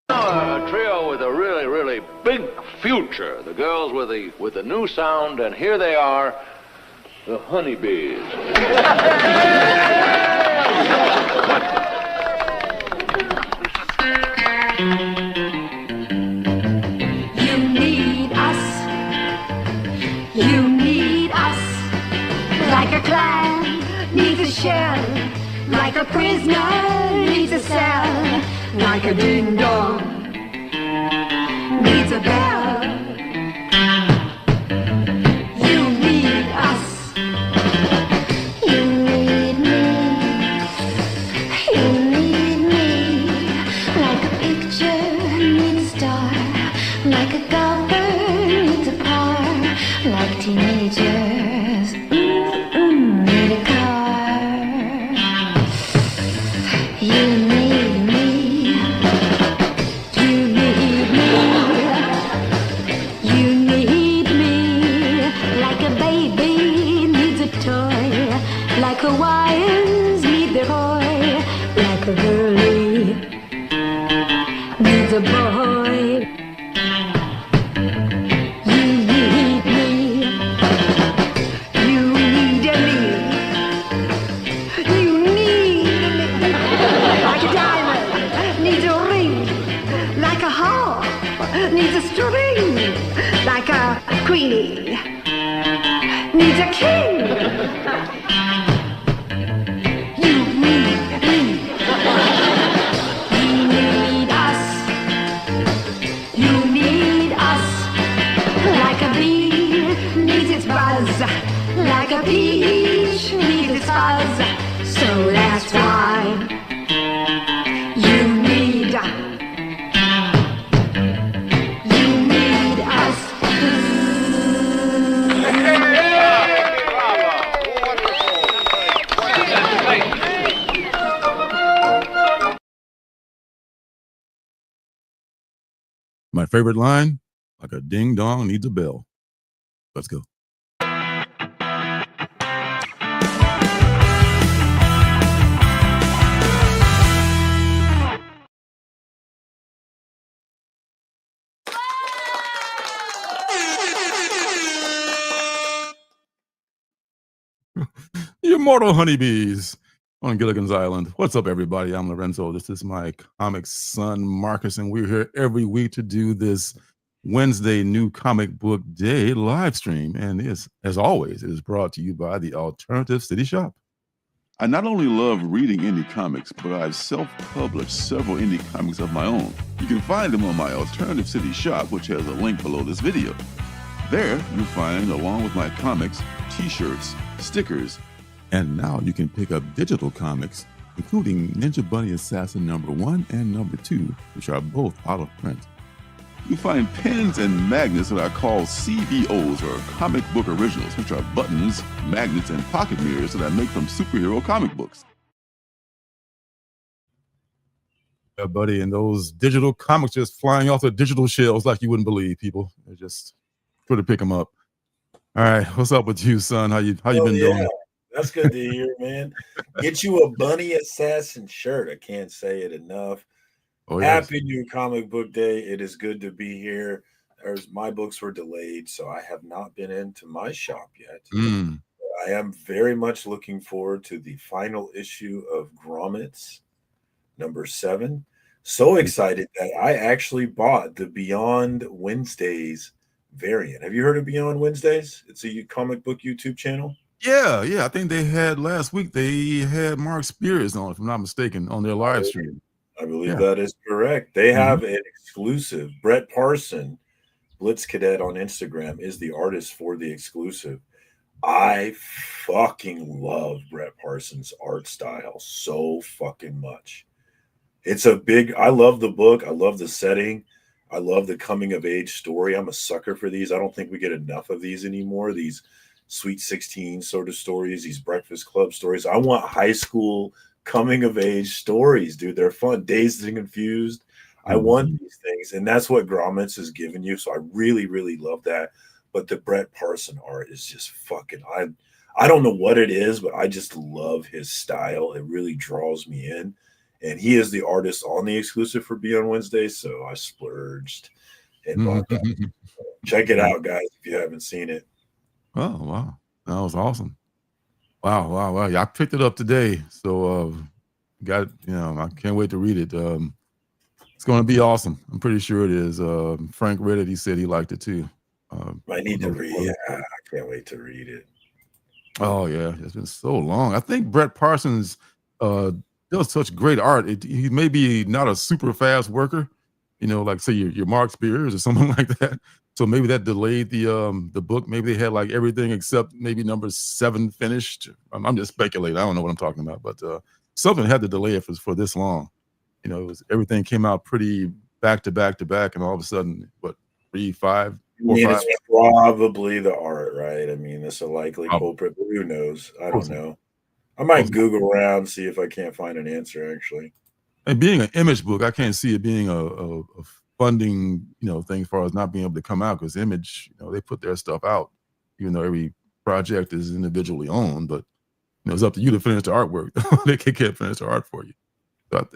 A trio with a really, really big future. The girls with the new sound, and here they are, the Honeybees. You need us. You need us. Like a clam needs a shell. Like a prisoner needs a cell. Like a ding-dong needs a bell. You need us. You need me. You need me. Like a picture needs a star. Like a golfer needs a par. Like teenagers need a car. You need me. You need me. You need me. Like a baby needs a toy. Like Hawaiians need their boy. Like a girlie needs a boy. You need me. You need me. You need me. Like a diamond needs a ring. Like a harp needs a string. Like a queenie needs a king. You need me. You need us. You need us. Like a bee needs its buzz. Like a peach needs its fuzz. So that's why you need us. My favorite line, like a ding-dong needs a bell. Let's go. You mortal honeybees on Gilligan's Island. What's up, everybody? I'm Lorenzo. This is my comic son, Marcus, and we're here every week to do this Wednesday New Comic Book Day live stream. And as always, it is brought to you by the Alternative City Shop. I not only love reading indie comics, but I've self-published several indie comics of my own. You can find them on my Alternative City Shop, which has a link below this video. There, you'll find, along with my comics, t-shirts, stickers, and now you can pick up digital comics, including Ninja Bunny Assassin #1 and #2, which are both out of print. You find pins and magnets that I call CBOs, or comic book originals, which are buttons, magnets, and pocket mirrors that I make from superhero comic books. Yeah, buddy, and those digital comics just flying off the digital shelves like you wouldn't believe, people. They're just trying to pick them up. All right, what's up with you, son? How you been doing? That's good to hear, man. Get you a Bunny Assassin shirt. I can't say it enough. Oh, yes. Happy New Comic Book Day. It is good to be here. My books were delayed, so I have not been into my shop yet. I am very much looking forward to the final issue of Grommets #7. So excited that I actually bought the Beyond Wednesdays variant. Have you heard of Beyond Wednesdays? It's a comic book YouTube channel. Yeah. I think they had last week. They had Mark Spears on, if I'm not mistaken, on their live stream. I believe that is correct. They have an exclusive. Brett Parson, Blitz Cadet on Instagram, is the artist for the exclusive. I fucking love Brett Parson's art style so fucking much. I love the book. I love the setting. I love the coming of age story. I'm a sucker for these. I don't think we get enough of these anymore. These Sweet 16 sort of stories, these Breakfast Club stories. I want high school coming of age stories, dude. They're fun. Dazed and Confused. I want these things, and that's what Grommets has given you. So I really, really love that. But the Brett Parson art is just fucking. I don't know what it is, but I just love his style. It really draws me in. and he is the artist on the exclusive for Beyond Wednesday. So I splurged and bought that. Check it out, guys, if you haven't seen it. Oh, wow. That was awesome. Wow. Yeah, I picked it up today. So I can't wait to read it. It's going to be awesome. I'm pretty sure it is. Frank read it. He said he liked it too. I need to read it. I can't wait to read it. Oh yeah, it's been so long. I think Brett Parsons does such great art. He may be not a super fast worker, like say your Mark Spears or something like that. So maybe that delayed the book. Maybe they had like everything except maybe number 7 finished. I'm just speculating. I don't know what I'm talking about, but something had to delay it for this long. It was everything came out pretty back to back to back, and all of a sudden, what 3, 5, 4, 5? It's probably the art, right? I mean, it's a likely culprit, but who knows? I don't know. I might Google around, see if I can't find an answer, actually. And being an Image book, I can't see it being a funding, thing as far as not being able to come out, because Image, they put their stuff out, even though every project is individually owned, but it's up to you to finish the artwork. They can't finish the art for you. But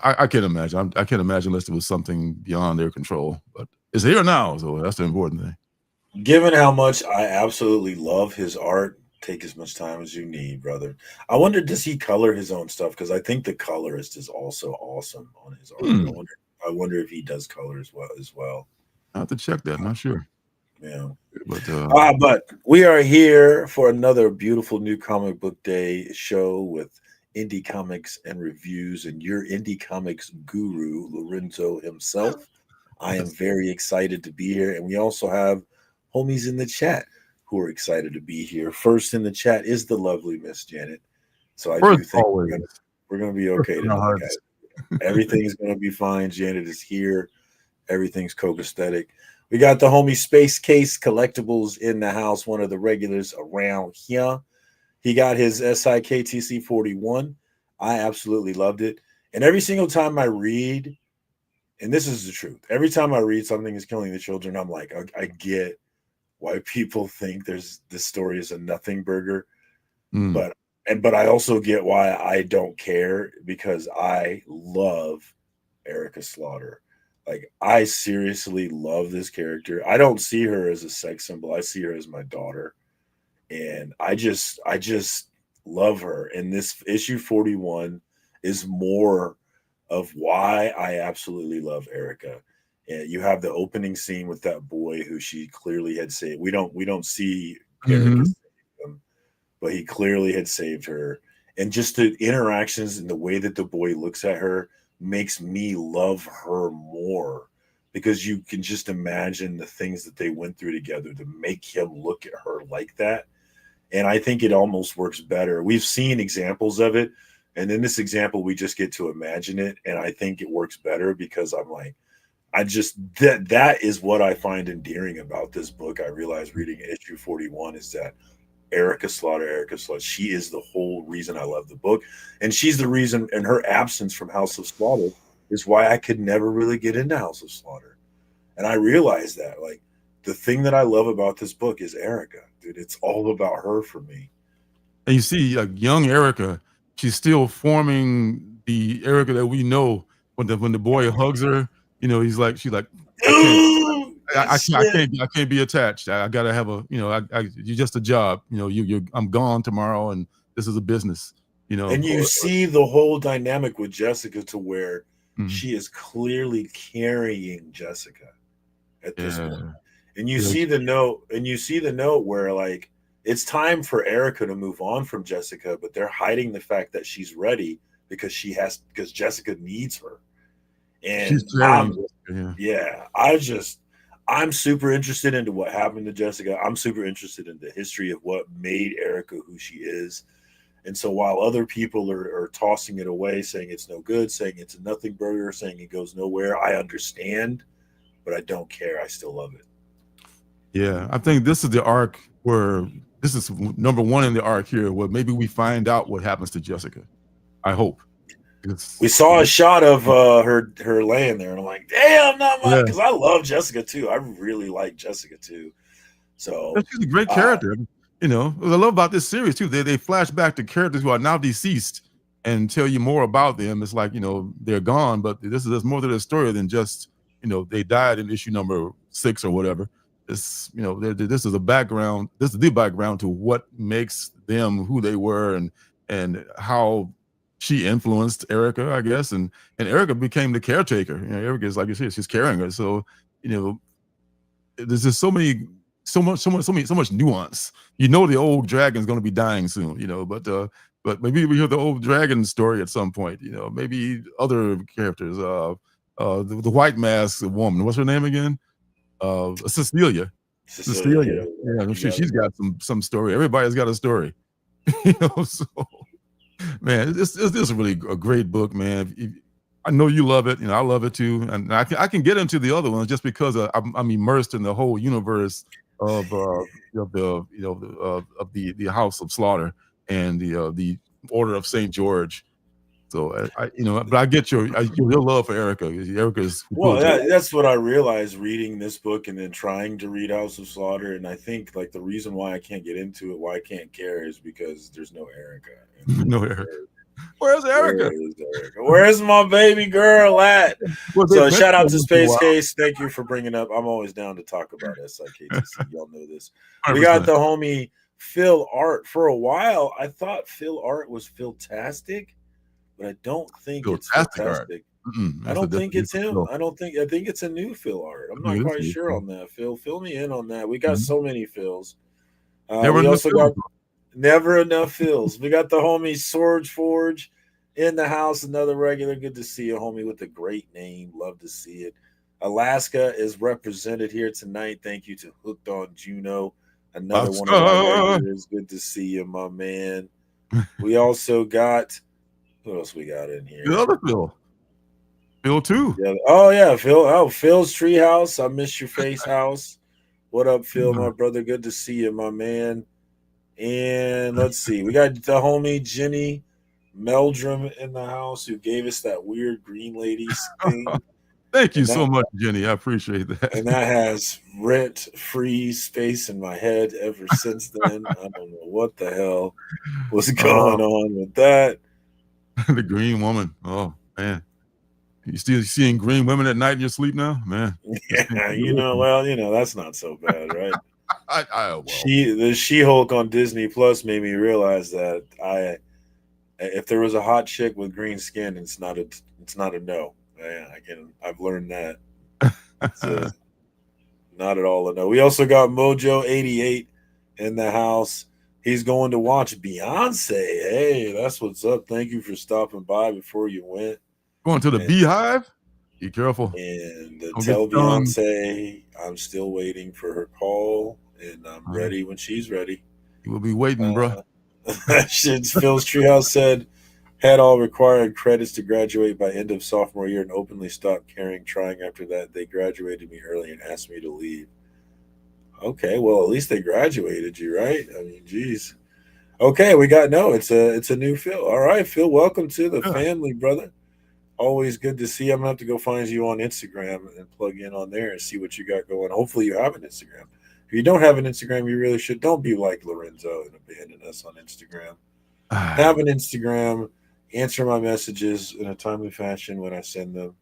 I can't imagine. I can't imagine unless it was something beyond their control. But it's here now, so that's the important thing. Given how much I absolutely love his art, take as much time as you need, brother. I wonder, does he color his own stuff? Because I think the colorist is also awesome on his art. I wonder if he does color as well. I have to check that. I'm not sure. Yeah. But we are here for another beautiful new comic book day show with indie comics and reviews, and your indie comics guru, Lorenzo himself. I am very excited to be here, and we also have homies in the chat who are excited to be here. First in the chat is the lovely Miss Janet. So I do think we're going to be okay tonight, guys. Everything is going to be fine. Janet is here. Everything's copacetic. We got the homie Space Case Collectibles in the house, one of the regulars around here. He got his SIKTC 41. I absolutely loved it. And every single time I read, and this is the truth, every time I read Something is Killing the Children, I'm like, I get why people think this story is a nothing burger. But I also get why I don't care, because I love Erica Slaughter. Like, I seriously love this character. I don't see her as a sex symbol. I see her as my daughter. And I just love her. And this issue 41 is more of why I absolutely love Erica. And you have the opening scene with that boy who she clearly had saved. We don't see Erica save him, but he clearly had saved her. And just the interactions and the way that the boy looks at her makes me love her more, because you can just imagine the things that they went through together to make him look at her like that. And I think it almost works better. We've seen examples of it, and in this example, we just get to imagine it. And I think it works better, because I'm like, that is what I find endearing about this book. I realized reading issue 41 is that Erica Slaughter, she is the whole reason I love the book. And she's the reason, and her absence from House of Slaughter is why I could never really get into House of Slaughter. And I realized that, like, the thing that I love about this book is Erica, dude. It's all about her for me. And you see, like, young Erica, she's still forming the Erica that we know. When the boy hugs her, she's like, I can't be attached. I gotta have you're just a job. I'm gone tomorrow, and this is a business. And you see the whole dynamic with Jessica, to where she is clearly carrying Jessica at this point. And you see the note, where, like, it's time for Erica to move on from Jessica, but they're hiding the fact that she's ready because Jessica needs her. And I'm super interested into what happened to Jessica. I'm super interested in the history of what made Erica who she is. And so while other people are tossing it away, saying it's no good, saying it's a nothing burger, saying it goes nowhere, I understand, but I don't care. I still love it. Yeah, I think this is the arc where this is number 1 in the arc here, where maybe we find out what happens to Jessica. I hope. We saw a shot of her laying there, and I'm like, damn, not much, because I love Jessica too. I really like Jessica too. So she's a great character. What I love about this series too, they flash back to characters who are now deceased, and tell you more about them. It's like, they're gone, but there's more to the story than just, they died in issue number 6 or whatever. This, this is a background. This is the background to what makes them who they were, and how she influenced Erica, I guess, and Erica became the caretaker. Erica is, like you said, she's carrying her. So, there's just so much nuance. The old dragon's going to be dying soon, but maybe we hear the old dragon story at some point. Maybe other characters. The white mask woman. What's her name again? Cecilia. Cecilia. Yeah, she's got some story. Everybody's got a story. So man, this is really a great book, man. I know you love it. I love it too, and I can get into the other ones just because I'm immersed in the whole universe of the House of Slaughter and the Order of Saint George. So but I get your love for Erica. Erica's that's what I realized reading this book and then trying to read House of Slaughter, and I think like the reason why I can't get into it, why I can't care, is because there's no Erica. No Erica. Where's Erica? Where's my baby girl at? So shout out to Space Case. Thank you for bringing up. I'm always down to talk about SIKTC. Y'all know this. 100%. We got the homie Phil Art. For a while, I thought Phil Art was Philtastic, but I don't think it's Philtastic. I don't think it's him. I think it's a new Phil Art. I'm not quite sure on that. Phil, fill me in on that. We got so many Phils. We also got never enough Phils. We got the homie Swords Forge in the house. Another regular. Good to see you, homie, with a great name. Love to see it. Alaska is represented here tonight. Thank you to Hooked on Juno. Another one of our regulars. Good to see you, my man. We also got, what else we got in here? The other Phil. Phil too. Yeah. Oh yeah, Phil. Oh, Phil's Treehouse. I miss your face house. What up, Phil, my brother? Good to see you, my man. And let's see, we got the homie Jenny Meldrum in the house who gave us that weird green lady thing. Thank you so much, Jenny. I appreciate that. And that has rent-free space in my head ever since then. I don't know what the hell was going on with that. The green woman. Oh man. You still seeing green women at night in your sleep now? Man. Yeah, that's not so bad, right? Well. The She-Hulk on Disney Plus made me realize that if there was a hot chick with green skin, it's not a no. I've learned that. It's not at all a no. We also got Mojo88 in the house. He's going to watch Beyonce. Hey, that's what's up. Thank you for stopping by before you went. Going to the Beehive? Be careful. And tell Beyonce I'm still waiting for her call, and I'm ready when she's ready. You will be waiting, bro. Phil's Treehouse said, had all required credits to graduate by end of sophomore year and openly stopped trying after that. They graduated me early and asked me to leave. Okay, well, at least they graduated you, right? I mean, geez. Okay, it's a new Phil. All right, Phil, welcome to the family, brother. Always good to see you. I'm going to have to go find you on Instagram and plug in on there and see what you got going. Hopefully you have an Instagram. If you don't have an Instagram, you really should. Don't be like Lorenzo and abandon us on Instagram. Have an Instagram. Answer my messages in a timely fashion when I send them.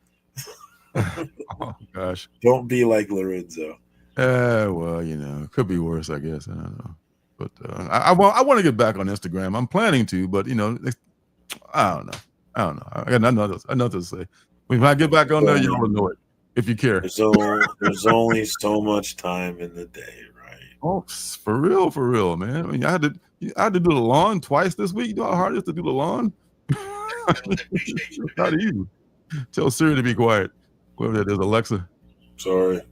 Oh, gosh. Don't be like Lorenzo. Well, it could be worse, I guess. I don't know. But I want to get back on Instagram. I'm planning to, but, I don't know. I got nothing to say. When I get back on there, you'll know it if you care. There's only so much time in the day, right? Oh, for real, man. I mean, I had to do the lawn twice this week. You know how hard it is to do the lawn? It's not easy. Tell Siri to be quiet. Whoever that is, Alexa. Sorry.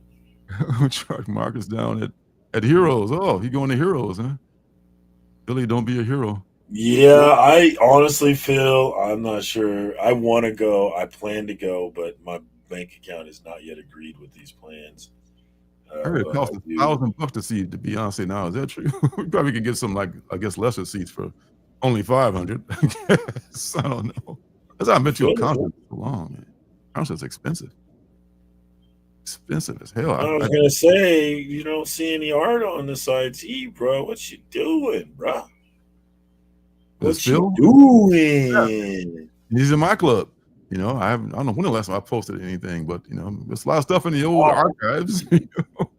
Charge Marcus down at Heroes. Oh, he going to Heroes, huh? Billy, don't be a hero. Yeah, I honestly feel I'm not sure. I want to go. I plan to go, but my bank account is not yet agreed with these plans. I heard it costs $1,000 to see the Beyonce now. Is that true? We probably could get some, lesser seats for only $500. I guess. I don't know. That's how I've been to a concert for so long, man. Concert's expensive. Expensive as hell. I was going to say, you don't see any art on this IT, bro. What you doing, bro? What Phil? you doing? He's in my club. You know, I don't know when the last time I posted anything, but you know, there's a lot of stuff in the old archives. You know?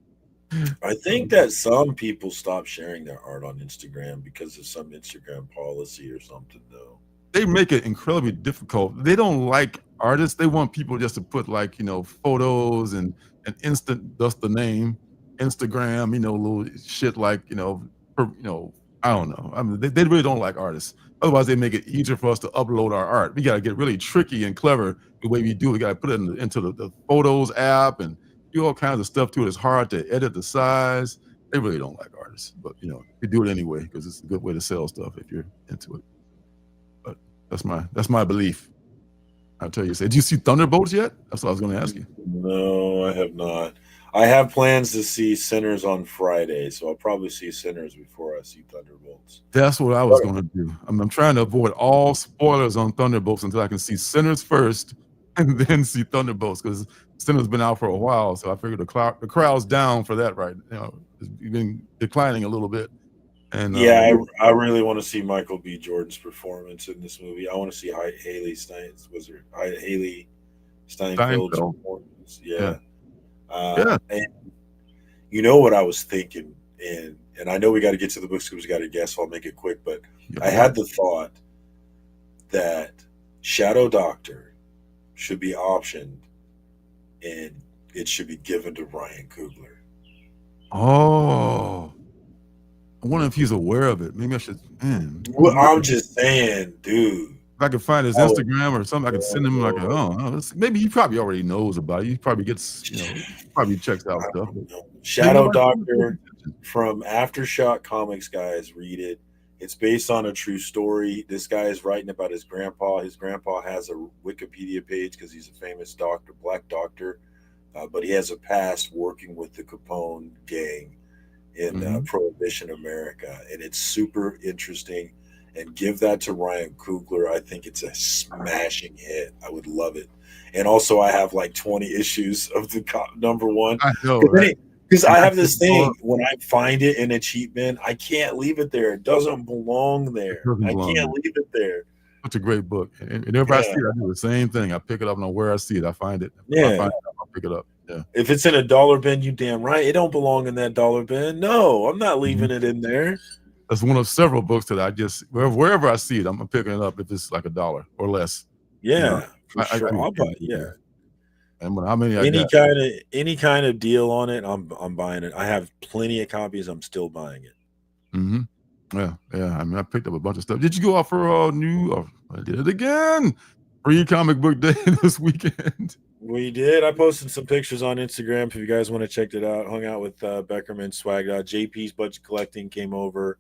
I think that some people stop sharing their art on Instagram because of some Instagram policy or something, though. They make it incredibly difficult. They don't like artists. They want people just to put like, you know, photos and instant, that's the name, Instagram, you know, little shit like, you know, I don't know. I mean, they really don't like artists. Otherwise, they make it easier for us to upload our art. We got to get really tricky and clever the way we do. We got to put it into the Photos app and do all kinds of stuff to it. It's hard to edit the size. They really don't like artists, but you know, we do it anyway because it's a good way to sell stuff if you're into it. But that's my belief. I'll tell you. Did you see Thunderbolts yet? That's what I was going to ask you. No, I have not. I have plans to see Sinners on Friday, so I'll probably see Sinners before I see Thunderbolts. That's what I was going to do. I'm trying to avoid all spoilers on Thunderbolts until I can see Sinners first and then see Thunderbolts because Sinners been out for a while, so I figured the crowd's down for that right now. It's been declining a little bit. And yeah, I really want to see Michael B. Jordan's performance in this movie. I want to see Haley Steinfeld's performance. Yeah. And you know what I was thinking, and I know we got to get to the books because we got to guess, so I'll make it quick, but I had the thought that Shadow Doctor should be optioned and it should be given to Ryan Coogler. Oh, I wonder if he's aware of it. Maybe I should. Well, I'm just saying, dude. If I could find his Instagram or something, I could send him like, maybe he probably already knows about it. He probably gets, you know, probably checks out stuff. Shadow Doctor from Aftershock Comics, guys, read it. It's based on a true story. This guy is writing about his grandpa. His grandpa has a Wikipedia page because he's a famous doctor, black doctor, but he has a past working with the Capone gang in Prohibition America, and it's super interesting. And give that to Ryan Coogler. I think it's a smashing hit. I would love it. And also, I have like 20 issues of the number one. I know, right? Because I have this thing, when I find it in a cheap bin, I can't leave it there. It doesn't belong there. I can't leave it there. It's a great book. And whenever I see it, I do the same thing. I pick it up, and where I see it, I find it. Yeah. I find it, I'll pick it up. Yeah. If it's in a dollar bin, you damn right. It don't belong in that dollar bin. No, I'm not leaving it in there. That's one of several books that I just wherever I see it, I'm picking it up if it's like $1 or less. Yeah, sure. I'll buy it. Yeah. And how many? Any kind of deal on it, I'm buying it. I have plenty of copies. I'm still buying it. Yeah. I mean, I picked up a bunch of stuff. Did you go out for a new? I did it again. Free comic book day this weekend. We did. I posted some pictures on Instagram if you guys want to check it out. Hung out with Beckerman, Swagged Out. JP's Budget Collecting came over.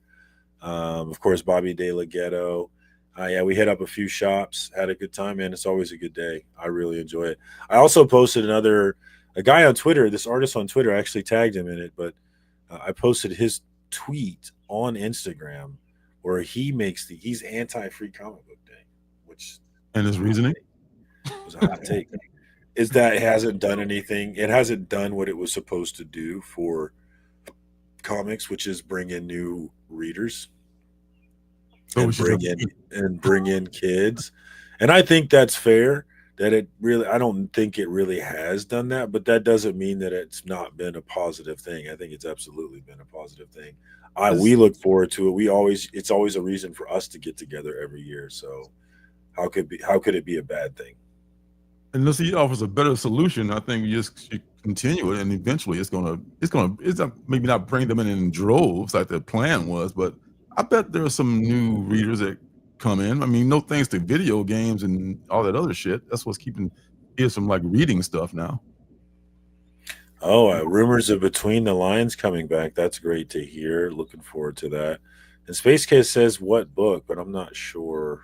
Of course, Bobby De La Ghetto. We hit up a few shops, had a good time, man. It's always a good day. I really enjoy it. I also posted a guy on Twitter, this artist on Twitter, I actually tagged him in it, but I posted his tweet on Instagram where he's anti-free comic book day, and his reasoning was a hot take. Is that it hasn't done anything. It hasn't done what it was supposed to do for comics, which is bring in new readers and bring in kids. And I think that's fair. I don't think it really has done that, but that doesn't mean that it's not been a positive thing. I think it's absolutely been a positive thing. We look forward to it. It's always a reason for us to get together every year. So how could it be a bad thing? Unless he offers a better solution, I think you just should continue it, and eventually it's maybe not bring them in droves like the plan was, but I bet there are some new readers that come in. I mean, no thanks to video games and all that other shit. That's what's keeping kids from like reading stuff now. Oh, rumors of Between the Lines coming back. That's great to hear. Looking forward to that. And Space Case says what book, but I'm not sure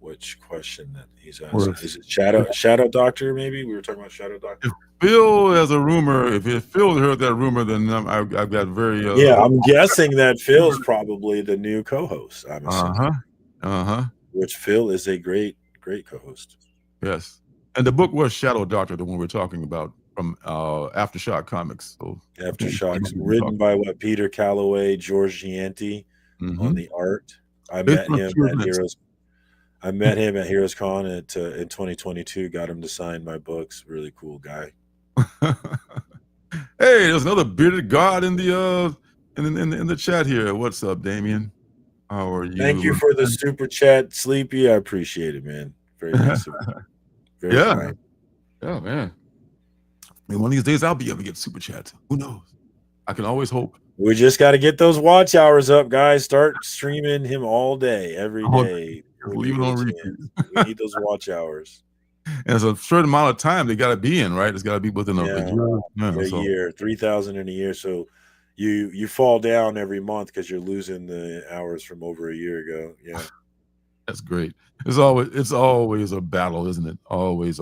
which question that he's asking. Is it Shadow Doctor? Maybe we were talking about Shadow Doctor. If Phil has a rumor, if Phil heard that rumor, then I've got very. I'm guessing that Phil's probably the new co-host. I'm assuming. Which Phil is a great co-host. Yes, and the book was Shadow Doctor, the one we're talking about from Aftershock Comics. So Aftershocks, written by Peter Calloway, George Gianti on the art. I met him at Heroes. I met him at Heroes Con in 2022. Got him to sign my books. Really cool guy. Hey, there's another bearded god in the chat here. What's up, Damien? How are you? Thank you for the super chat, Sleepy. I appreciate it, man. Very nice of you. Very kind. Yeah, man. I mean, one of these days I'll be able to get super chats. Who knows? I can always hope. We just got to get those watch hours up, guys. Start streaming him all day, every day. Leave it on repeat. We need those watch hours. And there's a certain amount of time they got to be in, right? It's got to be within a year. A year, 3,000 in a year. So you fall down every month because you're losing the hours from over a year ago. Yeah, that's great. It's always a battle, isn't it? Always.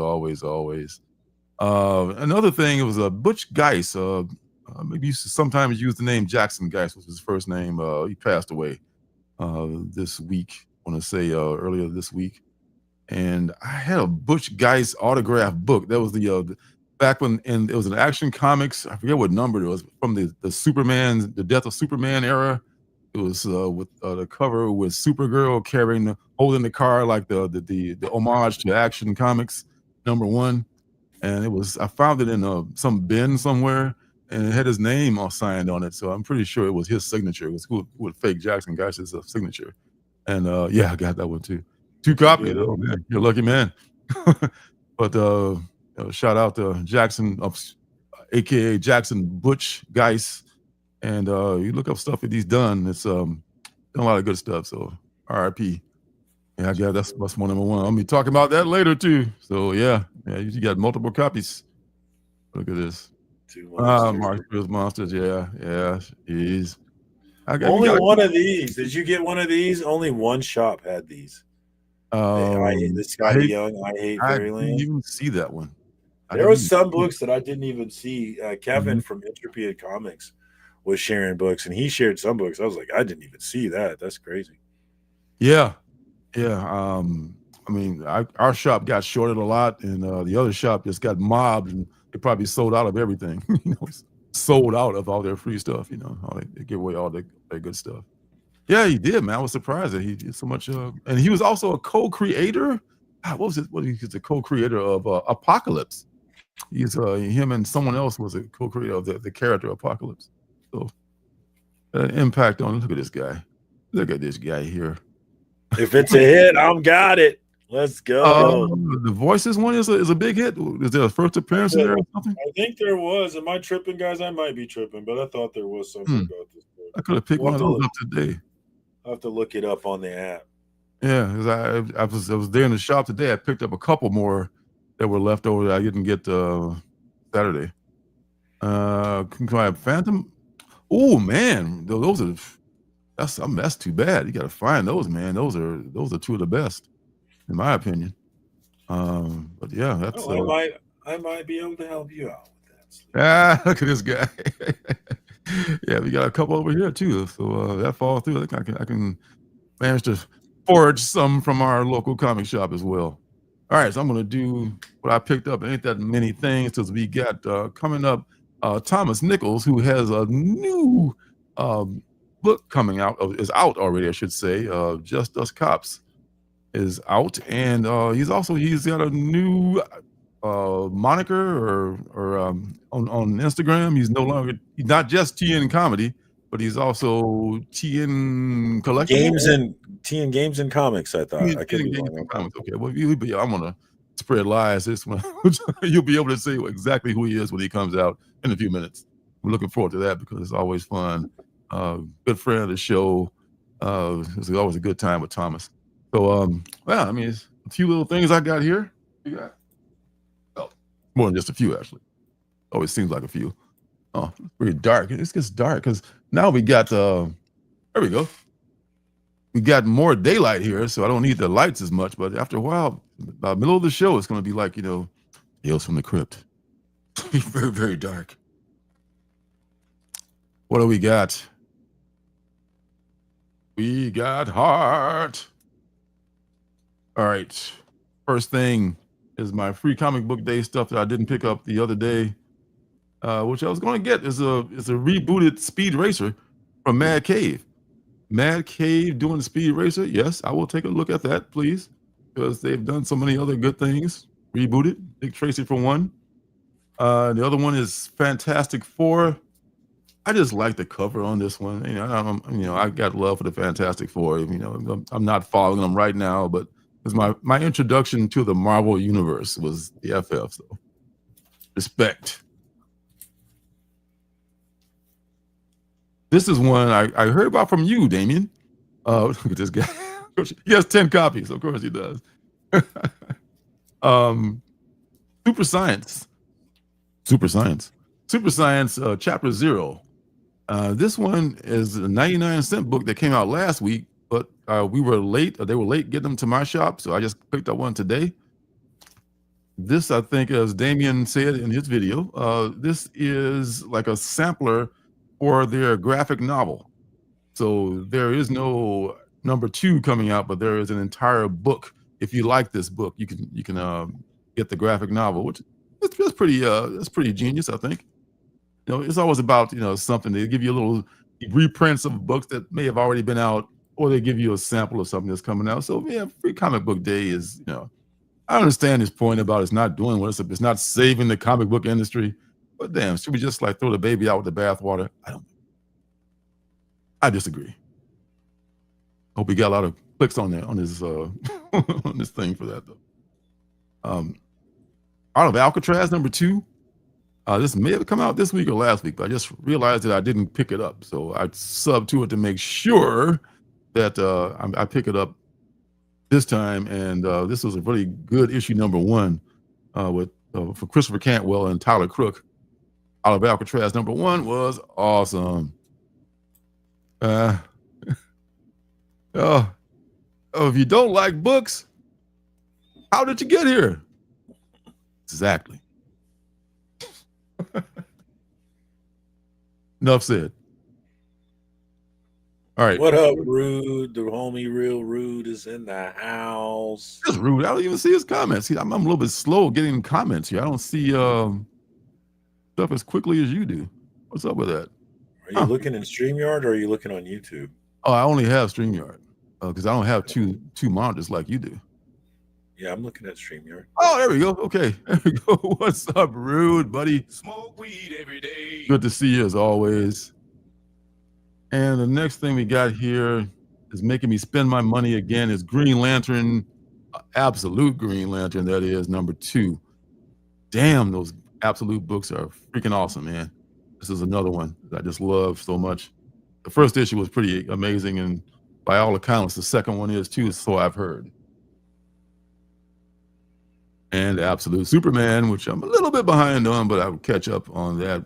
Another thing, it was Butch Geis. Maybe you sometimes use the name Jackson Geis was his first name. He passed away this week. I want to say earlier this week. And I had a Butch Geis autograph book. That was the back when, and it was an Action Comics. I forget what number it was, from the Superman, the Death of Superman era. It was with the cover with Supergirl holding the car, like the homage to Action Comics #1. And I found it in some bin somewhere, and it had his name all signed on it. So I'm pretty sure it was his signature. It was who would fake Jackson Geis' signature. And I got that one too. 2 copies. Oh man, you're a lucky man. But shout out to Jackson, aka Jackson Butch Geis. And you look up stuff that he's done. It's done a lot of good stuff. So RIP. Yeah, I guess that's one #1. I'll be talking about that later too. So yeah, you got multiple copies. Look at this. Marshall's Monsters. Yeah. He's only one of these. Did you get one of these? Only one shop had these. The Scotty Young, I Hate Fairyland. I didn't even see that one. There was some books that I didn't even see. Kevin from Entropy Comics was sharing books, and he shared some books. I was like, I didn't even see that. That's crazy. Yeah. I mean, our shop got shorted a lot, and the other shop just got mobbed, and they probably sold out of everything. Sold out of all their free stuff. They give away all their good stuff. Yeah, he did, man. I was surprised that he did so much. And he was also a co-creator. What was it? He's the co-creator of Apocalypse. He's him and someone else was a co-creator of the character Apocalypse. So impact on. Look at this guy. Look at this guy here. If it's a hit, I'm got it. Let's go. The Voices one is a big hit. Is there a first appearance in there or something? I think there was. Am I tripping, guys? I might be tripping, but I thought there was something about this book. I could have picked one of those up today. I'll have to look it up on the app. Yeah, because I was there in the shop today. I picked up a couple more that were left over that I didn't get Saturday. Can I have Phantom? Oh man, those are that's too bad. You got to find those, man. Those are 2 of the best, in my opinion. But yeah, that's. I might be able to help you out with that. Look at this guy. Yeah, we got a couple over here too. So that falls through. I can manage to forage some from our local comic shop as well. All right, so I'm gonna do what I picked up. It ain't that many things, because we got coming up Thomas Nichols, who has a new book coming out. Is out already, I should say. Just Us Cops is out, and he's got a new moniker or on Instagram. He's not just TN Comedy, but he's also TN Collection. Games and Comics. I thought I could be wrong. Comics. Okay, well, I'm gonna spread lies. This one, you'll be able to see exactly who he is when he comes out in a few minutes. I'm looking forward to that because it's always fun. Good friend of the show. It's always a good time with Thomas. So, it's a few little things I got here. You got. More than just a few, actually. Always seems like a few. Oh, it's pretty dark. It gets dark because now we got, there we go. We got more daylight here, so I don't need the lights as much. But after a while, by the middle of the show, it's going to be like, Tales from the Crypt. It's going to be very, very dark. What do we got? We got Heart. All right. First thing is my free comic book day stuff that I didn't pick up the other day, which I was going to get is a rebooted Speed Racer from Mad Cave. Mad Cave doing the Speed Racer. Yes, I will take a look at that, please, because they've done so many other good things. Rebooted. Dick Tracy for one. The other one is Fantastic Four. I just like the cover on this one. I got love for the Fantastic Four. I'm not following them right now, but it's my introduction to the Marvel universe was the FF. So respect. This is one I heard about from you, Damien. Look at this guy. He has 10 copies. Of course he does. Super Science, Chapter 0. This one is a 99-cent book that came out last week, but we were late. They were late getting them to my shop, so I just picked up one today. This, I think, as Damien said in his video, this is like a sampler for their graphic novel. So there is no number 2 coming out, but there is an entire book. If you like this book, you can get the graphic novel, which that's pretty genius, I think. It's always about something. They give you a little reprints of books that may have already been out, or they give you a sample of something that's coming out. So yeah, Free Comic Book Day is I understand his point about it's not doing what it's not saving the comic book industry, but damn, should we just like throw the baby out with the bathwater? I disagree. Hope he got a lot of clicks on his on this thing for that though. Out of Alcatraz number 2. This may have come out this week or last week, but I just realized that I didn't pick it up, so I subbed to it to make sure that I pick it up this time. And this was a really good issue number 1 for Christopher Cantwell and Tyler Crook. Out of Alcatraz number 1 was awesome. If you don't like books, how did you get here? Exactly. Enough said. All right. What up, Rude? The homie Real Rude is in the house. That's Rude. I don't even see his comments. See, I'm a little bit slow getting comments here. I don't see stuff as quickly as you do. What's up with that? Are you looking in StreamYard or are you looking on YouTube? Oh, I only have StreamYard because I don't have two monitors like you do. Yeah, I'm looking at StreamYard. Oh, there we go. Okay. There we go. What's up, Rude, buddy? Smoke weed every day. Good to see you as always. And the next thing we got here is making me spend my money again is Green Lantern, Absolute Green Lantern, that is, number 2. Damn, those Absolute books are freaking awesome, man. This is another one that I just love so much. The first issue was pretty amazing, and by all accounts, the second one is too, so I've heard. And Absolute Superman, which I'm a little bit behind on, but I will catch up on that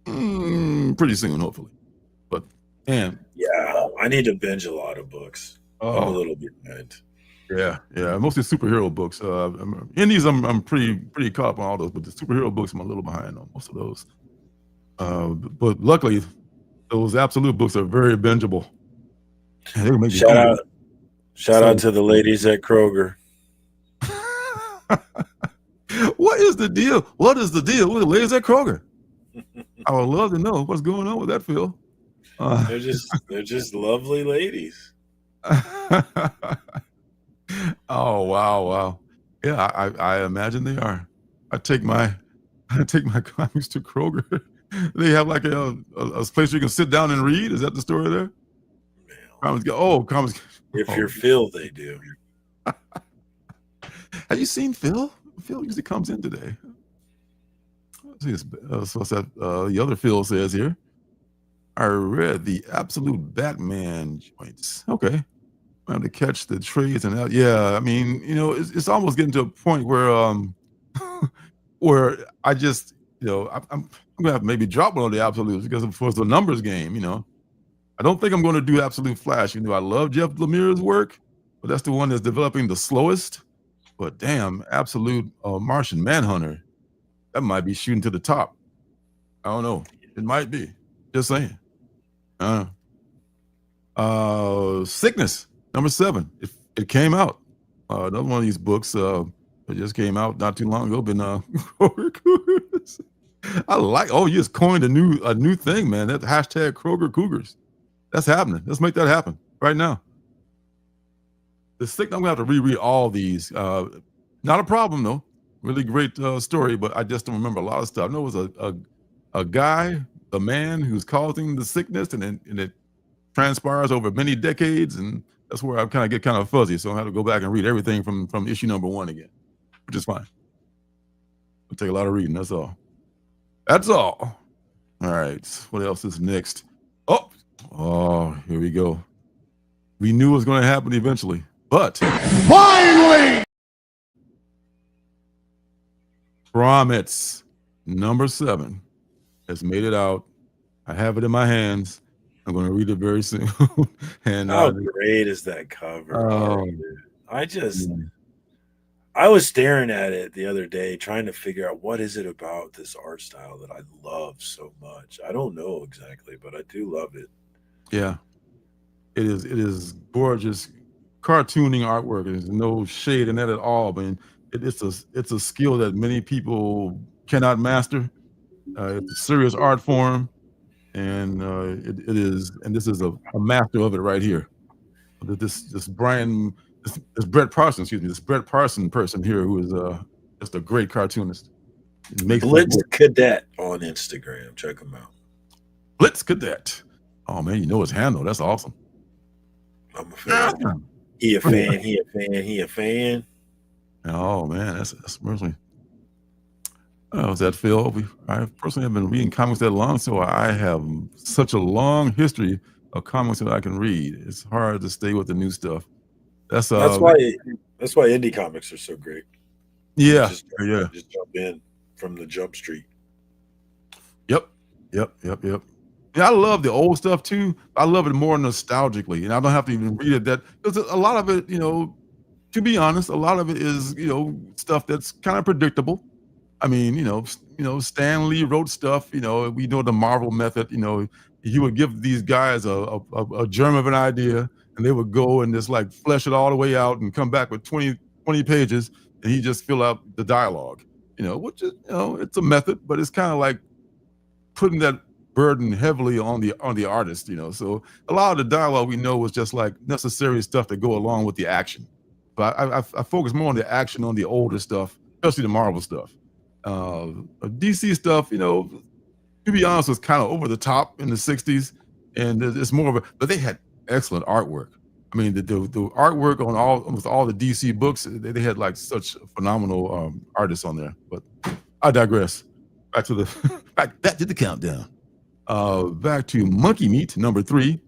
pretty soon, hopefully. But, man. Yeah, I need to binge a lot of books. I'm a little bit behind. Yeah, mostly superhero books. Indies, I'm pretty caught up on all those, but the superhero books, I'm a little behind on most of those. But luckily, those Absolute books are very bingeable. Shout out to the ladies at Kroger. What is the deal? What is the deal with the ladies at Kroger? I would love to know what's going on with that, Phil. They're just lovely ladies. Oh wow. Yeah, I imagine they are. I take my comics to Kroger. They have like a place where you can sit down and read. Is that the story there? Comics. If you're Phil, they do. Have you seen Phil? Phil usually comes in today. Let's see, so what's that? The other Phil says here, I read the Absolute Batman joints. Okay. I have to catch the trades and that. Yeah, I mean, it's almost getting to a point where where I just, I'm gonna have to maybe drop one of the Absolutes because of course the numbers game, I don't think I'm going to do Absolute Flash. I love Jeff Lemire's work, but that's the one that's developing the slowest. But damn, Absolute Martian Manhunter, that might be shooting to the top. I don't know. It might be. Just saying. Sickness, number 7. It came out. Another one of these books. It just came out not too long ago. Been Kroger Cougars. I like. Oh, you just coined a new thing, man. That hashtag Kroger Cougars. That's happening. Let's make that happen right now. The sick. I'm gonna have to reread all these. Not a problem though. Really great story, but I just don't remember a lot of stuff. I know it was a guy, a man who's causing the sickness, and it transpires over many decades, and that's where I get kind of fuzzy. So I have to go back and read everything from issue number 1 again, which is fine. It'll take a lot of reading. That's all. That's all. All right. What else is next? Oh, here we go. We knew it was going to happen eventually, but Finally! Promise number 7 has made it out. I have it in my hands. I'm going to read it very soon. And how great is that cover? Yeah. I was staring at it the other day, trying to figure out what is it about this art style that I love so much. I don't know exactly, but I do love it. Yeah, it is gorgeous, cartooning artwork. There's no shade in that at all. I mean, it's a skill that many people cannot master. It's a serious art form, and it is. And this is a master of it right here. This Brett Parson, excuse me, this Brett Parson person here who is just a great cartoonist. Blitz Cadet on Instagram. Check him out. Blitz Cadet. Oh man, you know his handle. That's awesome. I'm a fan. He a fan. He a fan. He a fan. Oh man, that's really. How's that, Phil? I personally have been reading comics that long, so I have such a long history of comics that I can read. It's hard to stay with the new stuff. That's why indie comics are so great. Yeah, just jump in from the jump street. Yep. Yeah, I love the old stuff too. I love it more nostalgically, and I don't have to even read it. That because a lot of it, to be honest, a lot of it is stuff that's kind of predictable. I mean, Stan Lee wrote stuff. We know the Marvel method. He would give these guys a germ of an idea, and they would go and just like flesh it all the way out and come back with 20 pages, and he just fill out the dialogue. Which is it's a method, but it's kind of like putting that burden heavily on the artist. So a lot of the dialogue we know was just like necessary stuff to go along with the action. But I focus more on the action on the older stuff, especially the Marvel stuff. DC stuff, to be honest, was kind of over the top in the 60s, and it's more of but they had excellent artwork. I mean, the artwork on almost all the DC books, they had like such phenomenal artists on there. But I digress. Back to the countdown. Back to Monkey Meat, number 3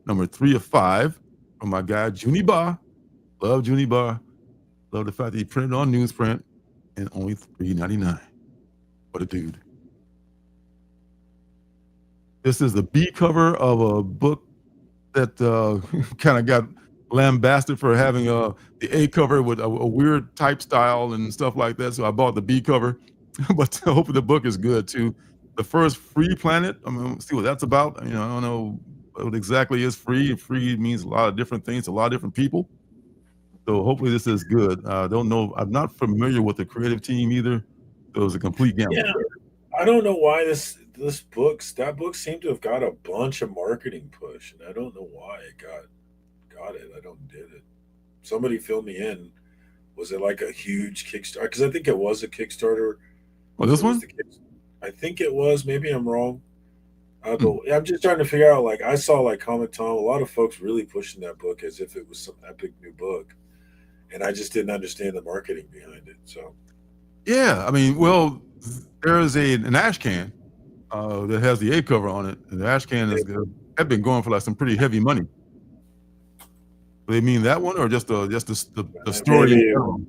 of 5 from my guy Junie Ba. Love Junie Ba. Love the fact that he printed on newsprint and only $3.99. What a dude. This is the B cover of a book that kind of got lambasted for having the A cover with a weird type style and stuff like that. So I bought the B cover, but hopefully the book is good too. The first Free Planet. I mean, let's see what that's about. I don't know what exactly is free. Free means a lot of different things to a lot of different people. So hopefully this is good. I don't know. I'm not familiar with the creative team either. So it was a complete gamble. Yeah, I don't know why that book seemed to have got a bunch of marketing push, and I don't know why it got it. I don't get it. Somebody fill me in. Was it like a huge Kickstarter? Because I think it was a Kickstarter. Well, this one? I think it was. Maybe I'm wrong. But I'm just trying to figure out. Like I saw like Comic Tom, a lot of folks really pushing that book as if it was some epic new book, and I just didn't understand the marketing behind it. So. Yeah, I mean, well, there is an ash can that has the A cover on it, and the ash can have been going for like some pretty heavy money. Do they mean that one, or just the story? Maybe,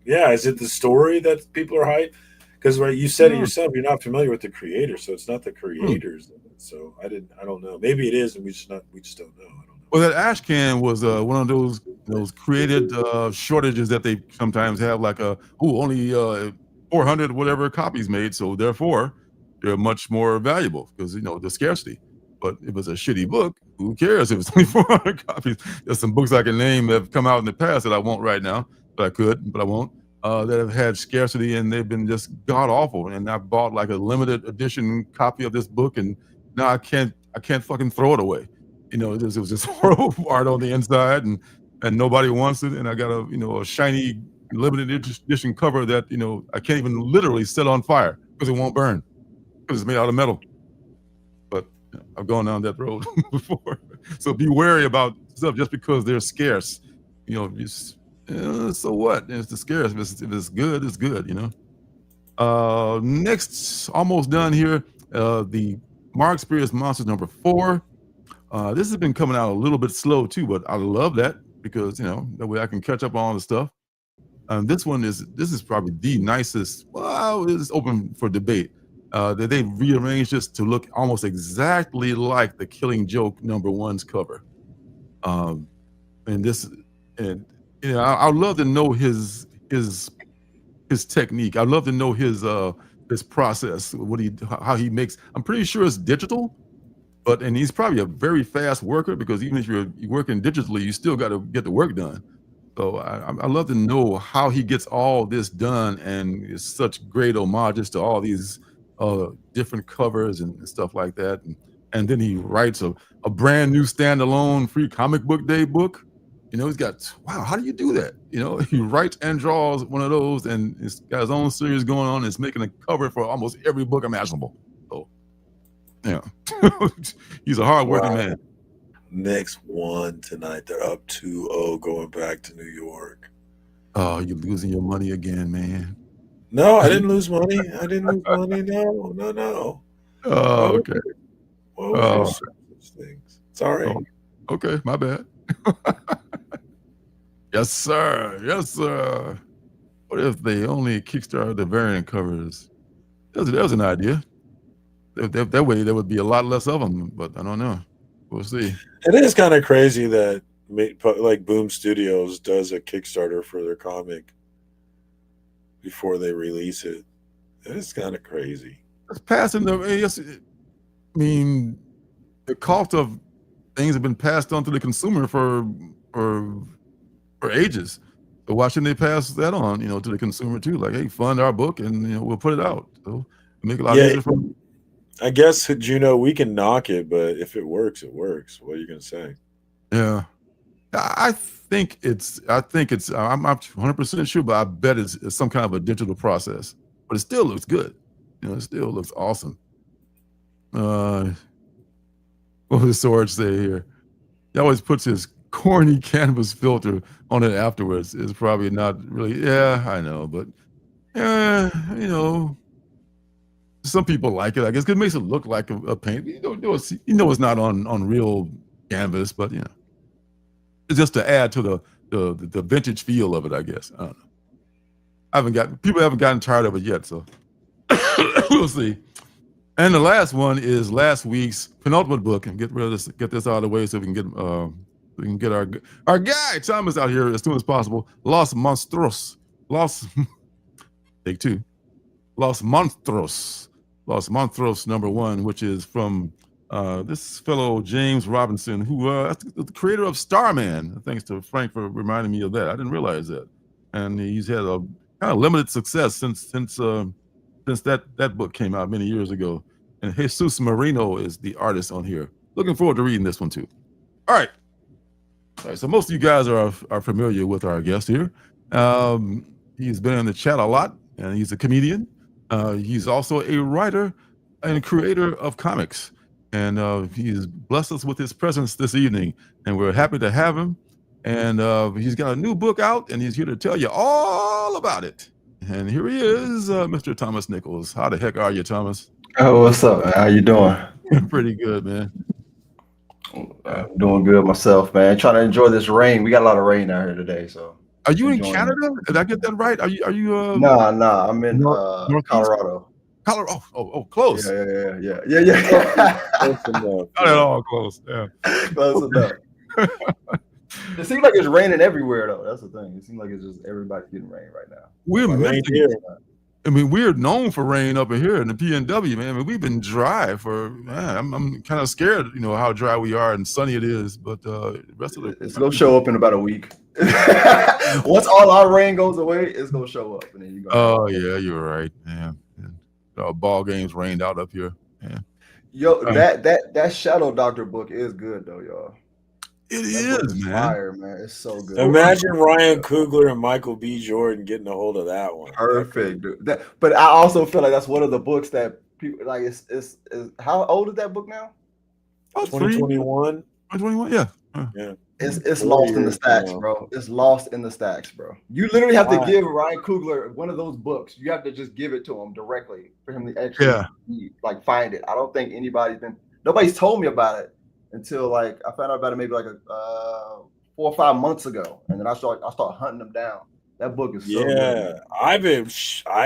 yeah, is it the story that people are hyped? Because you said it yourself, you're not familiar with the creator, so it's not the creators. So I don't know. Maybe it is, and we just don't know. I don't know. Well, that ash can was one of those created shortages that they sometimes have, like only 400 whatever copies made, so therefore they're much more valuable because the scarcity. But if it's a shitty book, who cares if it's only 400 copies? There's some books I can name that have come out in the past that I won't right now, but I could, but I won't. That have had scarcity and they've been just god awful. And I bought like a limited edition copy of this book, and now I can't fucking throw it away. it was just horrible art on the inside, and nobody wants it. And I got a shiny limited edition cover that I can't even literally set on fire because it won't burn because it's made out of metal. But I've gone down that road before, so be wary about stuff just because they're scarce. So what? It's the scarce. If it's good, it's good. Next, almost done here. The Mark Spears Monsters #4. This has been coming out a little bit slow too, but I love that because that way I can catch up on all the stuff. This is probably the nicest. Well, it's open for debate. That they rearranged this to look almost exactly like the Killing Joke #1's cover. And I'd love to know his technique. I'd love to know his process. How he makes. I'm pretty sure it's digital, and he's probably a very fast worker because even if you're working digitally, you still got to get the work done. So I love to know how he gets all this done, and it's such great homages to all these different covers and stuff like that. And then he writes a brand new standalone free comic book day book. He's got, wow, how do you do that? He writes and draws one of those, and he's got his own series going on. It's making a cover for almost every book imaginable. So, yeah, he's a hard-working man. Next one tonight. They're up 2-0 going back to New York. Oh, you're losing your money again, man. No, I didn't lose money. No. Oh, okay. Things. Sorry. Oh, okay, my bad. Yes, sir. What if they only kickstarted the variant covers? That was an idea. That way there would be a lot less of them, but I don't know. We'll see. It is kind of crazy that like Boom Studios does a Kickstarter for their comic before they release it. It is kind of crazy. It's passing the cost of things have been passed on to the consumer for ages. So why shouldn't they pass that on, to the consumer too? Like, hey, fund our book and we'll put it out. So make it a lot easier for them. I guess, Juno, we can knock it, but if it works, it works. What are you gonna say? Yeah. I think it's I'm not 100% sure, but I bet it's some kind of a digital process. But it still looks good. It still looks awesome. What does Sorge say here? He always puts his corny canvas filter on it afterwards. It's probably not really. Yeah, I know, but some people like it. I guess 'cause it makes it look like a paint. It's not on real canvas, but it's just to add to the vintage feel of it. I guess I don't know. People haven't gotten tired of it yet, so we'll see. And the last one is last week's penultimate book, and get this out of the way so we can get our guy Thomas out here as soon as possible. Los Monstros, take two. Los Monstros #1, which is from this fellow James Robinson, who is the creator of Starman. Thanks to Frank for reminding me of that. I didn't realize that, and he's had a kind of limited success since that book came out many years ago. And Jesus Marino is the artist on here. Looking forward to reading this one too. All right. So most of you guys are familiar with our guest here. He's been in the chat a lot, and he's a comedian. He's also a writer and creator of comics, and he's blessed us with his presence this evening, and we're happy to have him. And he's got a new book out, and he's here to tell you all about it. And here he is, Mr. Thomas Nichols. How the heck are you, Thomas? Oh, what's up, man? How you doing? Pretty good, man. I'm doing good myself, man. Trying to enjoy this rain. We got a lot of rain out here today, so. Are you in Canada? Did I get that right? Are you? Nah. I'm in Colorado. Colorado. Oh, close. Yeah. Close enough. Not at all close. Yeah. Close enough. It seems like it's raining everywhere, though. That's the thing. It seems like it's just everybody getting rain right now. We're known for rain up in here in the PNW, man. I mean, we've been dry for. Man, I'm kind of scared, how dry we are and sunny it is. But the rest of it's gonna show up in about a week. Once all our rain goes away, it's gonna show up, and then Oh yeah, you're right, man. Ball games rained out up here. Yo, that Shadow Doctor book is good though, y'all. It That book is, man. fire, man. It's so good. Imagine Ryan Coogler and Michael B. Jordan getting a hold of that one. Perfect, dude. But I also feel like that's one of the books that people like. It's how old is that book now? Oh, 2021. 2021, yeah. Yeah. It's lost in the stacks, bro. It's lost in the stacks, bro. You literally have to give Ryan Coogler one of those books. You have to just give it to him directly for him to actually find it. I don't think nobody's told me about it until like I found out about it maybe like 4 or 5 months ago, and then I start hunting them down. That book is so good. I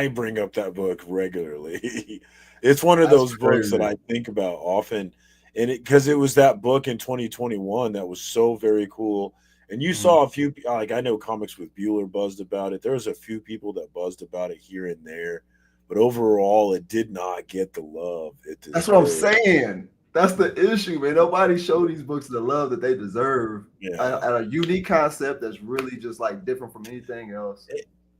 bring up that book regularly. It's one of those books that I think about often. And because it was that book in 2021 that was so very cool. And you saw a few, like I know Comics with Bueller buzzed about it. There was a few people that buzzed about it here and there, but overall, it did not get the love it deserved. That's what I'm saying. That's the issue, man. Nobody showed these books the love that they deserve. At a unique concept that's really just like different from anything else.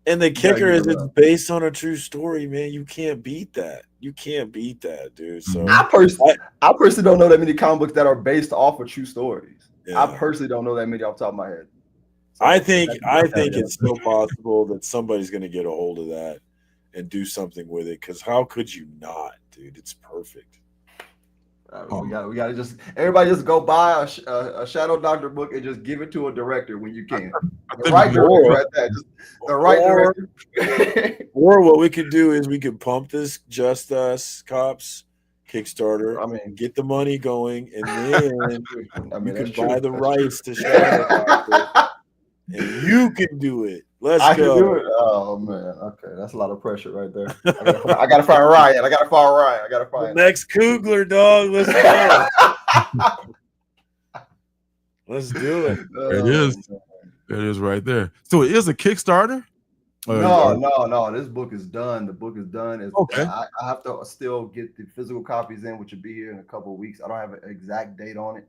And the kicker is it's based on a true story, man. You can't beat that. You can't beat that, dude. So I personally don't know that many comic books that are based off of true stories. Yeah. I personally don't know that many off the top of my head. So I think it's still possible that somebody's going to get a hold of that and do something with it. Because how could you not, dude? It's perfect. We gotta just everybody just go buy a Shadow Doctor book and just give it to a director when you can. The right director right there. Just the right director. Or what we could do is we could pump this Just Us Cops Kickstarter. I mean, get the money going, and then you can buy the rights to Shadow Doctor, and you can do it. Let's go. Can do it. Oh man, okay, that's a lot of pressure right there. I gotta find Ryan. I gotta find next Coogler, dog. Let's go. Let's do it. It is. It is right there. So it is a Kickstarter. No. This book is done. The book is done. Okay. I have to still get the physical copies in, which will be here in a couple of weeks. I don't have an exact date on it,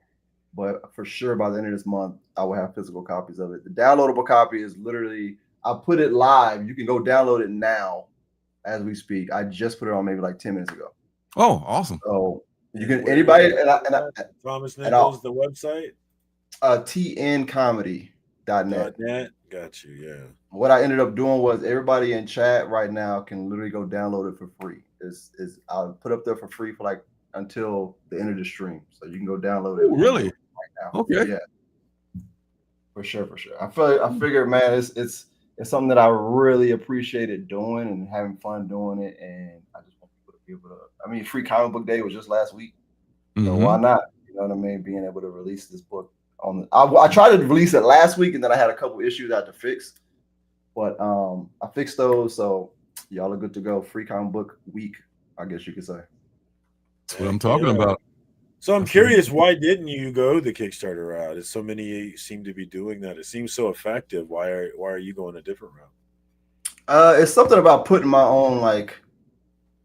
but for sure by the end of this month, I will have physical copies of it. The downloadable copy is literally, I put it live. You can go download it now as we speak. I just put it on maybe like 10 minutes ago. Oh, awesome. So you can, anybody, Thomas Nichols, the website? tncomedy.net. Got you, yeah. What I ended up doing was everybody in chat right now can literally go download it for free. I'll put up there for free for like until the end of the stream. So you can go download it. Really? Right now. Okay. Yeah. For sure. I figured, man, it's something that I really appreciated doing and having fun doing it. And I just want people to be able to, I mean, Free Comic Book Day was just last week. So why not? You know what I mean? Being able to release this book I tried to release it last week and then I had a couple issues I had to fix. But I fixed those, so y'all are good to go. Free Comic Book Week, I guess you could say. That's what I'm talking about. So I'm curious, why didn't you go the Kickstarter route? As so many seem to be doing that. It seems so effective. Why are you going a different route? It's something about putting my own like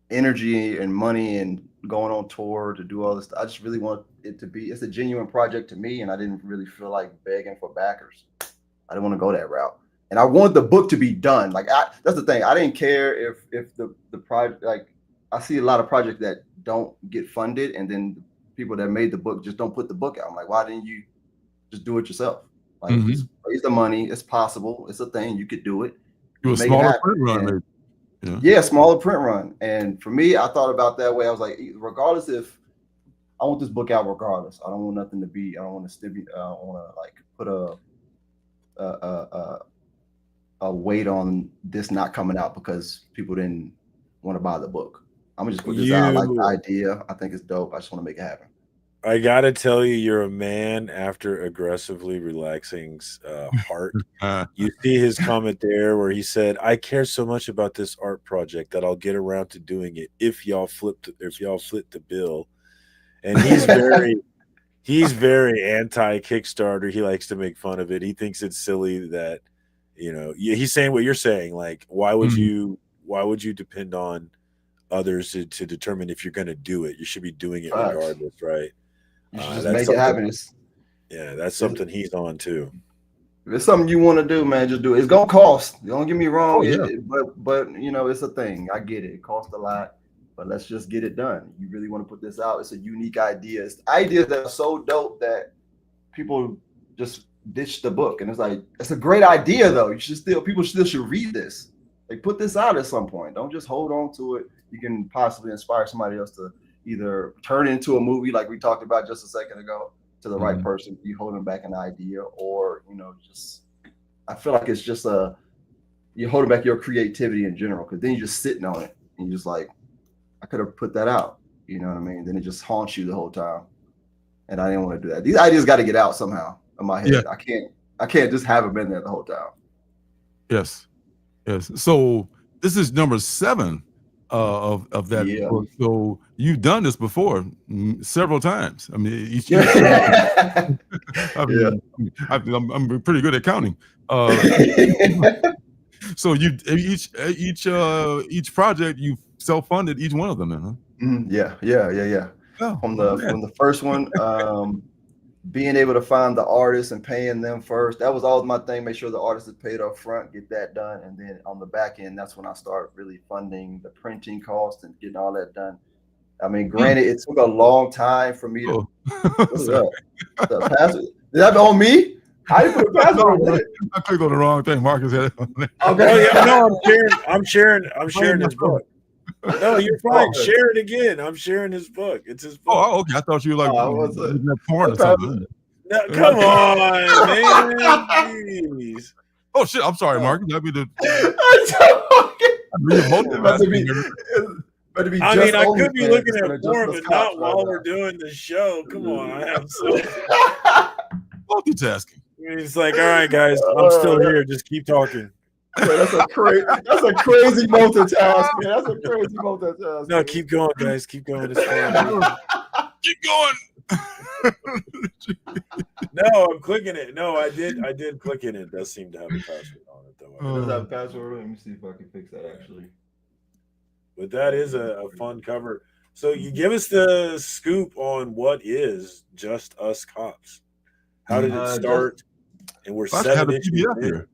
energy and money and going on tour to do all this. I just really want it to be. It's a genuine project to me, and I didn't really feel like begging for backers. I didn't want to go that route. And I want the book to be done. Like that's the thing. I didn't care if the project, like I see a lot of projects that don't get funded, and then the people that made the book just don't put the book out. I'm like, why didn't you just do it yourself? Like just raise the money. It's possible. It's a thing. You could do it. Do a smaller print run. Yeah, smaller print run. And for me, I thought about that way. I was like, regardless if I want this book out, regardless. I don't want nothing to be. I don't want to I want to like put a weight on this not coming out because people didn't want to buy the book. I'm gonna just put this out. I like the idea. I think it's dope. I just want to make it happen. I gotta tell you, you're a man after aggressively relaxing's heart. You see his comment there where he said, "I care so much about this art project that I'll get around to doing it if y'all flip the bill." And he's very anti Kickstarter. He likes to make fun of it. He thinks it's silly that, you know, he's saying what you're saying. Like, why would you depend on others to determine if you're going to do it? You should be doing it regardless, right? You should just make it happen. Yeah, that's something he's on too. If it's something you want to do, man, just do it. It's gonna cost. Don't get me wrong, but you know, it's a thing. I get it. It costs a lot. but let's just get it done. You really want to put this out? It's a unique idea. It's ideas that are so dope that people just ditch the book, and it's like it's a great idea though. People still should read this. Like put this out at some point. Don't just hold on to it. You can possibly inspire somebody else to either turn into a movie like we talked about just a second ago to the right person. You holding back an idea, or just I feel like it's just you're holding back your creativity in general, because then you're just sitting on it and you're just like, I could have put that out. You know what I mean? Then it just haunts you the whole time. And I didn't want to do that. These ideas got to get out somehow in my head. Yeah. I can't just have them in there the whole time. Yes. So this is number 7 of that book. So you've done this before several times. I mean, I'm pretty good at counting. So you each project you self-funded each one of them, then, huh? Yeah. Oh, From the first one, being able to find the artists and paying them first, that was always my thing. Make sure the artist is paid up front, get that done, and then on the back end, that's when I start really funding the printing cost and getting all that done. I mean, granted, it took a long time for me to. What's up? The password? Is that on me? I didn't put a password on it. I clicked on the wrong thing. Marcus had it on there. Okay. No, I'm sharing his book. No, you're fine. Share it again. I'm sharing his book. It's his book. Oh, okay. I thought you were like porn or something. No, come on, man. Jeez. Oh shit! I'm sorry, Marcus. That'd be the. I could be looking at porn, but not while we're doing the show. Come on, I have so multitasking. It's like, all right, guys, I'm still here. Just keep talking. That's a crazy multitask, man. That's a crazy multitask. No, keep going, guys. Keep going. It's fine. Keep going. No, I'm clicking it. No, I did click it. It does seem to have a password on it, though. It does have a password. Let me see if I can fix that actually. But that is a fun cover. So you give us the scoop on what is Just Us Cops. How did it start? And we're 7 issues in.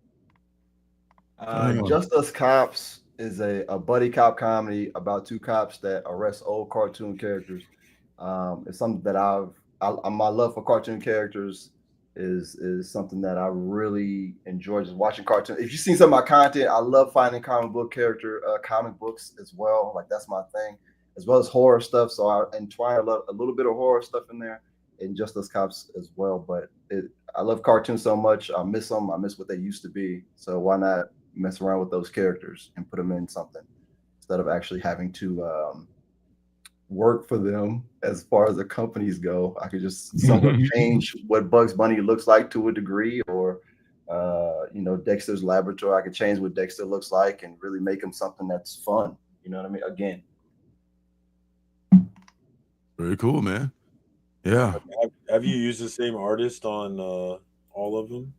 Just Us Cops is a buddy cop comedy about 2 cops that arrest old cartoon characters. It's something that my love for cartoon characters is something that I really enjoy, just watching cartoons. If you've seen some of my content, I love finding comic books as well. Like that's my thing, as well as horror stuff. So I entwine a little bit of horror stuff in there, and Just Us Cops as well. But I love cartoons so much. I miss them. I miss what they used to be. So why not mess around with those characters and put them in something instead of actually having to work for them as far as the companies go. I could just somewhat change what Bugs Bunny looks like to a degree, or Dexter's Laboratory. I could change what Dexter looks like and really make him something that's fun. You know what I mean? Again. Very cool, man. Yeah. Have you used the same artist on all of them?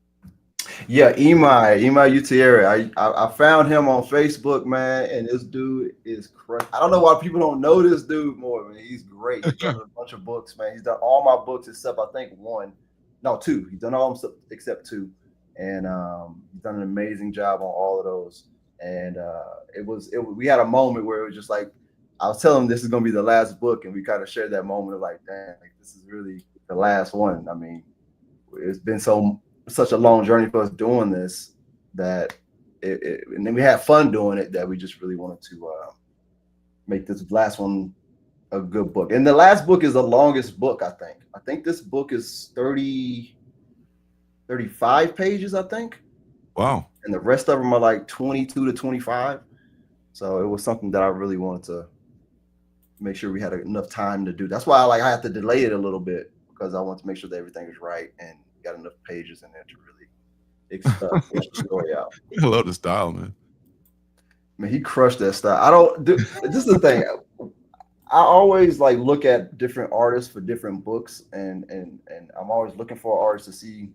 Yeah, Imai Utieri. I found him on Facebook, man, and this dude is crazy. I don't know why people don't know this dude more, man. He's great. He's done a bunch of books, man. He's done all my books except I think 2. He's done all of them except 2, and he's done an amazing job on all of those. And we had a moment where it was just like I was telling him this is gonna be the last book, and we kind of shared that moment of like, damn, like this is really the last one. I mean, it's been such a long journey for us doing this that and then we had fun doing it, that we just really wanted to make this last one a good book. And the last book is the longest book, I think this book is 35 pages, I think. Wow. And the rest of them are like 22 to 25. So it was something that I really wanted to make sure we had enough time to do. That's why I had to delay it a little bit, because I want to make sure that everything is right and got enough pages in there to really flesh the story out. I love the style, man. Man, he crushed that style. This is the thing. I always look at different artists for different books, and I'm always looking for artists to see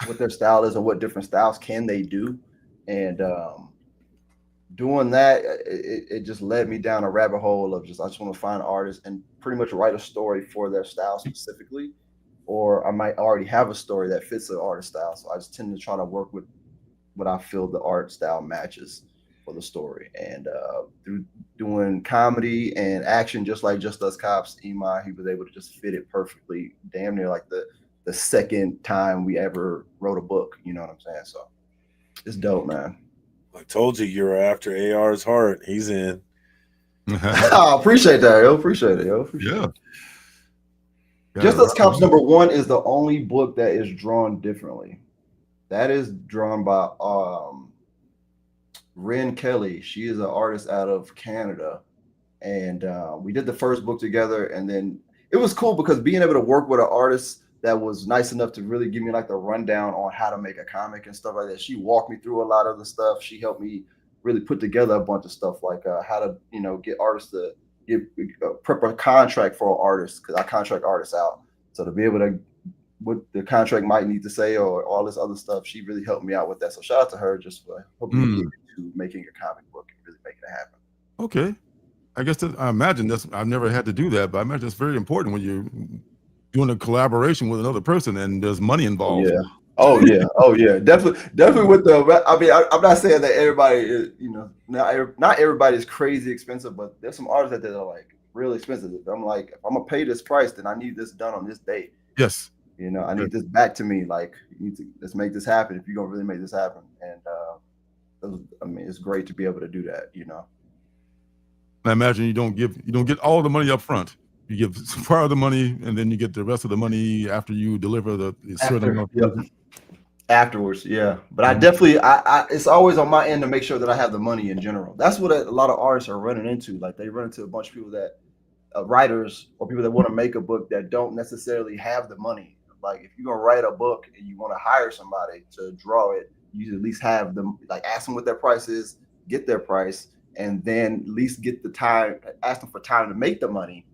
what their style is and what different styles can they do. And doing that, it just led me down a rabbit hole of I just want to find artists and pretty much write a story for their style specifically. Or I might already have a story that fits the artist style. So I just tend to try to work with what I feel the art style matches for the story. And through doing comedy and action, just like Just Us Cops, Imai, he was able to just fit it perfectly, damn near like the second time we ever wrote a book. You know what I'm saying? So it's dope, man. I told you you're after AR's heart. He's in. I appreciate that, yo. Appreciate it, yo. Yeah. Just Us Cops #1 is the only book that is drawn differently. That is drawn by Ren Kelly. She is an artist out of Canada. And we did the first book together. And then it was cool because being able to work with an artist that was nice enough to really give me like the rundown on how to make a comic and stuff like that. She walked me through a lot of the stuff. She helped me really put together a bunch of stuff like how to, get artists to prep a contract for an artist, because I contract artists out. So to be able to, what the contract might need to say or all this other stuff, she really helped me out with that. So shout out to her just for helping me get into making a comic book and really making it happen. Okay. I guess I imagine I've never had to do that, but I imagine it's very important when you're doing a collaboration with another person and there's money involved. Yeah. Oh yeah. Definitely with the. I mean, I'm not saying that everybody is, not everybody is crazy expensive, but there's some artists that are like really expensive. I'm like, if I'm gonna pay this price, then I need this done on this date. Yes. I need this back to me. Like, let's make this happen. If you're gonna really make this happen, and I mean, it's great to be able to do that. I imagine you don't get all the money up front. You give part of the money, and then you get the rest of the money after you deliver the certain amount. Yep. Afterwards, yeah. But I definitely, it's always on my end to make sure that I have the money in general. That's what a lot of artists are running into. Like, they run into a bunch of people that, writers or people that want to make a book that don't necessarily have the money. Like, if you're gonna write a book and you want to hire somebody to draw it, you at least have them, like, ask them what their price is, get their price, and then at least get the time, ask them for time to make the money,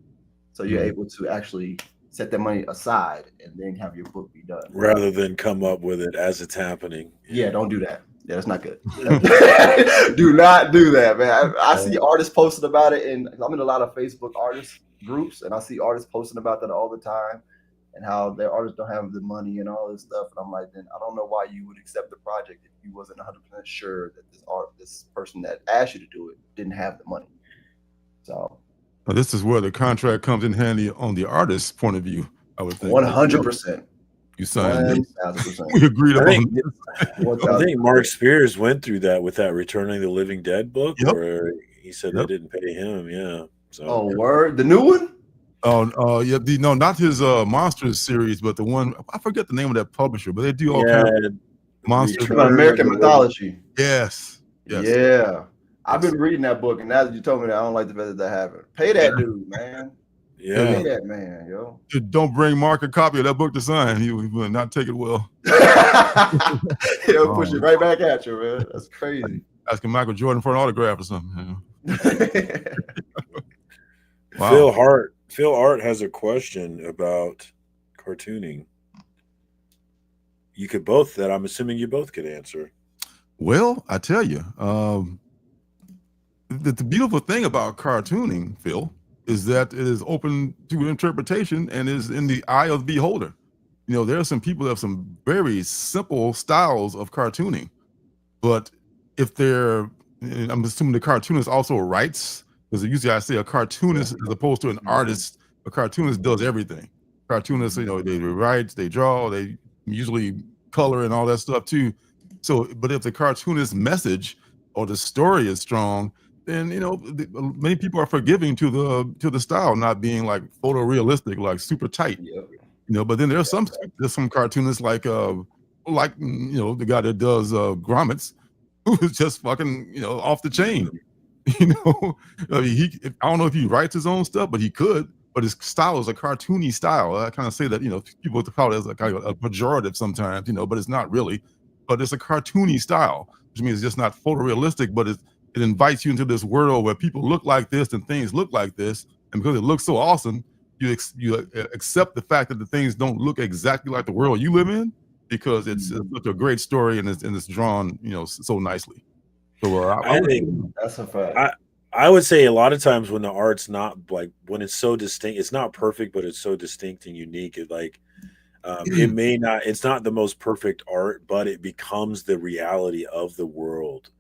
so you're able to actually set that money aside and then have your book be done. Rather than come up with it as it's happening. Yeah, don't do that. Yeah, that's not good. Do not do that, man. I see artists posting about it, and I'm in a lot of Facebook artist groups, and I see artists posting about that all the time, and how their artists don't have the money and all this stuff. And I'm like, then I don't know why you would accept the project if you wasn't 100% sure that this person that asked you to do it didn't have the money. So. Well, this is where the contract comes in handy on the artist's point of view, I would think. 100%. You signed. 1,000%. We agreed on I think Mark Spears went through that with that Returning the Living Dead book, where he said they didn't pay him. Yeah. So. Word? The new one? Yeah. No, not his Monsters series, but the one, I forget the name of that publisher, but they do all kinds of monsters. American Mythology. Yes. Yeah. I've been reading that book, and now that you told me that, I don't like the fact that happened. Pay that dude, man. Yeah. Pay that man, yo. Don't bring Mark a copy of that book to sign. He will not take it well. He'll push it right back at you, man. That's crazy. Asking Michael Jordan for an autograph or something. Wow. Phil Art has a question about cartooning. You could both, that I'm assuming you both could answer. Well, I tell you, the beautiful thing about cartooning, Phil, is that it is open to interpretation and is in the eye of the beholder. There are some people that have some very simple styles of cartooning, but if I'm assuming the cartoonist also writes, because usually I say a cartoonist as opposed to an artist. A cartoonist does everything. Cartoonists, they write, they draw, they usually color and all that stuff too. So, but if the cartoonist message or the story is strong, then many people are forgiving to the style not being like photorealistic, like super tight. But then there's some cartoonists like the guy that does grommets, who is just fucking off the chain. I don't know if he writes his own stuff, but he could. But his style is a cartoony style. I kind of say that people call it as a kind of a pejorative sometimes, but it's not really. But it's a cartoony style, which means it's just not photorealistic, but it invites you into this world where people look like this and things look like this, and because it looks so awesome, you accept the fact that the things don't look exactly like the world you live in, because it's such a great story and it's drawn so nicely. So I think that's a fact. I would say a lot of times when the art's not like, when it's so distinct, it's not perfect, but it's so distinct and unique. It it's not the most perfect art, but it becomes the reality of the world.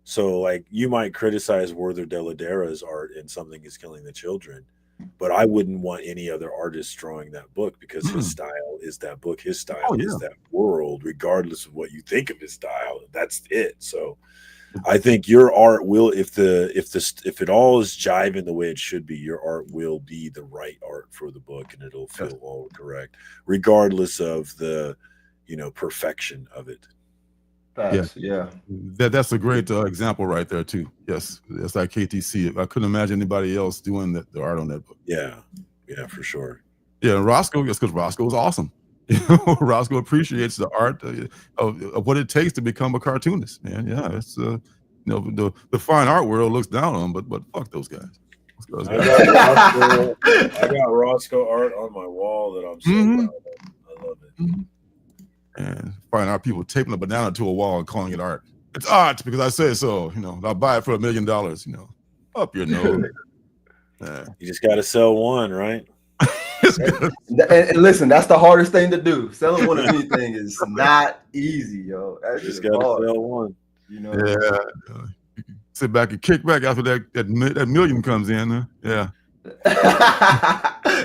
So, like, you might criticize Werther Deladera's art in Something is Killing the Children, but I wouldn't want any other artist drawing that book because his style is that book. His style is that world, regardless of what you think of his style. That's it. So I think your art will, if it all is jiving the way it should be, your art will be the right art for the book, and it'll feel all correct, regardless of the, perfection of it. Facts, yeah. That's a great example right there too. Yes, it's like KTC. I couldn't imagine anybody else doing the art on that book. Yeah, for sure. Yeah, and Roscoe, yes, because Roscoe is awesome. Roscoe appreciates the art of what it takes to become a cartoonist. Man, yeah, it's the fine art world looks down on them, but fuck those guys. I got Roscoe art on my wall that I'm so proud of. I love it. And fine art people taping a banana to a wall and calling it art. It's art because I say so. I'll buy it for $1 million. Up your nose. You just got to sell one, right? And listen, that's the hardest thing to do. Selling one of anything is not easy, yo. That's just got to sell one. Yeah. Sit back and kick back after that million comes in. Huh? Yeah.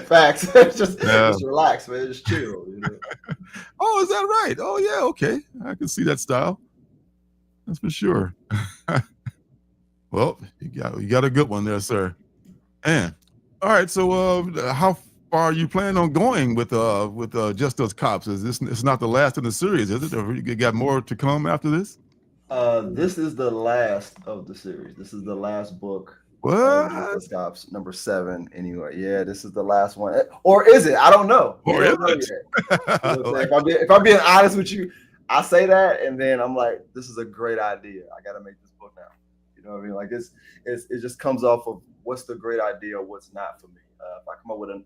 Facts. Just relax, man. Just chill. Oh, is that right? Oh, yeah. Okay, I can see that style. That's for sure. Well, you got a good one there, sir. And all right. So, how far are you planning on going with Just Us Cops? It's not the last in the series, is it? Or you got more to come after this? This is the last of the series. This is the last book. What? Just Us Cops, number 7. Anyway, yeah, this is the last one, or is it? I don't know. If I'm being honest with you, I say that, and then I'm like, this is a great idea. I got to make this book now. You know what I mean? Like it just comes off of what's the great idea, what's not for me. If I come up with a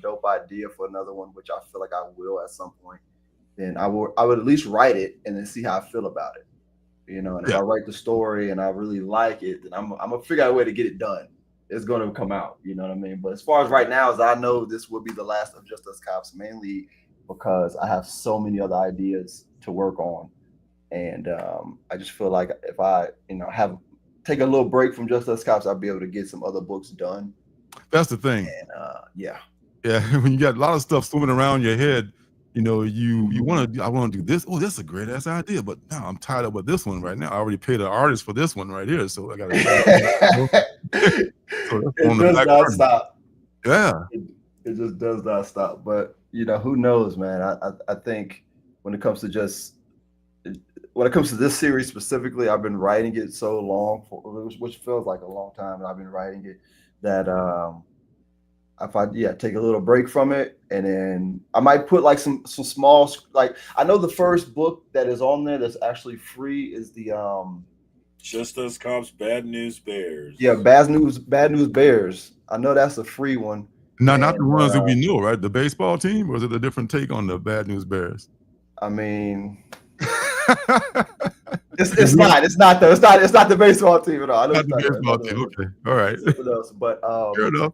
dope idea for another one, which I feel like I will at some point, then I would at least write it and then see how I feel about it. And if I write the story and I really like it, then I'm gonna figure out a way to get it done. It's gonna come out, you know what I mean? But as far as right now, as I know, this will be the last of Just Us Cops, mainly because I have so many other ideas to work on, and I just feel like if I, take a little break from Just Us Cops, I'll be able to get some other books done. That's the thing. And when you got a lot of stuff swimming around your head, I want to do this. Oh, that's a great ass idea, but now I'm tied up with this one right now. I already paid an artist for this one right here, so I got to. It does not stop. Yeah, it just does not stop. But who knows, man? I think when it comes to this series specifically, I've been writing it so long, which feels like a long time, and I've been writing it that if I take a little break from it, and then I might put like some small, like, I know the first book that is on there that's actually free is the Just Us Cops Bad News Bears. Yeah, Bad News Bears. I know that's a free one. No, not the ones that we know, right? The baseball team, or is it a different take on the Bad News Bears? I mean, it's not the baseball team at all. I know not the baseball team. Okay, all right. But fair enough.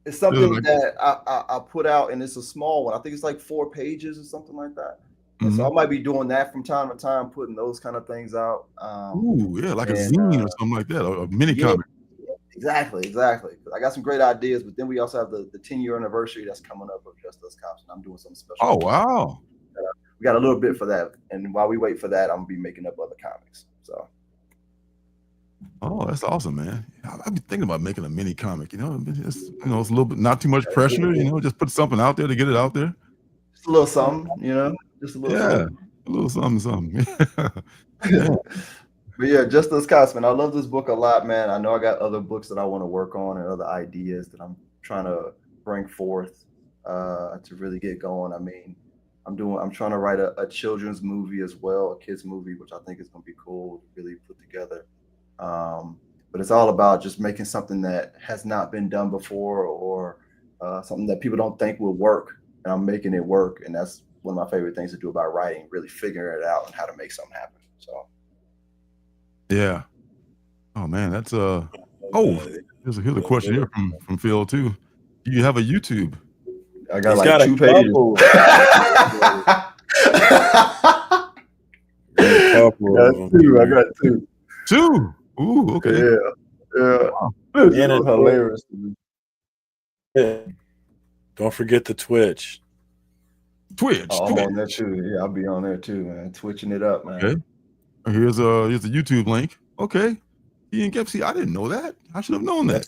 It's something that I put out, and it's a small one. I think it's like 4 pages or something like that. And so I might be doing that from time to time, putting those kind of things out. Ooh, yeah, like a zine or something like that, or a mini comic. Exactly. I got some great ideas, but then we also have the 10-year anniversary that's coming up of Just Us Cops, and I'm doing something special. Oh, wow. We got a little bit for that, and while we wait for that, I'm gonna be making up other comics. So. Oh, that's awesome, man. I've been thinking about making a mini comic. It's a little bit, not too much pressure. Just put something out there to get it out there. Just a little something, just a little. Yeah, a little something. But yeah, Just Us Cops, man. I love this book a lot, man. I know I got other books that I want to work on and other ideas that I'm trying to bring forth to really get going. I mean, I'm trying to write a children's movie as well, a kids movie, which I think is going to be cool to really put together. But it's all about just making something that has not been done before, or something that people don't think will work, and I'm making it work. And that's one of my favorite things to do about writing, really figuring it out and how to make something happen. So yeah. Oh man, that's here's a question here from Phil too. Do you have a YouTube? I got 2 pages. I got 2. 2. Ooh, okay. Yeah. It's And so hilarious to me. Don't forget the Twitch. Twitch. Oh, I'm on there too. Yeah, I'll be on there too, man. Twitching it up, man. Okay. Here's the YouTube link. Okay. You didn't get, see, I didn't know that. I should have known that.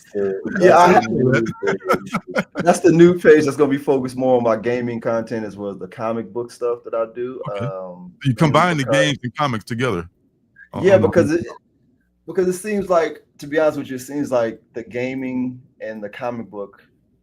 That's the new page that's gonna be focused more on my gaming content as well as the comic book stuff that I do. Okay. You combine the games and comics together. Yeah, because it seems like, to be honest with you, it seems like the gaming and the comic book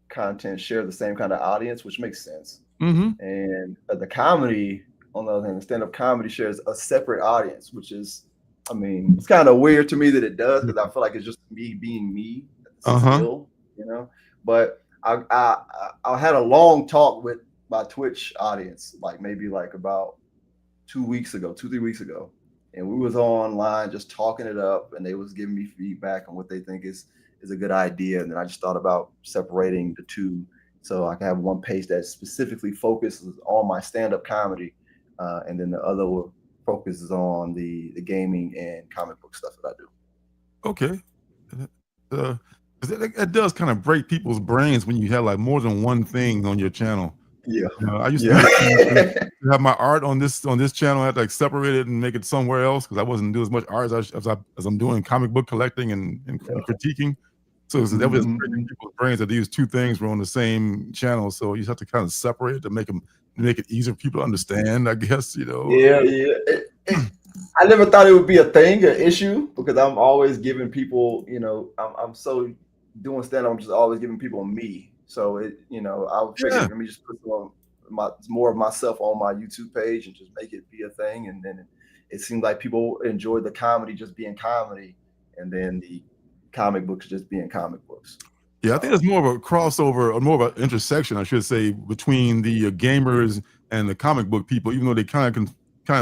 content share the same kind of audience, which makes sense. And the comedy, on the other hand, the stand-up comedy shares a separate audience, which is, I mean, it's kind of weird to me that it does, because I feel like it's just me being me still, you know. But I had a long talk with my Twitch audience, maybe about 2 weeks ago, 2-3 weeks ago, and we was online just talking it up, and they was giving me feedback on what they think is a good idea, and then I just thought about separating the two, so I can have one page that specifically focuses on my stand-up comedy, and then the other focuses on the gaming and comic book stuff that I do. Okay. It does kind of break people's brains when you have more than one thing on your channel. Yeah. I used to have my art on this channel. I had to separate it and make it somewhere else because I wasn't doing as much art as I'm doing comic book collecting and critiquing. So that was breaking people's brains that these two things were on the same channel. So you have to kind of separate it to make it easier for people to understand, I guess, you know. I never thought it would be a thing, an issue, because I'm always giving people, you know, I'm so doing stand-up, I'm just always giving people me. So I would figure let me just put more of myself on my YouTube page and just make it be a thing. And then it seemed like people enjoyed the comedy just being comedy, and then the comic books just being comic books. Yeah, I think there's more of a crossover, or more of an intersection, I should say, between the gamers and the comic book people, even though they kind of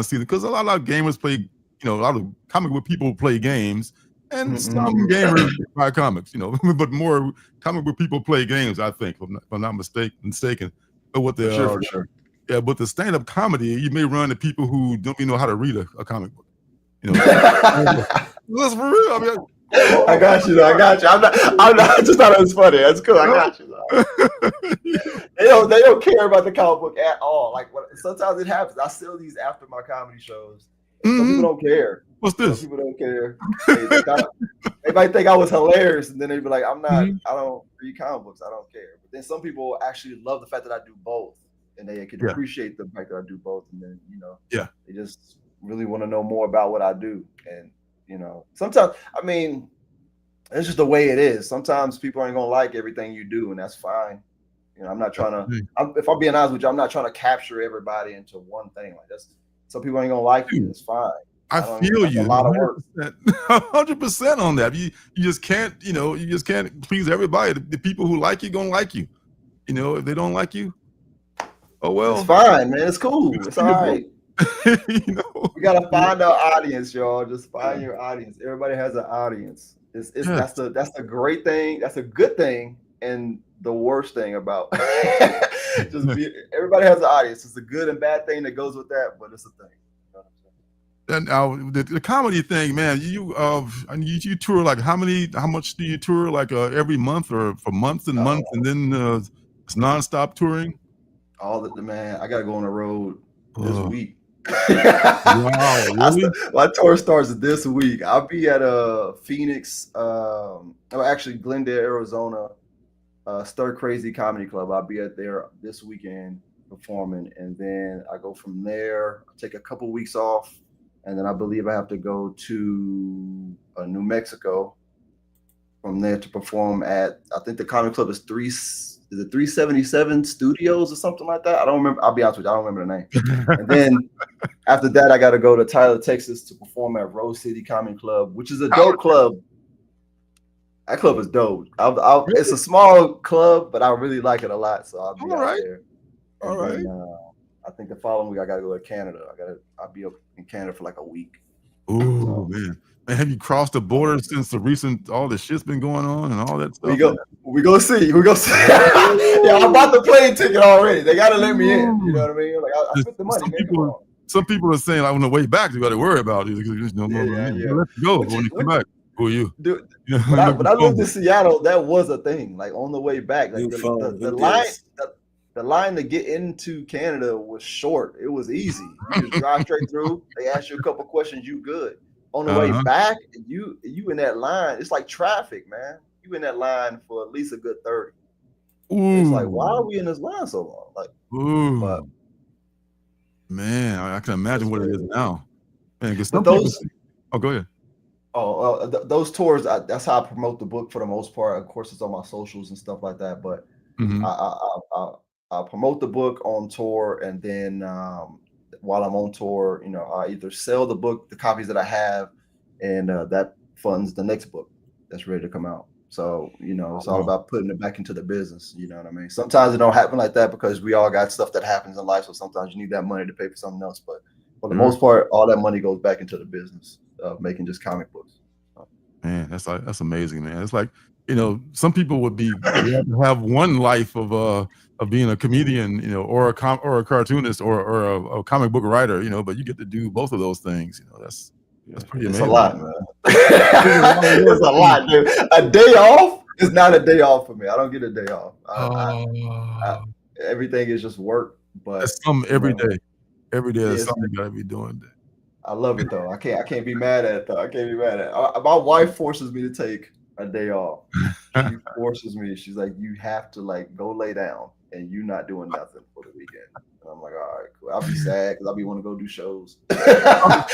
see it, because a lot of gamers play, a lot of comic book people play games, and some gamers buy comics, but more comic book people play games, I think, if I'm not mistaken. But with the for sure. Yeah, but the stand-up comedy, you may run into people who don't even know how to read a comic book. That's for real. I mean, I got you. I'm not. I just thought it was funny. That's cool. I got you. They don't care about the comic book at all. Sometimes it happens. I sell these after my comedy shows. Some people don't care. What's this? Some people don't care. They might think I was hilarious, and then they'd be like, "I'm not. I don't read comic books. I don't care." But then some people actually love the fact that I do both, and they can appreciate the fact that I do both. And then they just really want to know more about what I do. And sometimes, I mean, it's just the way it is. Sometimes people aren't gonna like everything you do, and that's fine. I'm not trying to. If I'm being honest with you, I'm not trying to capture everybody into one thing. Some people ain't gonna like you. It's fine. I feel you. A lot of work. 100% on that. You just can't. You just can't please everybody. The people who like you gonna like you. If they don't like you, oh well. It's fine, man. It's cool. It's all right. We gotta find our audience, y'all. Just find your audience. Everybody has an audience. That's the great thing. That's a good thing, and the worst thing about everybody has an audience. It's a good and bad thing that goes with that, but it's a thing. And the comedy thing, man. You tour how much do you tour every month or for months and months, and then it's nonstop touring? Man. I gotta go on the road this week. Wow, really? My tour starts this week. I'll be at Phoenix, actually Glendale, Arizona, Stir Crazy Comedy Club. I'll be at there this weekend performing, and then I go from there. I take a couple weeks off, and then I believe I have to go to New Mexico from there to perform at, I think the comedy club is 377 Studios or something like that. I don't remember. I'll be honest with you, I don't remember the name. And then after that, I got to go to Tyler, Texas to perform at Rose City Comedy Club, which is a dope club. That club is dope. It's a small club, but I really like it a lot. So I'll be out there. All right. I think the following week I got to go to Canada. I'll be up in Canada for a week. Ooh, man. Have you crossed the border since all the shit's been going on and all that stuff? We go see. Yeah, I bought the plane ticket already. They gotta let me in. You know what I mean? I spent the money. some people are saying like on the way back you got to worry about it. Let's go when you come back. Who are you? Dude, when I lived in Seattle, that was a thing. Like on the way back, like the line to get into Canada was short. It was easy. You just drive straight through. They ask you a couple questions, you good. On the way back, you in that line. It's like traffic, man. You in that line for at least a good 30. It's like, why are we in this line so long? Like, but, man, I can imagine what it is now. Man, but those. Go ahead. Those tours. That's how I promote the book for the most part. Of course, it's on my socials and stuff like that. But I promote the book on tour, and then while I'm on tour, I either sell the book, the copies that I have, and that funds the next book that's ready to come out. So, it's all about putting it back into the business. You know what I mean? Sometimes it don't happen like that because we all got stuff that happens in life. So sometimes you need that money to pay for something else. But for the most part, all that money goes back into the business of making just comic books. Man, that's amazing, man. It's like, some people would have one life of being a comedian, or a cartoonist or a comic book writer, but you get to do both of those things. That's pretty amazing. It's a lot, man. It's a lot, dude. A day off is not a day off for me. I don't get a day off. Everything is just work. But that's something every day. Every day is something you gotta be doing. I love it though. I can't be mad at it though. I can't be mad at it. My wife forces me to take a day off. She forces me. She's like, you have to like go lay down and you not doing nothing for the weekend. And I'm like, all right, cool. I'll be sad because I'll be want to go do shows. I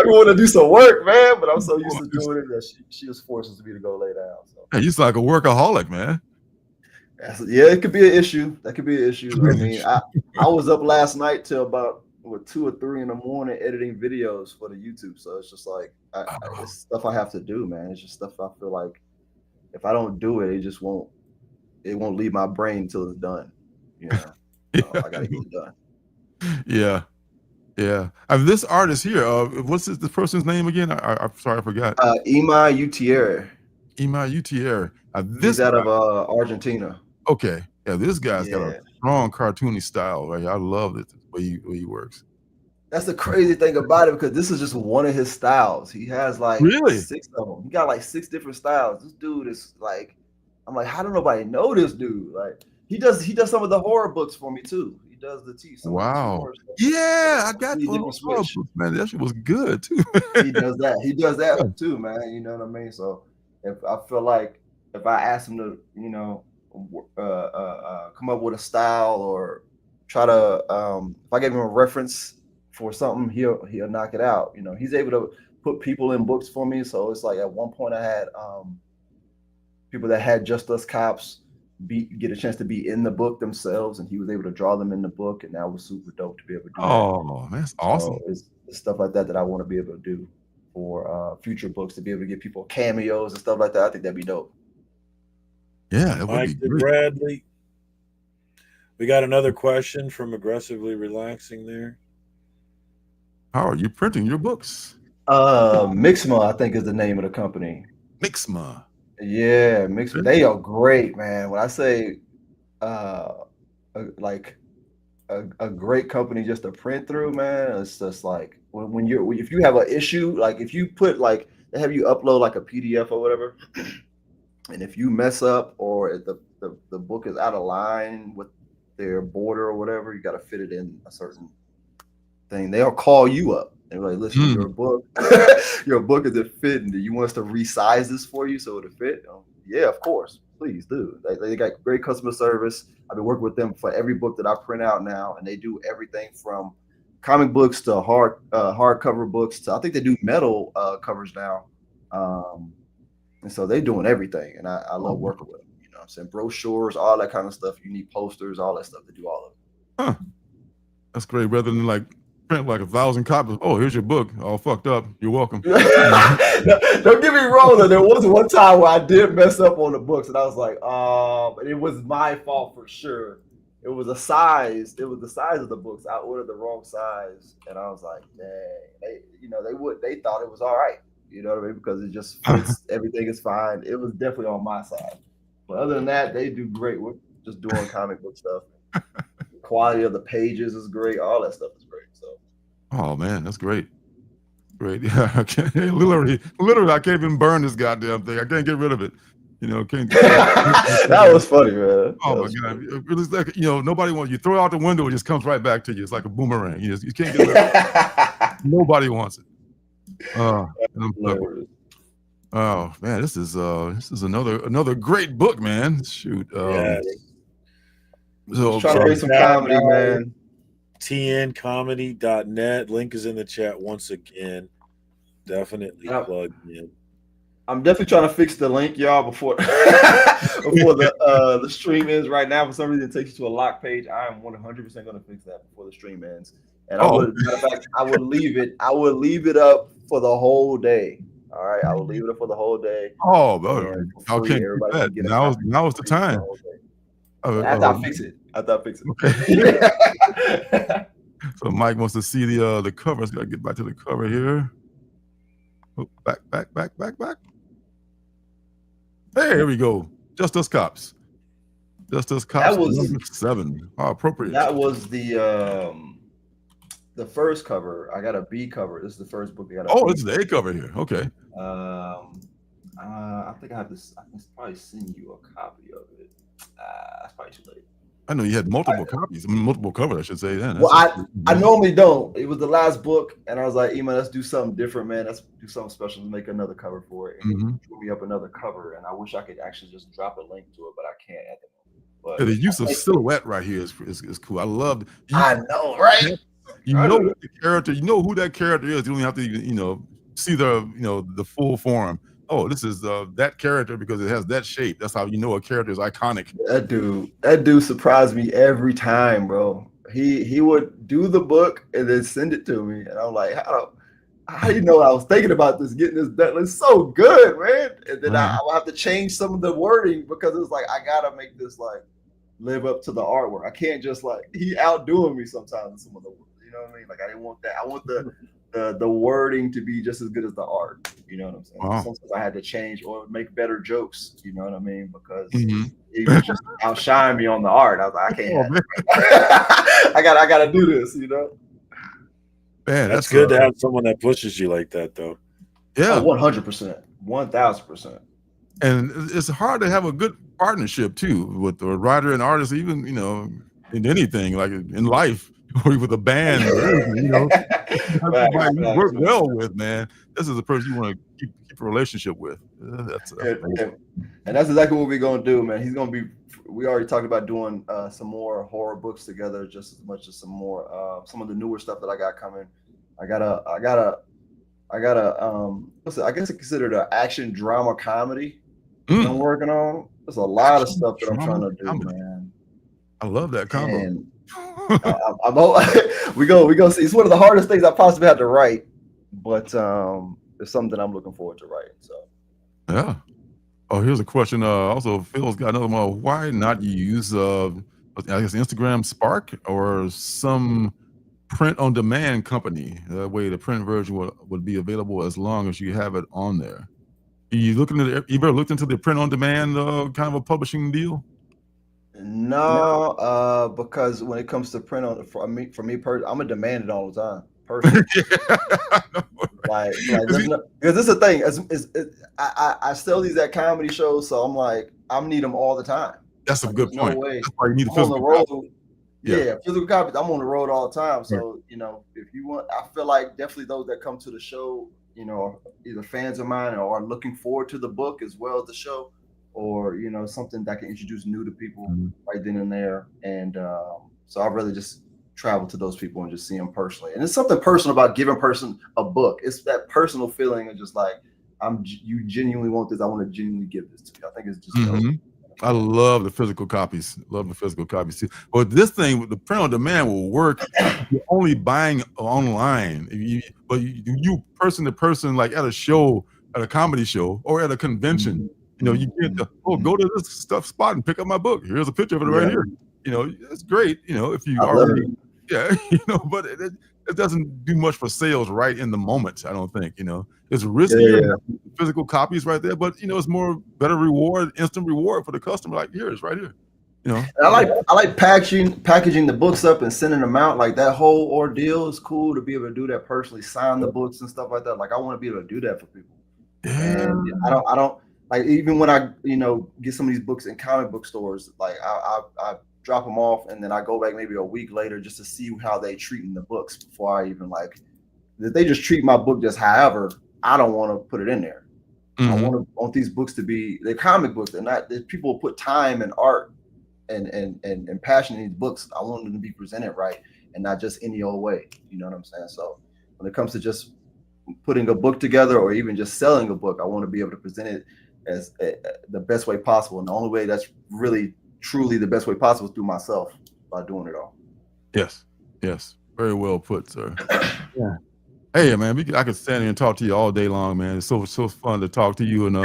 want to do some work, man, but I'm so used to doing it that she just forces me to go lay down. So. Hey, you're like a workaholic, man. Yeah, it could be an issue. That could be an issue. I mean, I was up last night till about 2 or 3 in the morning editing videos for the YouTube. So it's just like it's stuff I have to do, man. It's just stuff I feel like if I don't do it, it won't leave my brain until it's done. So I gotta get it done. Yeah. This artist here, what's this person's name again? I'm sorry, I forgot. Imai Utier. He's out of Argentina. Okay. Yeah, this guy's got a strong cartoony style, right? I love it the way he works. That's the crazy thing about it because this is just one of his styles. He has like 6 of them. He got like 6 different styles. This dude is like, I'm like, how do nobody know this dude? Like he does some of the horror books for me too. He does the tea. Wow. Yeah, I got those horror books, man. That shit was good too. He does that too, man. You know what I mean? So if I feel like if I ask him to, come up with a style or try to, if I give him a reference for something, he'll knock it out. He's able to put people in books for me. So it's like at one point I had people that had Just Us Cops get a chance to be in the book themselves, and he was able to draw them in the book, and that was super dope to be able to do. Oh, that's awesome. So it's stuff like that I want to be able to do for future books, to be able to give people cameos and stuff like that. I think that'd be dope. Yeah, that would be great. Bradley. We got another question from Aggressively Relaxing there. How are you printing your books? Mixma, I think, is the name of the company. Mixma. Yeah, Mixma. They are great, man. When I say like a great company just to print through, man, it's just like if you have an issue, like if you put like they have you upload like a PDF or whatever, and if you mess up or the book is out of line with their border or whatever, you got to fit it in a certain thing. They'll call you up and be like, listen, your book isn't fitting. Do you want us to resize this for you so it'll fit? Yeah, of course. Please do. They got great customer service. I've been working with them for every book that I print out now, and they do everything from comic books to hardcover books to I think they do metal covers now. And so they're doing everything, and I love working with them. You know what I'm saying? Brochures, all that kind of stuff. You need posters, all that stuff. They do all of it. Huh. That's great. Rather than like print like 1,000 copies. Oh, here's your book. All fucked up. You're welcome. Don't get me wrong, though. There was one time where I did mess up on the books, and I was like, and it was my fault for sure. It was the size of the books. I ordered the wrong size, and I was like, dang. They thought it was all right. You know what I mean? Because it just fits. Everything is fine. It was definitely on my side. But other than that, they do great. We're just doing comic book stuff. The quality of the pages is great. All that stuff is great. So Oh man, that's great. Great. Yeah, I can't, literally, I can't even burn this goddamn thing. I can't get rid of it. You know, can't. That was funny, man. Oh my god! It's like, nobody wants you. Throw it out the window, it just comes right back to you. It's like a boomerang. You can't get rid of it. Nobody wants it. Oh man, this is another great book, man. Shoot. Yeah. So trying to raise some comedy, man. tncomedy.net. Link is in the chat once again. Definitely plug in. I'm definitely trying to fix the link, y'all, before the stream ends. Right now, for some reason, it takes you to a lock page. I am 100% going to fix that before the stream ends. And I would leave it. I would leave it up for the whole day. All right, I will leave it up for the whole day. Oh, okay. Now is the time. After I fix it. Okay. So Mike wants to see the cover. So I gotta get back to the cover here. Oh, back. Hey, here we go. Just Us Cops. Just Us Cops. That was number 7. Oh, appropriate. That was the first cover. I got a B cover. This is the first book. This is the A cover here. Okay. I think I have this. I can probably send you a copy of it. That's probably too late. I know you had multiple copies. Multiple covers, I should say. Then. Well, I normally don't. It was the last book, and I was like, Ema, let's do something different, man. Let's do something special to make another cover for it. And he drew me up another cover, and I wish I could actually just drop a link to it, but I can't at the moment. But the use of silhouette right here is cool. I love. I know, right? You know what the character. You know who that character is. You don't have to even see the full form. Oh, this is that character because it has that shape. That's how you know a character is iconic. That dude surprised me every time, bro. He would do the book and then send it to me, and I'm like, how do you know I was thinking about this? Getting this done. It's so good, man. And then I will have to change some of the wording because it's like I gotta make this like live up to the artwork. I can't just he outdoing me sometimes in some of the work. You know what I mean? Like I didn't want that. I want the wording to be just as good as the art. You know what I'm saying? Wow. Sometimes I had to change or make better jokes. You know what I mean? Because it was just outshine me on the art. I was like, I can't. I gotta do this. You know. Man, that's good to have someone that pushes you like that, though. Yeah, 100%, 1000%. And it's hard to have a good partnership too with a writer and artist, even in anything like in life. Or with a band, you work well with, man. This is the person you want to keep a relationship with. And that's exactly what we're gonna do, man. We already talked about doing some more horror books together, just as much as some more some of the newer stuff that I got coming. I got a I guess it's considered an action drama comedy that I'm working on. There's a lot of stuff that I'm trying to do, man. I love that combo. And we go see. It's one of the hardest things I possibly had to write, but it's something I'm looking forward to writing. So yeah. Oh, here's a question. Also, Phil's got another one. Why not use I guess Instagram Spark or some print-on-demand company? That way, the print version would be available as long as you have it on there. You ever looked into the print-on-demand kind of a publishing deal? No, because when it comes to print on for me personally, I'm gonna demand it all the time. Personally, because this is the thing. I sell these at comedy shows, so I'm like, I need them all the time. That's a good point. No way. That's why you need I'm on the road. copy. Yeah, physical copies. I'm on the road all the time. So if you want, I feel like definitely those that come to the show, either fans of mine or are looking forward to the book as well as the show. Or something that can introduce new to people right then and there, and so I'd rather just travel to those people and just see them personally. And it's something personal about giving a person a book. It's that personal feeling of just like you genuinely want this. I want to genuinely give this to you. I think it's just. I love the physical copies. Love the physical copies too. But this thing with the print on demand will work. You're only buying online. But you person to person, like at a show, at a comedy show, or at a convention. You get go to this stuff spot and pick up my book. Here's a picture of it right here. It's great. If you already, but it doesn't do much for sales right in the moment. I don't think. It's riskier physical copies right there, but it's more better reward, instant reward for the customer. Like here, it's right here. you know. And I like packaging the books up and sending them out. Like that whole ordeal is cool to be able to do that personally, sign the books and stuff like that. Like I want to be able to do that for people. Yeah. And I don't like, even when I get some of these books in comic book stores, like I drop them off and then I go back maybe a week later just to see how they treating the books before I even like. If they just treat my book just however, I don't want to put it in there. I want these books to be, they're comic books. They're not, people put time and art and passion in these books. I want them to be presented right and not just any old way. You know what I'm saying? So when it comes to just putting a book together or even just selling a book, I want to be able to present it as the best way possible. And the only way that's really truly the best way possible is through myself, by doing it all. Yes. Very well put, sir. Yeah. Hey, man, I could stand here and talk to you all day long, man. It's so fun to talk to you. And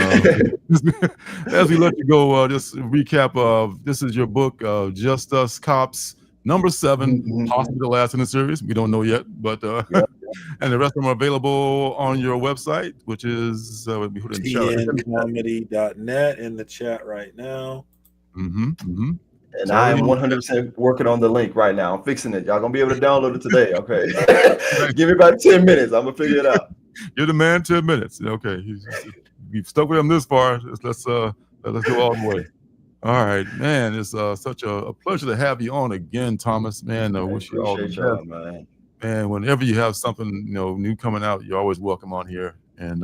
as we let you go, just recap. This is your book, Just Us Cops, number 7, possibly the last in the series. We don't know yet, but and the rest of them are available on your website, which is tncomedy.net in the chat right now. And I am 100% working on the link right now. I'm fixing it. Y'all gonna be able to download it today. Okay. Give me about 10 minutes. I'm gonna figure it out. You're the man. 10 minutes. Okay. You've stuck with him this far. Let's go all the way. All right, man. It's such a pleasure to have you on again, Thomas. Man, I wish you all the best, man. And whenever you have something new coming out, you're always welcome on here. And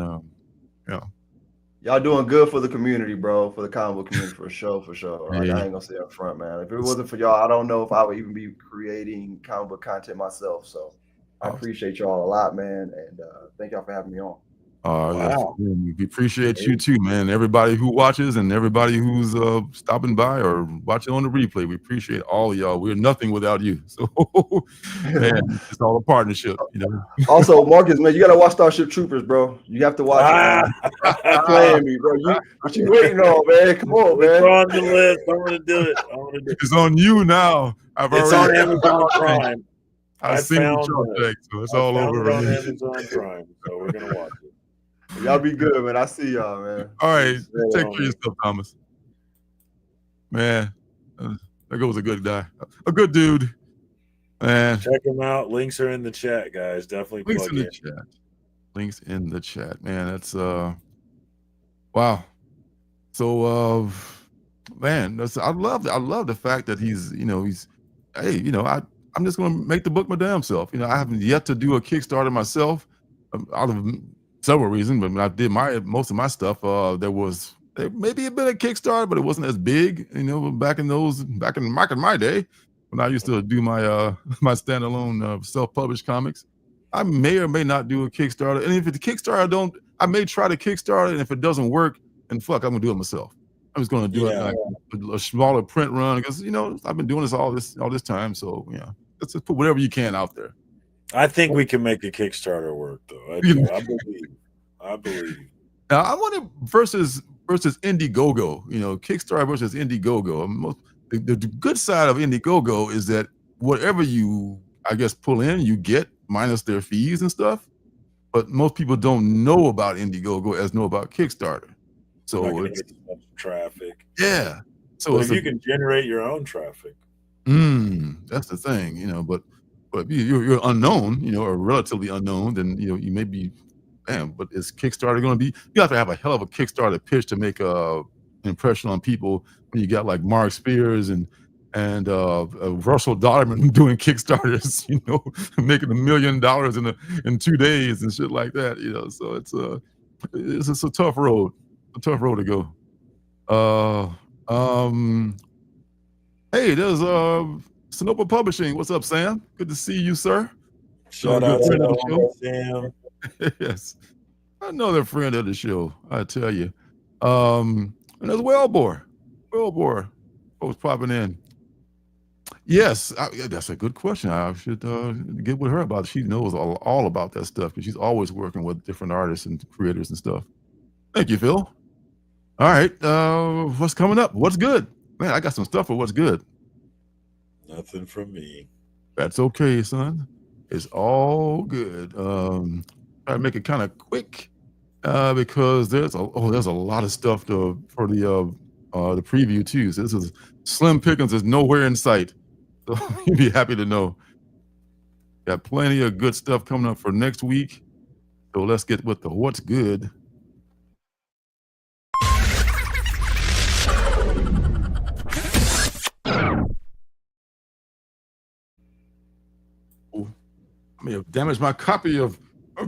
y'all doing good for the community, bro, for the comic book community, for sure. Like, I ain't gonna say up front, man. If it wasn't for y'all, I don't know if I would even be creating comic book content myself. So I appreciate y'all a lot, man, and thank y'all for having me on. Wow. We appreciate you too, man. Everybody who watches and everybody who's stopping by or watching on the replay, we appreciate all of y'all. We're nothing without you. So, man, it's all a partnership, Also, Marcus, man, you gotta watch Starship Troopers, bro. You have to watch it. Playing me, bro. What you waiting on, man? Come on, man. It's on the list. I'm gonna do it. It's on you now. It's on Amazon Prime. I've seen the so it's all over on Amazon Prime. So we're gonna watch it. Y'all be good, man. I see y'all, man. All right. Take care of yourself, Thomas. Man, there goes a good guy. A good dude. Man. Check him out. Links are in the chat, guys. Definitely Links in the chat. Links in the chat. Man, that's wow. So man, I love the fact that he's hey, I'm just gonna make the book my damn self. I haven't yet to do a Kickstarter myself out of several reasons, but when I did most of my stuff, there maybe a bit of Kickstarter, but it wasn't as big, back in my day when I used to do my my standalone self-published comics. I may or may not do a Kickstarter, and if it's a Kickstarter, I may try to Kickstarter, and if it doesn't work, then fuck, I'm gonna do it myself. I'm just gonna do it like a smaller print run because I've been doing this all this time, so let's just put whatever you can out there. I think we can make a Kickstarter work, though. I believe. Now, I want to versus Indiegogo. Kickstarter versus Indiegogo. The good side of Indiegogo is that whatever you, I guess, pull in, you get minus their fees and stuff. But most people don't know about Indiegogo as know about Kickstarter. So it's traffic. Yeah. So if you can generate your own traffic, that's the thing, But if you're unknown, or relatively unknown, then you may be, but is Kickstarter going to be? You have to have a hell of a Kickstarter pitch to make an impression on people when you got like Mark Spears and Russell Dodderman doing Kickstarters, making $1 million in 2 days and shit like that, So it's a tough road, to go. Hey, there's Sonoma Publishing. What's up, Sam? Good to see you, sir. Shout out to Sam. Yes, another friend of the show, I tell you. And there's Wellbore. Folks popping in. Yes, that's a good question. I should get with her about it. She knows all about that stuff because she's always working with different artists and creators and stuff. Thank you, Phil. All right, what's coming up? What's good? Man, I got some stuff for what's good. Nothing from me. That's okay, son. It's all good. Try to make it kind of quick because there's a lot of stuff for the the preview too. So this is Slim Pickens is nowhere in sight. So you'd be happy to know. Got plenty of good stuff coming up for next week. So let's get with the what's good. Oh, I may have damaged my copy of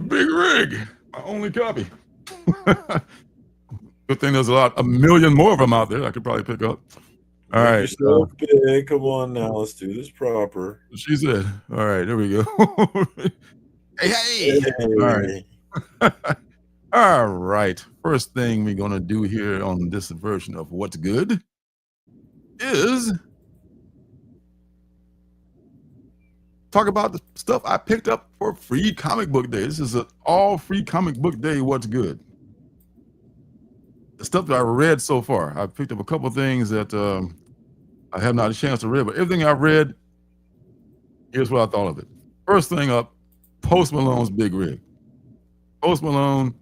Big Rig, my only copy. Good thing there's a million more of them out there I could probably pick up. All right. Yourself big. Come on now. Let's do this proper. She said, all right, there we go. hey. All right. All right. First thing we're going to do here on this version of What's Good is talk about the stuff I picked up for Free Comic Book Day. This is an all Free Comic Book Day What's Good. The stuff that I read so far. I picked up a couple things that I have not had a chance to read, but everything I read, here's what I thought of it. First thing up, Post Malone's Big Rig. Post Malone,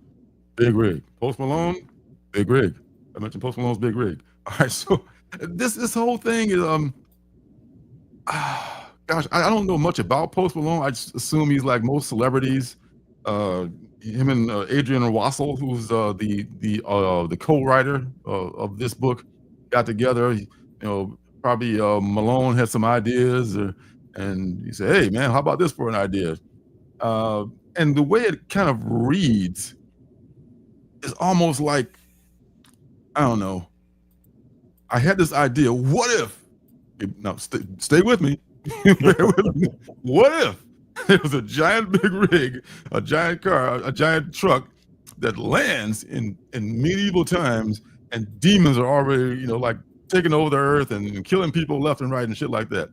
Big Rig. Post Malone, Big Rig. I mentioned Post Malone's Big Rig. All right, so this whole thing is gosh, I don't know much about Post Malone. I just assume he's like most celebrities. Him and Adrian Wassel, who's the co-writer of this book, got together. You know, probably Malone had some ideas, and he said, "Hey, man, how about this for an idea?" And the way it kind of reads is almost like, I don't know. I had this idea. What if? Now, stay with me. What if there was a giant big rig, a giant car, a giant truck that lands in medieval times, and demons are already, you know, like taking over the earth and killing people left and right and shit like that?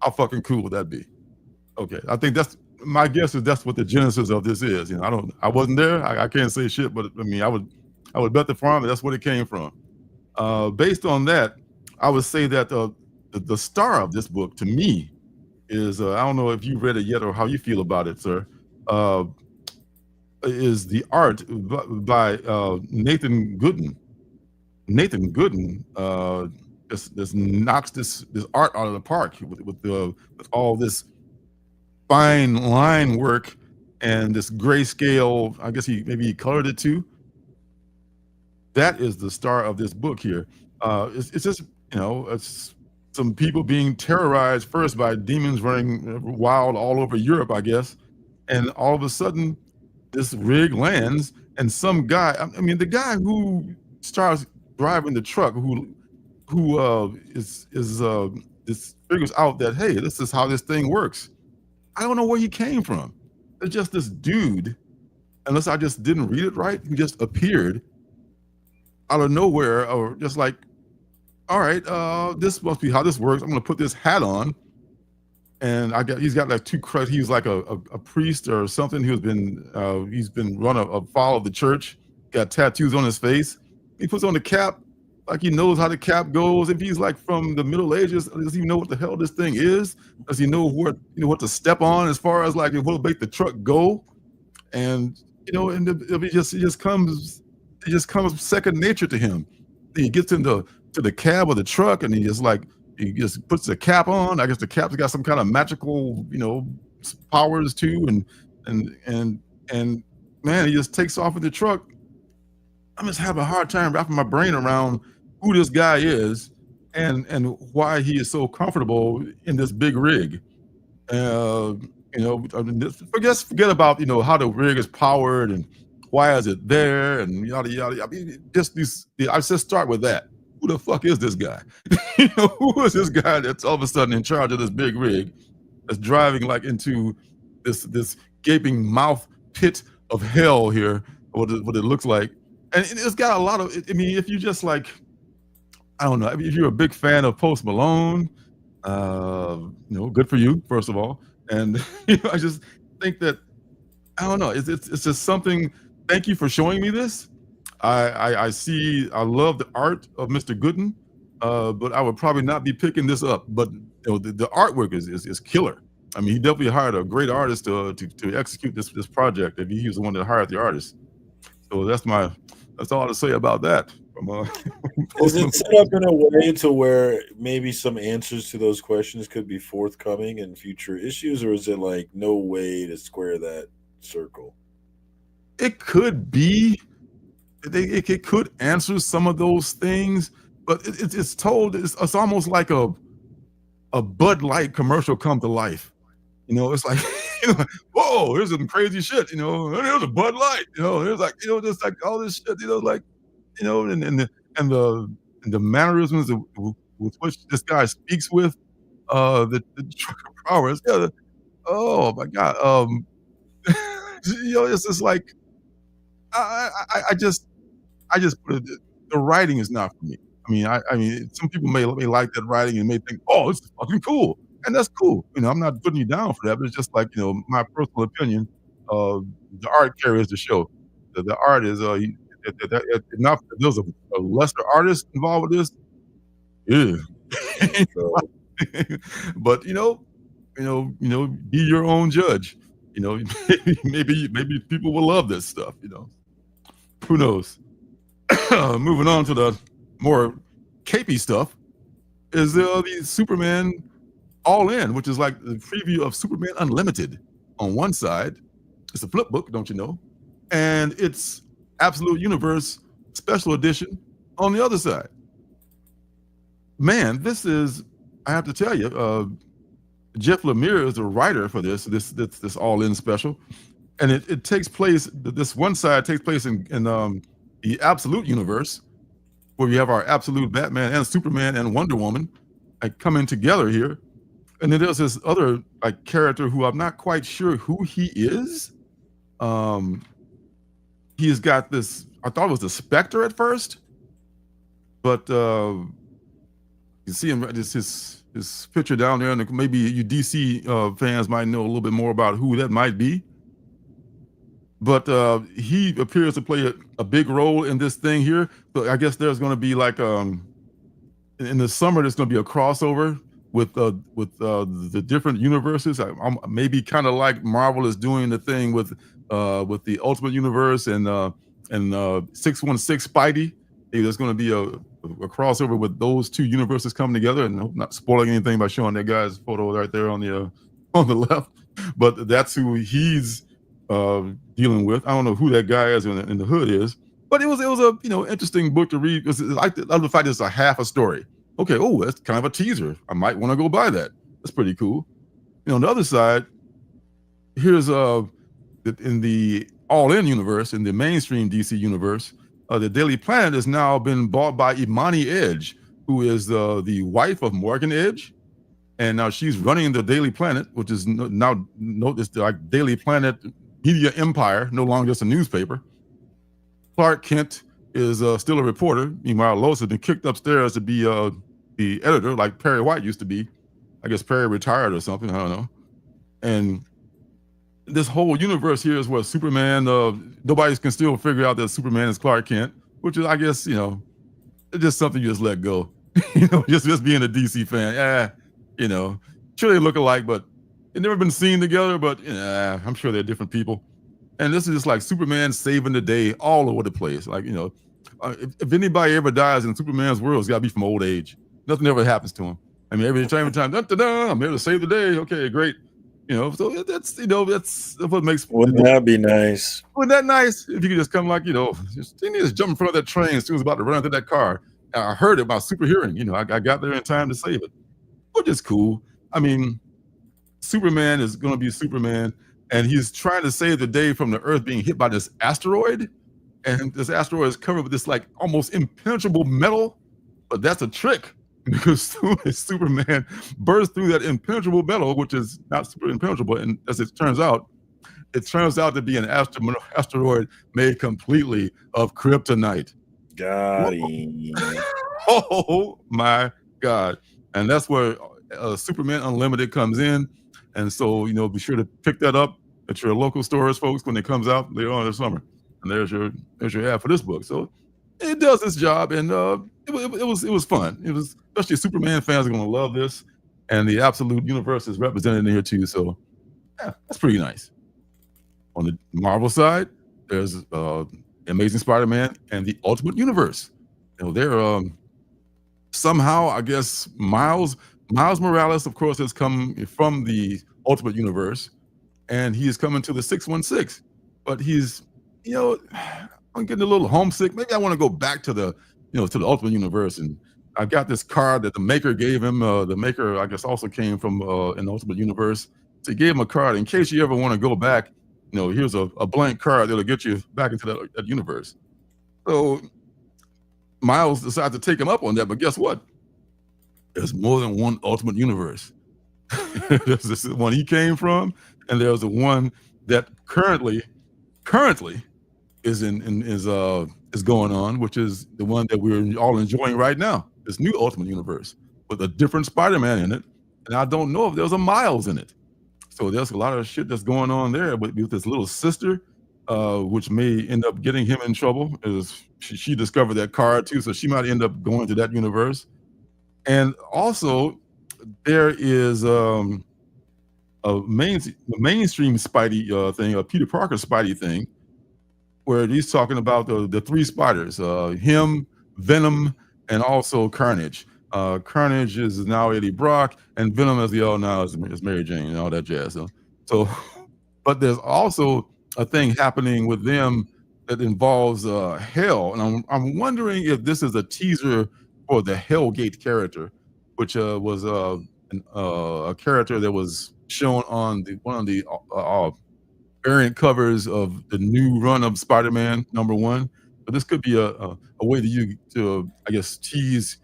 How fucking cool would that be? Okay, I think that's my guess is that's what the genesis of this is. You know, I wasn't there. I can't say shit, but I mean, I would bet the farm that that's what it came from. Based on that, I would say that the star of this book to me is I don't know if you read it yet or how you feel about it, sir. Is the art by Nathan Gooden. Nathan Gooden just knocks this art out of the park with all this fine line work and this grayscale. I guess maybe he colored it too. That is the star of this book here. It's just, you know, it's some people being terrorized first by demons running wild all over Europe, I guess. And all of a sudden, this rig lands, and some guy, I mean, the guy who starts driving the truck, who figures out that, hey, this is how this thing works. I don't know where he came from. It's just this dude, unless I just didn't read it right, who just appeared out of nowhere, or just like, all right, this must be how this works. I'm gonna put this hat on, and he's got like two crutches. He's like a priest or something who's been he's been run a follow of the church. Got tattoos on his face. He puts on the cap like he knows how the cap goes. If he's like from the Middle Ages, does he know what the hell this thing is? Does he know what to step on as far as like what'll make the truck go? And you know, and it just comes second nature to him. He gets into the cab of the truck, and he just puts the cap on. I guess the cap's got some kind of magical, you know, powers too, and man, he just takes off with the truck. I'm just having a hard time wrapping my brain around who this guy is and why he is so comfortable in this big rig. You know, I mean, forget about, you know, how the rig is powered and why is it there and yada yada. I mean, I just start with that. Who the fuck is this guy? You know, who is this guy that's all of a sudden in charge of this big rig that's driving like into this gaping mouth pit of hell here, what it looks like. And it's got a lot of, I mean, if you just like, I don't know, if you're a big fan of Post Malone, you know, good for you, first of all. And you know, I just think that, I don't know, it's just something. Thank you for showing me this. I love the art of Mr. Gooden, but I would probably not be picking this up. But you know, the artwork is killer. I mean, he definitely hired a great artist to execute this project. If he was the one that hired the artist, so that's all to say about that. Is it set up in a way to where maybe some answers to those questions could be forthcoming in future issues, or is it like no way to square that circle? It could be. It could answer some of those things, but it's told. It's almost like a Bud Light commercial come to life. It's like, whoa, here's some crazy shit. There's a Bud Light. There's like, just like all this shit. Like, and the mannerisms with which this guy speaks with the trucker powers. Yeah. Oh my God. It's just like I just put it. The writing is not for me. I mean, some people may like that writing and may think, oh, this is fucking cool. And that's cool. I'm not putting you down for that, but it's just like, my personal opinion. The art carries the show. The art is, not if there's a lesser artist involved with this. Yeah. But be your own judge. Maybe people will love this stuff. Who knows? Moving on to the more capey stuff is the Superman All In, which is like the preview of Superman Unlimited. On one side, it's a flip book, don't you know? And it's Absolute Universe Special Edition on the other side. Man, this is, I have to tell you, Jeff Lemire is the writer for this All In special. And it takes place, this one side takes place in the Absolute Universe, where we have our Absolute Batman and Superman and Wonder Woman coming together here. And then there's this other character who I'm not quite sure who he is. He's got this, I thought it was the Spectre at first, but you see him, his picture down there, and maybe you DC fans might know a little bit more about who that might be. But he appears to play a big role in this thing here. So I guess there's going to be in the summer, there's going to be a crossover with the different universes. Maybe kind of like Marvel is doing the thing with the Ultimate Universe and 616 Spidey. There's going to be a crossover with those two universes coming together, and not spoiling anything by showing that guy's photo right there on the left. But that's who he's dealing with. I don't know who that guy is in the hood is, but it was a interesting book to read because I love the fact it's a half a story. Okay, that's kind of a teaser. I might want to go buy that. That's pretty cool. On the other side, here's in the All In universe, in the mainstream DC universe, the Daily Planet has now been bought by Imani Edge, who is the wife of Morgan Edge. And now she's running the Daily Planet, which is now noticed like Daily Planet media empire, no longer just a newspaper. Clark Kent is still a reporter. Meanwhile, Lois has been kicked upstairs to be the editor, like Perry White used to be. I guess Perry retired or something. I don't know. And this whole universe here is where Superman, nobody can still figure out that Superman is Clark Kent, which is, I guess, it's just something you just let go. Just being a DC fan. Sure they look alike, but they've never been seen together, but I'm sure they're different people. And this is just like Superman saving the day all over the place. Like, if anybody ever dies in Superman's world, it's got to be from old age. Nothing ever happens to him. I mean, every time, I'm here to save the day. Okay, great. So that's what makes. Wouldn't that be nice? Wouldn't that nice if you could just come like, just jump in front of that train as soon as it's about to run into that car. And I heard it about super hearing. I got there in time to save it, which is cool. I mean, Superman is going to be Superman, and he's trying to save the day from the Earth being hit by this asteroid. And this asteroid is covered with this like almost impenetrable metal, but that's a trick because soon as Superman bursts through that impenetrable metal, which is not super impenetrable, and as it turns out to be an asteroid made completely of kryptonite. Got him. Oh my God! And that's where Superman Unlimited comes in, and so be sure to pick that up at your local stores, folks, when it comes out later on this summer. And there's your ad for this book. So it does its job, and it was fun. It was, especially Superman fans are going to love this, and the Absolute Universe is represented in here too. So yeah, that's pretty nice. On the Marvel side, there's Amazing Spider-Man and the Ultimate Universe. they're somehow, I guess, Miles Morales, of course, has come from the Ultimate Universe, and he is coming to the 616. But he's, I'm getting a little homesick. Maybe I want to go back to the Ultimate Universe, and I got this card that the maker gave him. The maker, I guess, also came from an Ultimate Universe. So he gave him a card in case you ever want to go back. Here's a blank card that'll get you back into that universe. So Miles decided to take him up on that, but guess what? There's more than one Ultimate Universe. There's this one he came from, and there's the one that currently is is going on, which is the one that we're all enjoying right now. This new Ultimate Universe with a different Spider-Man in it, and I don't know if there's a Miles in it. So there's a lot of shit that's going on there with this little sister, which may end up getting him in trouble. She discovered that card too, so she might end up going to that universe. And also, there is the mainstream Spidey thing, a Peter Parker Spidey thing, where he's talking about the three spiders, him, Venom, and also Carnage. Carnage is now Eddie Brock, and Venom, as we all know, is Mary Jane and all that jazz. So, but there's also a thing happening with them that involves Hell, and I'm wondering if this is a teaser for the Hellgate character, which was a character that was shown on one of the variant covers of the new run of Spider-Man #1. But this could be a way to I guess tease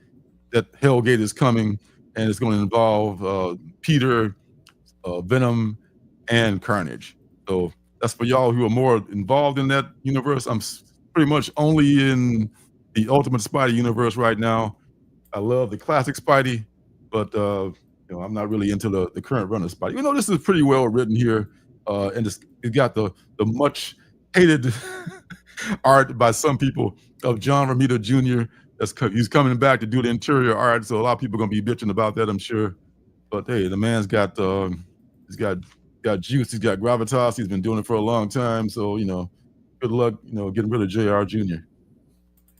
that Hellgate is coming, and it's going to involve Peter, Venom, and Carnage. So that's for y'all who are more involved in that universe. I'm pretty much only in the Ultimate Spidey universe right now. I love the classic Spidey, but I'm not really into the current run of Spidey. This is pretty well written here, and it's got the much hated art by some people of John Romita Jr. He's coming back to do the interior art, so a lot of people are gonna be bitching about that, I'm sure. But hey, the man's got he's got juice, he's got gravitas, he's been doing it for a long time. So good luck, getting rid of JR Jr.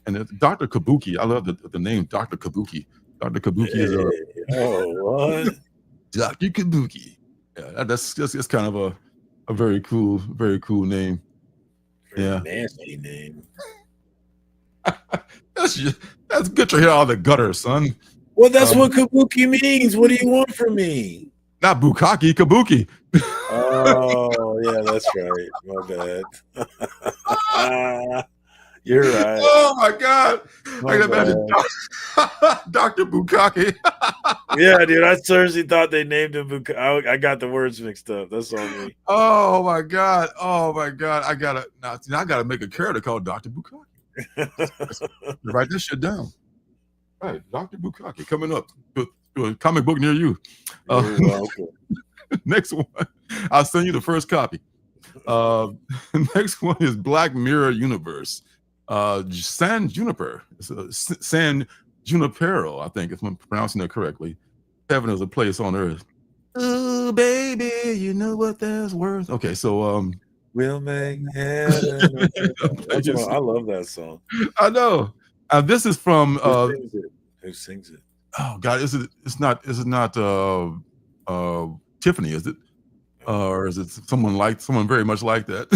And Dr. Kabuki, I love the name Dr. Kabuki. Dr. Kabuki is what? Dr. Kabuki. Yeah, that's kind of a very cool name. Yeah, nasty name. That's good to hear all the gutter, son. Well, that's what Kabuki means. What do you want from me? Not Bukaki, Kabuki. Oh, yeah, that's right. My bad. You're right. Oh my God! I can imagine Dr. Bukaki. Yeah, dude, I seriously thought they named him Bukaki. I got the words mixed up. That's on me. Oh my God! I gotta make a character called Dr. Bukaki. Write this shit down. Right, Dr. Bukaki coming up to a comic book near you. Next one, I'll send you the first copy. Next one is Black Mirror Universe. San Junipero, I think, if I'm pronouncing that correctly. Heaven is a place on earth. Oh, baby, you know what that's worth. Okay, so we'll make heaven. I love that song. I know. This is from Who sings it? Oh God, is it not Tiffany, is it? Or is it someone very much like that?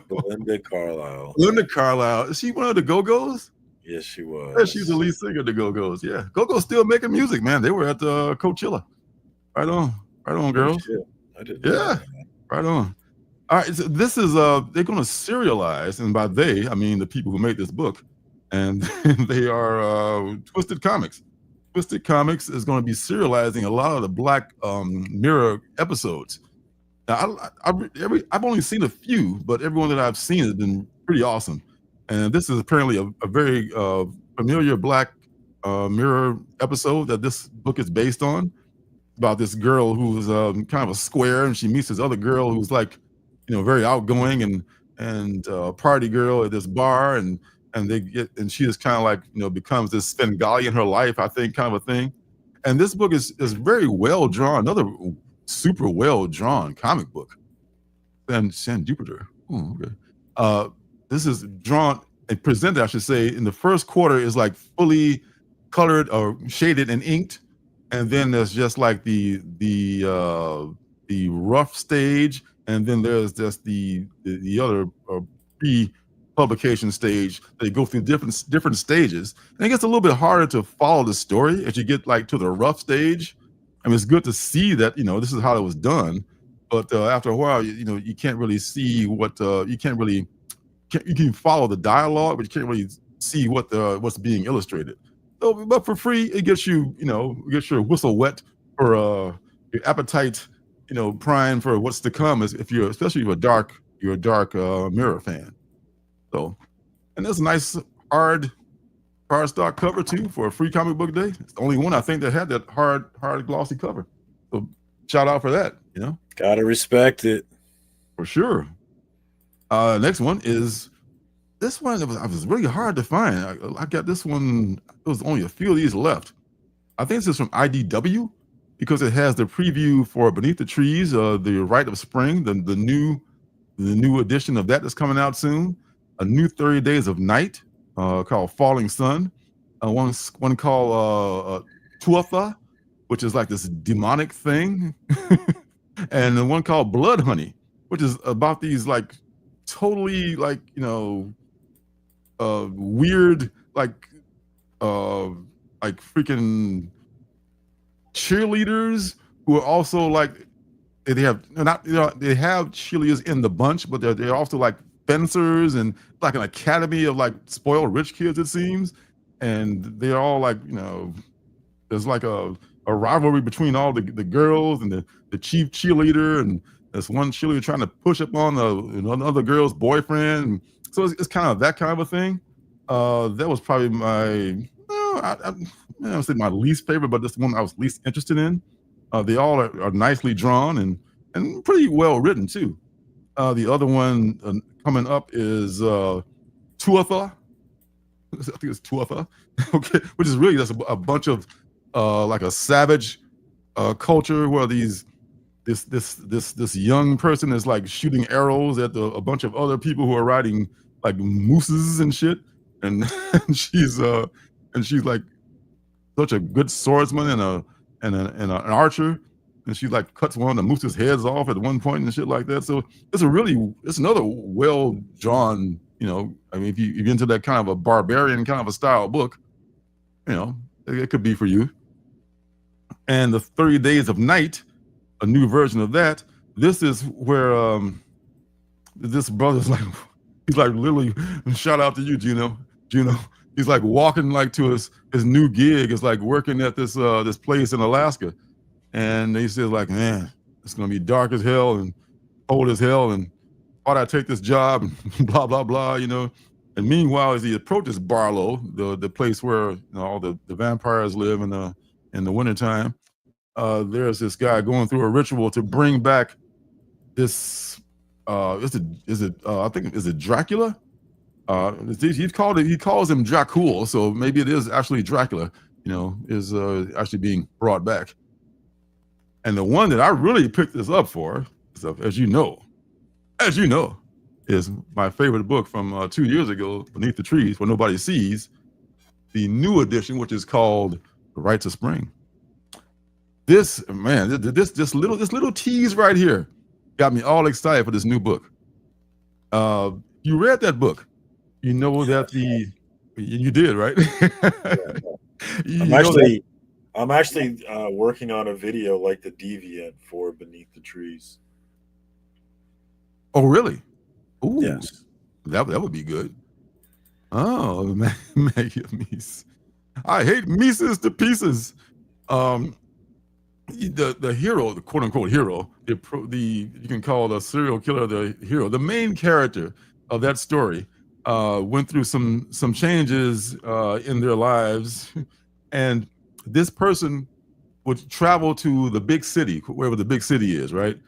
Belinda Carlisle. Belinda Carlisle. Is she one of the Go-Go's? Yes, she was. Yeah, she's the lead singer of the Go-Go's. Yeah. Go-Go's still making music, man. They were at Coachella. Right on, girls. I didn't. Yeah. Right on. All right. So this is they're gonna serialize, and by they, I mean the people who made this book. And they are Twisted Comics. Twisted Comics is going to be serializing a lot of the Black Mirror episodes. Now, I've only seen a few, but everyone that I've seen has been pretty awesome. And this is apparently a very familiar Black Mirror episode that this book is based on, about this girl who's kind of a square, and she meets this other girl who's like, very outgoing and party girl at this bar, and she is kind of like, becomes this Svengali in her life, I think, kind of a thing. And this book is very well drawn, another super well drawn comic book. And San Jupiter. Oh, okay. This is drawn presented, I should say, in the first quarter is like fully colored or shaded and inked, and then there's just like the rough stage, and then there's just the other pre-publication stage. They go through different stages, and it gets a little bit harder to follow the story as you get like to the rough stage. I mean, it's good to see that this is how it was done, but after a while, you can't really see what you can follow the dialogue, but you can't really see what's being illustrated. So, but for free, it gets you your whistle wet for your appetite, prime for what's to come. Especially if you're a dark Mirror fan. So, and there's a nice hard stock cover too for a free comic book day. It's the only one I think that had that hard glossy cover. So shout out for that. Gotta respect it for sure. Next one is this one. It was really hard to find. I got this one. There was only a few of these left. I think this is from IDW because it has the preview for Beneath the Trees, the Rite of Spring, the new edition of that's coming out soon. A new 30 Days of Night called Falling Sun. One called Tuatha, which is like this demonic thing, and the one called Blood Honey, which is about these like totally like weird like freaking cheerleaders who are also like they have cheerleaders in the bunch, but they're also like fencers and like an academy of like spoiled rich kids, it seems, and they're all like there's like a rivalry between all the girls and the chief cheerleader, and there's one cheerleader trying to push up on another girl's boyfriend. So it's kind of that kind of a thing. That was probably I don't say my least favorite, but this one I was least interested in. They all are nicely drawn and pretty well written too. The other one coming up is Tuatha. I think it's Tuatha, okay, which is really just a bunch of like a savage culture where this young person is like shooting arrows at a bunch of other people who are riding like mooses and shit, and she's like such a good swordsman and an archer, and she like cuts one of the moose's heads off at one point and shit like that. So it's another well drawn, I mean, if you're into that kind of a barbarian kind of a style book, it could be for you. And the 30 Days of Night, a new version of that. This is where this brother's like, he's like literally, shout out to you, Juno. He's like walking like to his new gig. Is like working at this place in Alaska, and he says like, man, it's gonna be dark as hell and cold as hell, and why'd I take this job and blah blah blah, And meanwhile, as he approaches Barlow, the place where all the vampires live in the wintertime, there's this guy going through a ritual to bring back this. I think is it Dracula? He calls him Dracul, so maybe it is actually Dracula. Is actually being brought back. And the one that I really picked this up for, as you know, is my favorite book from 2 years ago, Beneath the Trees, Where Nobody Sees, the new edition, which is called The Rites of Spring. This little tease right here got me all excited for this new book. You read that book. You know that you did, right? I'm actually working on a video like the Deviant for Beneath the Trees. Oh, really? Ooh, yes. That would be good. Oh, man, Mies. I hate Mises to pieces. The hero, the quote unquote hero, you can call the serial killer the hero. The main character of that story went through some changes in their lives, and this person would travel to the big city, wherever the big city is, right?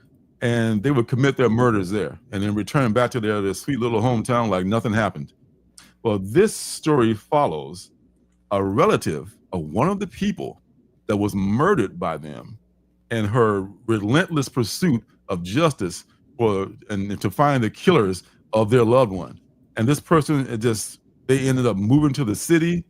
And they would commit their murders there and then return back to their sweet little hometown like nothing happened. Well, this story follows a relative of one of the people that was murdered by them and her relentless pursuit of justice and to find the killers of their loved one. And this person just They ended up moving to the city,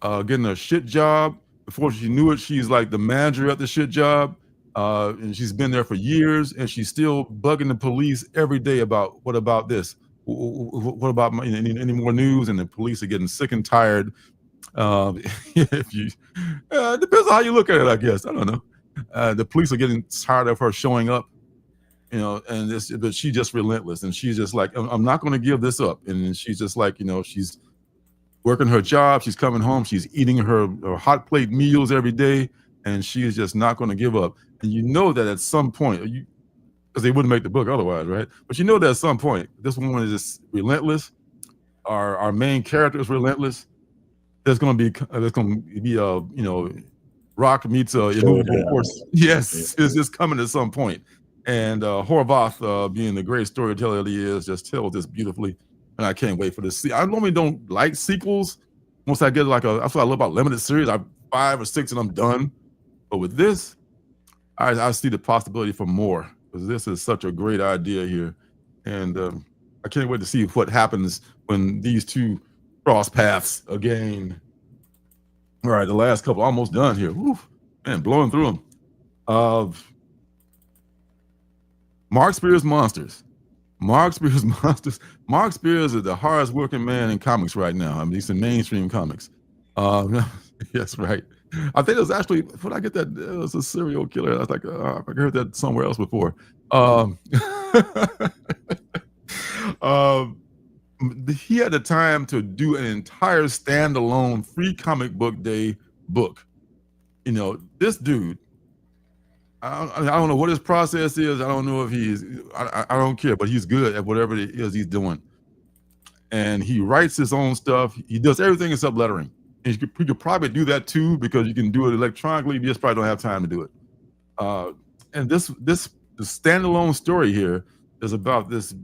getting a shit job. Before she knew it, she's like the manager at the shit job. And she's been there for years, and she's still bugging the police every day about what about this? What about any more news? And the police are getting sick and tired. If you it depends on how you look at it, I guess. I don't know. The police are getting tired of her showing up, and but she's just relentless, and she's just like, I'm not going to give this up. And she's just like, she's working her job, she's coming home, she's eating her hot plate meals every day, and she is just not going to give up. And you know that at some point, because they wouldn't make the book otherwise, right? But you know that at some point, this woman is just relentless. Our main character is relentless. There's going to be rock meets a immovable horse. Yes, it's just coming at some point. And Horvath, being the great storyteller that he is, just tells this beautifully. And I can't wait for this. I normally don't like sequels. Once I get that's what I love about limited series. I 5 or 6 and I'm done. But with this, I see the possibility for more, because this is such a great idea here. And I can't wait to see what happens when these two cross paths again. All right, the last couple almost done here. Woo, man, blowing through them. Mark Spears Monsters. Mark Spears Monsters. Mark Spears is the hardest working man in comics right now. I mean, he's in mainstream comics. Yes, right. I think it was actually, when I get that, it was a serial killer. I was like, I heard that somewhere else before. He had the time to do an entire standalone free comic book day book. This dude, I don't know what his process is. I don't know if I don't care, but he's good at whatever it is he's doing. And he writes his own stuff. He does everything except lettering. And you could probably do that too, because you can do it electronically. You just probably don't have time to do it. And the standalone story here is about this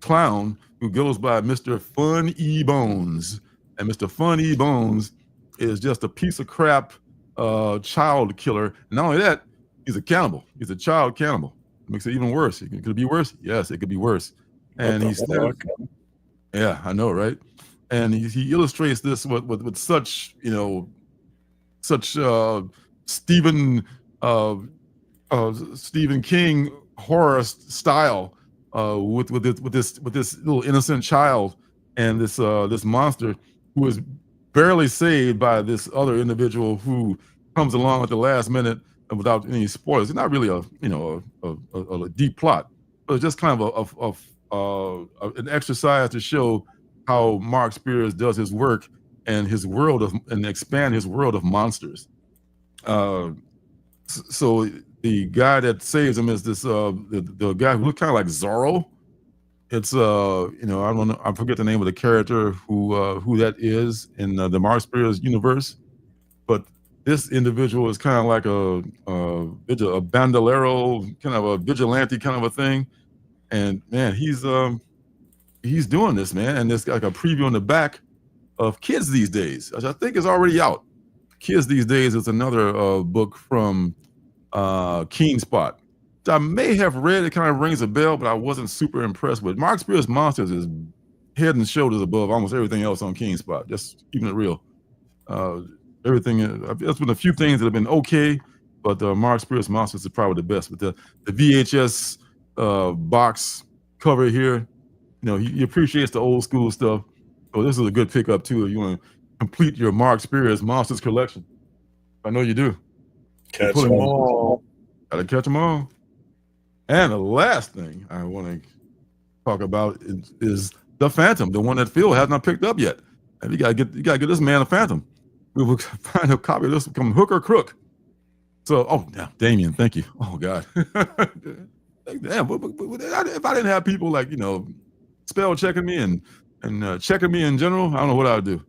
clown who goes by Mr. Fun E Bones. And Mr. Fun E Bones is just a piece of crap child killer. And not only that, he's a cannibal. He's a child cannibal. It makes it even worse. Could it be worse? Yes, it could be worse. And yeah, I know, right? And he illustrates this with such Stephen King horror style, with this little innocent child and this monster who is barely saved by this other individual who comes along at the last minute and without any spoilers. It's not really a deep plot, but it's just kind of an exercise to show how Mark Spears does his work and his world and expand his world of monsters. So the guy that saves him is this the guy who looks kind of like Zorro. It's I don't know, I forget the name of the character who that is in the Mark Spears universe, but this individual is kind of like a bandolero, kind of a vigilante kind of a thing. And man, he's doing this, man. And there's like a preview on the back of Kids These Days, which I think is already out. Kids These Days is another book from Keen Spot. I may have read, it kind of rings a bell, but I wasn't super impressed with. Mark Spears Monsters is head and shoulders above almost everything else on Keen Spot, just keeping it real. Everything, there's been a few things that have been okay, but Mark Spears Monsters is probably the best. With the VHS box cover here, he appreciates the old school stuff. So this is a good pickup too if you want to complete your Mark Spears Monsters collection. I know you do. Catch them all. Gotta catch them all. And the last thing I want to talk about is the Phantom, the one that Phil has not picked up yet. And you gotta get this man a Phantom. We will find a copy of this from Hook or Crook. So, Damien, thank you. Oh God. Damn, if I didn't have people like, spell checking me and checking me in general, I don't know what I would do.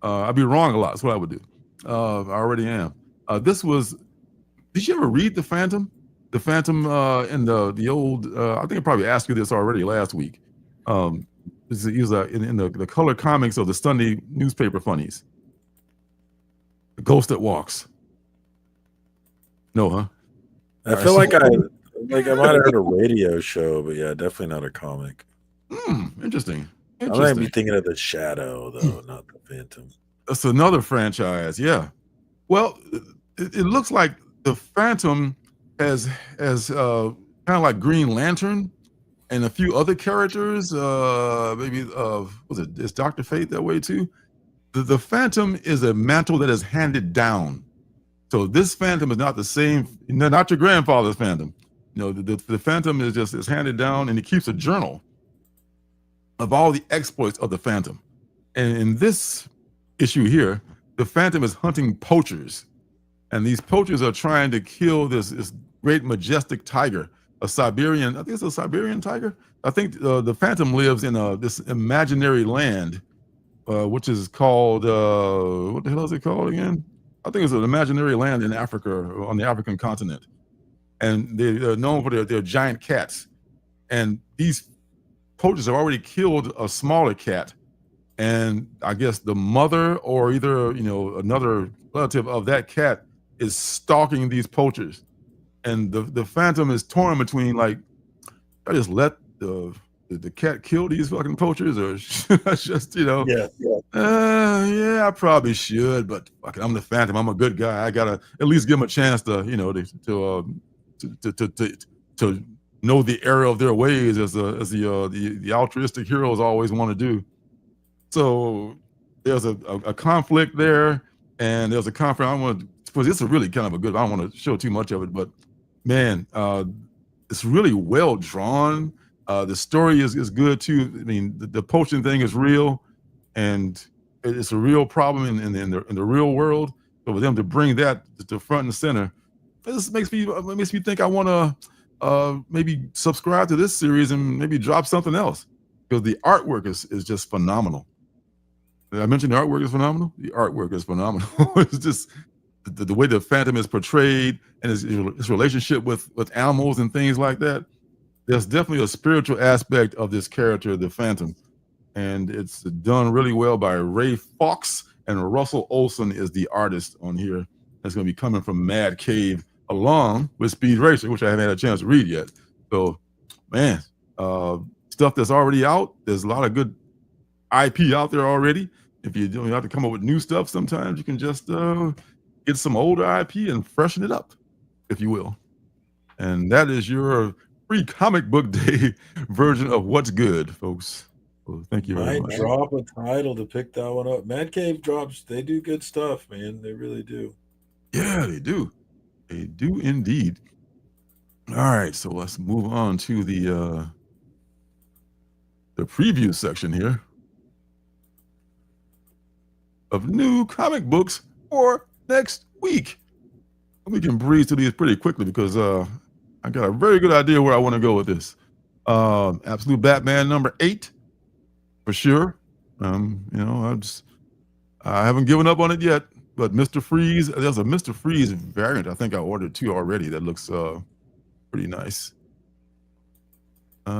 I'd be wrong a lot. That's what I would do. I already am. Did you ever read The Phantom? The Phantom in the old, I think I probably asked you this already last week. He was in the color comics of the Sunday newspaper funnies. The Ghost That Walks. No, huh? I feel like I might have heard a radio show, but yeah, definitely not a comic. Interesting. I might be thinking of the Shadow, though, not the Phantom. That's another franchise, yeah. Well, it looks like the Phantom has kind of like Green Lantern and a few other characters. Maybe was it? Is Dr. Fate that way too? The Phantom is a mantle that is handed down. So this Phantom is not the same, not your grandfather's Phantom. The Phantom is handed down, and he keeps a journal of all the exploits of the Phantom. And in this issue here, the Phantom is hunting poachers, and these poachers are trying to kill this great majestic tiger, a Siberian. I think it's a Siberian tiger. I think the Phantom lives in this imaginary land, which is called what the hell is it called again? I think it's an imaginary land in Africa, on the African continent, and they're known for their giant cats. And these poachers have already killed a smaller cat, and I guess the mother or either another relative of that cat is stalking these poachers, and the Phantom is torn between, like, I just let the cat kill these fucking poachers, or should I just yeah, I probably should, but fuck it, I'm the Phantom, I'm a good guy, I gotta at least give them a chance to to know the error of their ways, as the altruistic heroes always want to do. So there's a conflict there, and there's a conflict. I want to, because it's a really kind of a good, I don't want to show too much of it, but man, it's really well drawn. The story is good too. I mean, the poaching thing is real, and it's a real problem in the real world. So for them to bring that to front and center, this makes me think I want to maybe subscribe to this series and maybe drop something else, because the artwork is just phenomenal. Did I mention the artwork is phenomenal? The artwork is phenomenal. It's just the way the Phantom is portrayed, and his relationship with animals and things like that. There's definitely a spiritual aspect of this character, the Phantom, and it's done really well by Ray Fox, and Russell Olson is the artist on here. That's going to be coming from Mad Cave, along with Speed Racer, which I haven't had a chance to read yet. So, man, stuff that's already out. There's a lot of good IP out there already. If you don't have to come up with new stuff, sometimes you can just get some older IP and freshen it up, if you will. And that is your free comic book day version of what's good, folks. Well, thank you very much. Might drop a title to pick that one up. Mad Cave drops, they do good stuff, man. They really do. Yeah, they do. They do indeed. All right, so let's move on to the preview section here of new comic books for next week. We can breeze through these pretty quickly, because I got a very good idea where I want to go with this. Absolute Batman number 8, for sure. I haven't given up on it yet, but Mr. Freeze, there's a Mr. Freeze variant. I think I ordered 2 already. That looks pretty nice. Where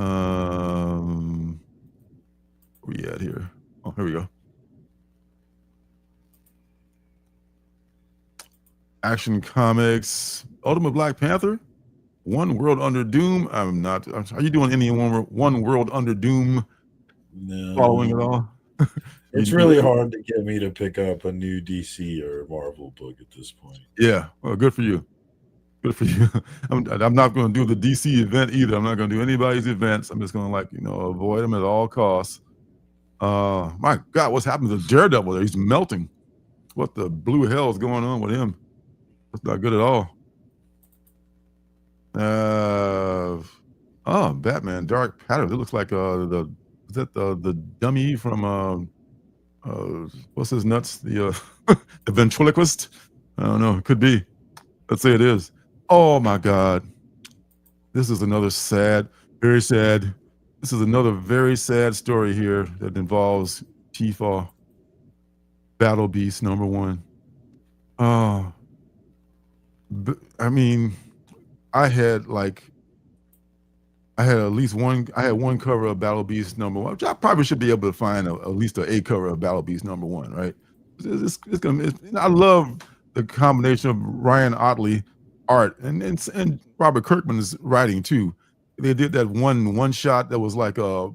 we at here? Oh, here we go. Action Comics, Ultimate Black Panther, One World Under Doom. I'm not. Are you doing any One World Under Doom? No. Following it all? It's really hard to get me to pick up a new DC or Marvel book at this point. Yeah, well, good for you. Good for you. I'm not going to do the DC event either. I'm not going to do anybody's events. I'm just going to avoid them at all costs. My God, what's happened to Daredevil there? He's melting. What the blue hell is going on with him? That's not good at all. Batman Dark Pattern. It looks like the dummy from what's his nuts? The the ventriloquist? I don't know. It could be. Let's say it is. Oh my God. This is another sad, very sad. This is another very sad story here that involves Tifa, Battle Beast number 1. I mean, I had at least one. I had one cover of Battle Beast number 1, which I probably should be able to find at least a cover of Battle Beast number 1, right? I love the combination of Ryan Ottley art and Robert Kirkman's writing too. They did that one shot that was like a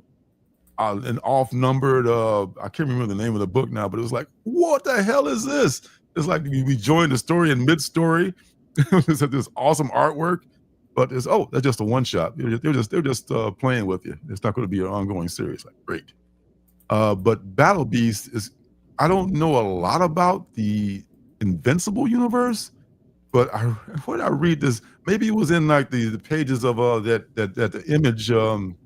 an off-numbered. I can't remember the name of the book now, but it was like, what the hell is this? It's like we joined the story in mid-story. It's this awesome artwork, but it's that's just a one-shot. They're just playing with you. It's not going to be an ongoing series. Like, great. But Battle Beast is. I don't know a lot about the Invincible universe, but when I read this, maybe it was in like the pages of that the Image, one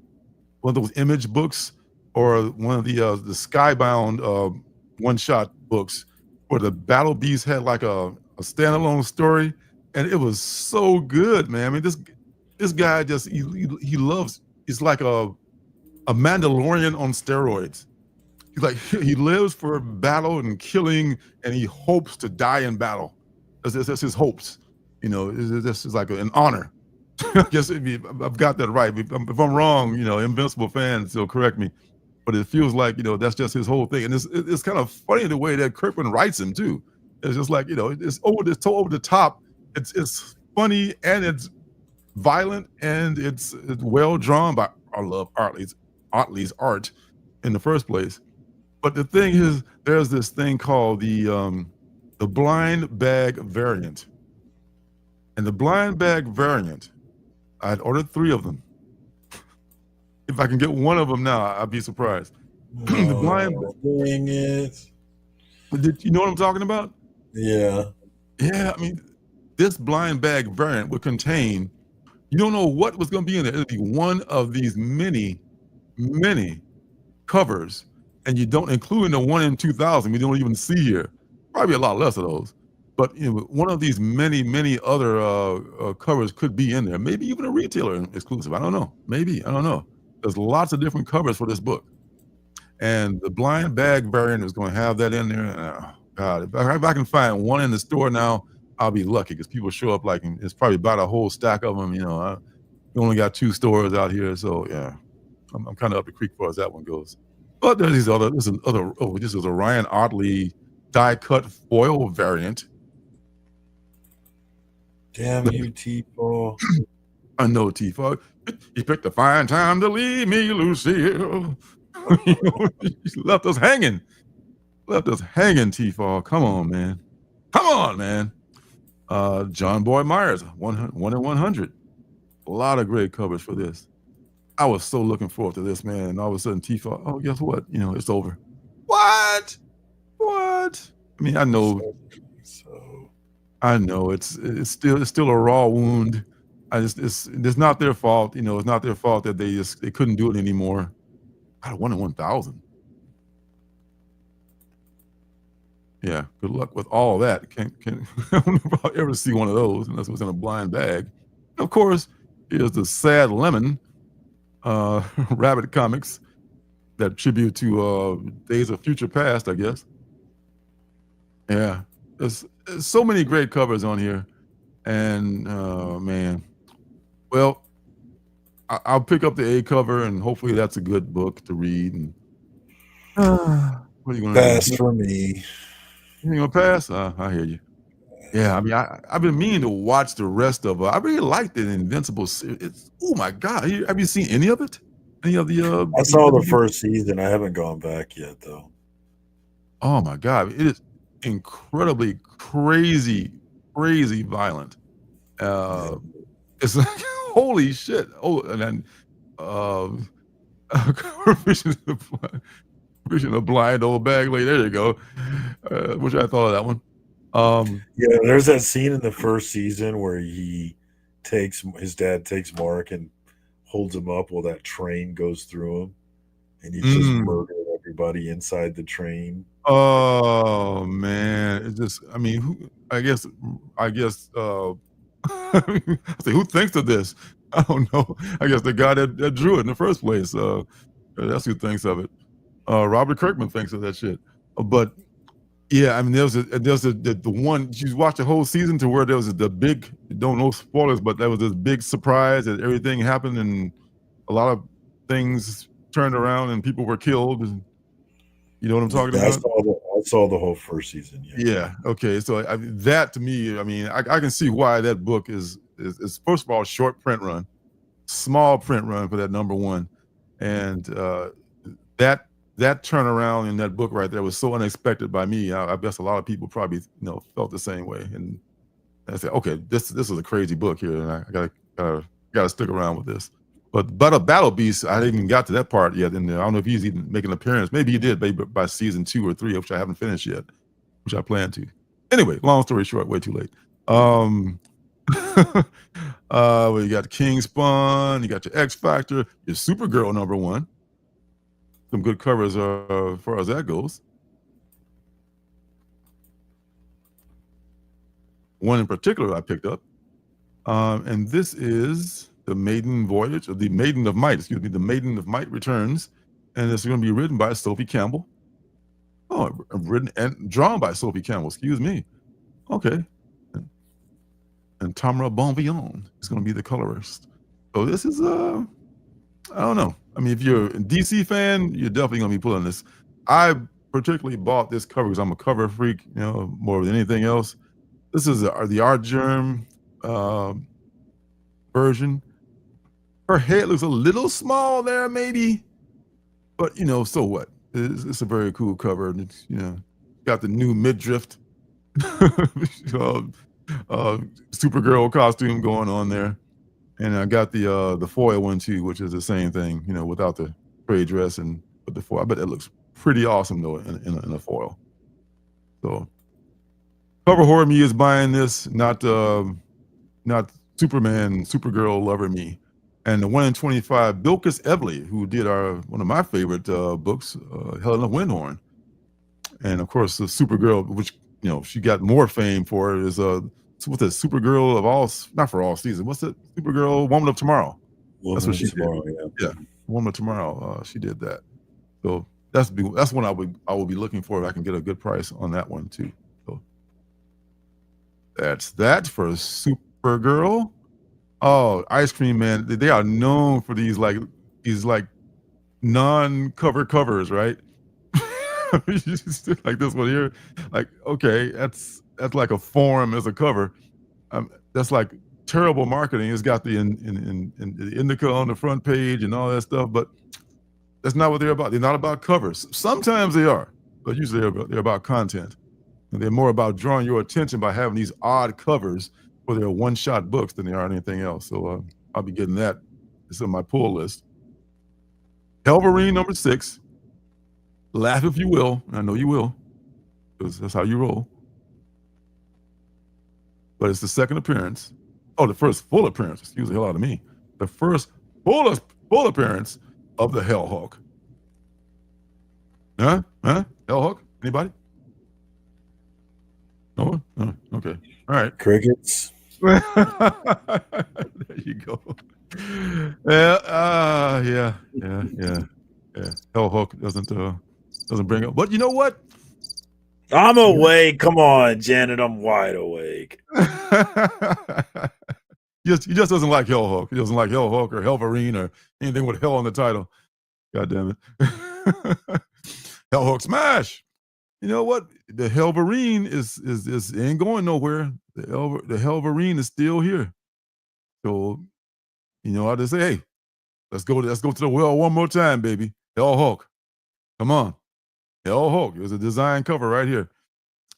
of those Image books, or one of the Skybound one-shot books, where the Battle Beast had like a standalone story, and it was so good, man. I mean, this guy just he loves. He's like a Mandalorian on steroids. He's like, he lives for battle and killing, and he hopes to die in battle. That's his hopes. You know, this is like an honor. I guess I've got that right. If I'm wrong, you know, Invincible fans will correct me. But it feels like, you know, that's just his whole thing. And it's kind of funny the way that Kirkman writes him too. It's just like, you know, it's over the top. It's funny, and it's violent, and it's well drawn. By I love Otley's art in the first place. But the thing is, there's this thing called the blind bag variant. And the blind bag variant, I'd ordered 3 of them. If I can get one of them now, I'd be surprised. The blind dang it. Did you know what I'm talking about? Yeah. Yeah, I mean, this blind bag variant would contain, you don't know what was going to be in there. It'll be one of these many covers, and you don't, including the one in 2000, we don't even see here. Probably a lot less of those. But you know, one of these many other covers could be in there. Maybe even a retailer exclusive. I don't know. Maybe, I don't know. There's lots of different covers for this book. And the blind bag variant is going to have that in there. Oh, God, if I can find one in the store now, I'll be lucky, because people show up like, it's probably about a whole stack of them. You know, we only got 2 stores out here. So yeah, I'm kind of up the creek as far as that one goes. But there's this is a Ryan Otley die cut foil variant. Damn you, T-Paul. I know, T-Paul. He picked a fine time to leave me, Lucille. He left us hanging. T-Paul. Come on, man. John Boy Myers, 1 in 100. A lot of great covers for this. I was so looking forward to this, man. And all of a sudden, T-Paul, oh, guess what? You know, it's over. What? I mean, I know. I know it's still a raw wound. It's not their fault. You know, it's not their fault that they couldn't do it anymore. God, 1 in 1,000. Yeah, good luck with all that. I don't know if I'll ever see one of those unless it was in a blind bag. Of course, here's the Sad Lemon Rabbit comics that tribute to Days of Future Past, I guess. Yeah, there's so many great covers on here, and man, well, I'll pick up the A cover, and hopefully that's a good book to read. And what are you going to pass for me? You gonna pass? I hear you. Yeah, I mean, I've been meaning to watch the rest of. I really liked the Invincible series. Oh my God, have you seen any of it? Any of the? I saw the first season. I haven't gone back yet, though. Oh my God, it is incredibly crazy violent. It's like holy shit. Oh, and then vision a blind old bag lady. There you go. Wish I thought of that one. Yeah, there's that scene in the first season where his dad takes Mark and holds him up while that train goes through him, and he just murdered everybody inside the train. Oh man, it's just, I mean, I guess I say, who thinks of this? I don't know. I guess the guy that drew it in the first place. That's who thinks of it. Robert Kirkman thinks of that shit. But yeah, I mean, there's the one, you watched the whole season to where there was the big, don't know spoilers, but there was this big surprise that everything happened and a lot of things turned around and people were killed. And, you know what I'm talking about? I saw the whole first season. Yeah. Okay. So that to me, I mean, I can see why that book is first of all short print run, small print run for that number one, and that turnaround in that book right there was so unexpected by me. I guess a lot of people probably felt the same way. And I said, okay, this is a crazy book here, and I gotta stick around with this. But Battle Beast, I hadn't even got to that part yet. And I don't know if he's even making an appearance. Maybe he did, maybe by season 2 or 3, which I haven't finished yet, which I plan to. Anyway, long story short, way too late. Well, you got King Spawn, you got your X Factor, your Supergirl #1. Some good covers as far as that goes. One in particular I picked up. And this is the Maiden Voyage, or the Maiden of Might, excuse me, the Maiden of Might returns. And it's going to be written by Sophie Campbell. Oh, written and drawn by Sophie Campbell, excuse me. Okay. And Tamara Bonvillain is going to be the colorist. So this is, I don't know. I mean, if you're a DC fan, you're definitely going to be pulling this. I particularly bought this cover because I'm a cover freak, more than anything else. This is the Art Germ version. Her head looks a little small there, maybe, but so what? It's a very cool cover. And it's, got the new midriff Supergirl costume going on there, and I got the foil one too, which is the same thing, without the gray dress and with the foil. I bet it looks pretty awesome though in a foil. So, Cover Horror Me is buying this, not Superman, Supergirl lover me. And the 1 in 25, Bilquis Evely, who did one of my favorite books, Helena Windhorn. And of course, the Supergirl, which she got more fame for, is what's the Supergirl of all, not for all seasons. What's it? Supergirl, Woman of Tomorrow. That's what she did. Yeah, Woman of Tomorrow. She did that. So that's one I will be looking for if I can get a good price on that one too. So that's that for Supergirl. Oh, Ice Cream Man, they are known for these non-cover covers, right? Like this one here, like, okay, that's like a form as a cover. That's like terrible marketing. It's got the indica on the front page and all that stuff, but that's not what they're about. They're not about covers. Sometimes they are, but usually they're about content. And they're more about drawing your attention by having these odd covers for their one-shot books than they are anything else. So I'll be getting that. It's on my pull list. Helverine #6. Laugh if you will. I know you will, because that's how you roll. But it's the second appearance. Oh, the first full appearance. Excuse the hell out of me. The first full appearance of the Hellhawk. Huh? Hellhawk? Anybody? No one? Oh, okay. All right. Crickets. There you go. Yeah. Hellhawk doesn't bring up. But you know what? I'm awake. Come on, Janet. I'm wide awake. He just doesn't like Hellhawk. He doesn't like Hellhawk or Helverine or anything with hell on the title. God damn it. Hellhawk smash. You know what? The Helverine is ain't going nowhere. The Helverine is still here. So, I just say, hey, let's go to the well one more time, baby. Hellhawk. Come on. Hellhawk. There's a design cover right here.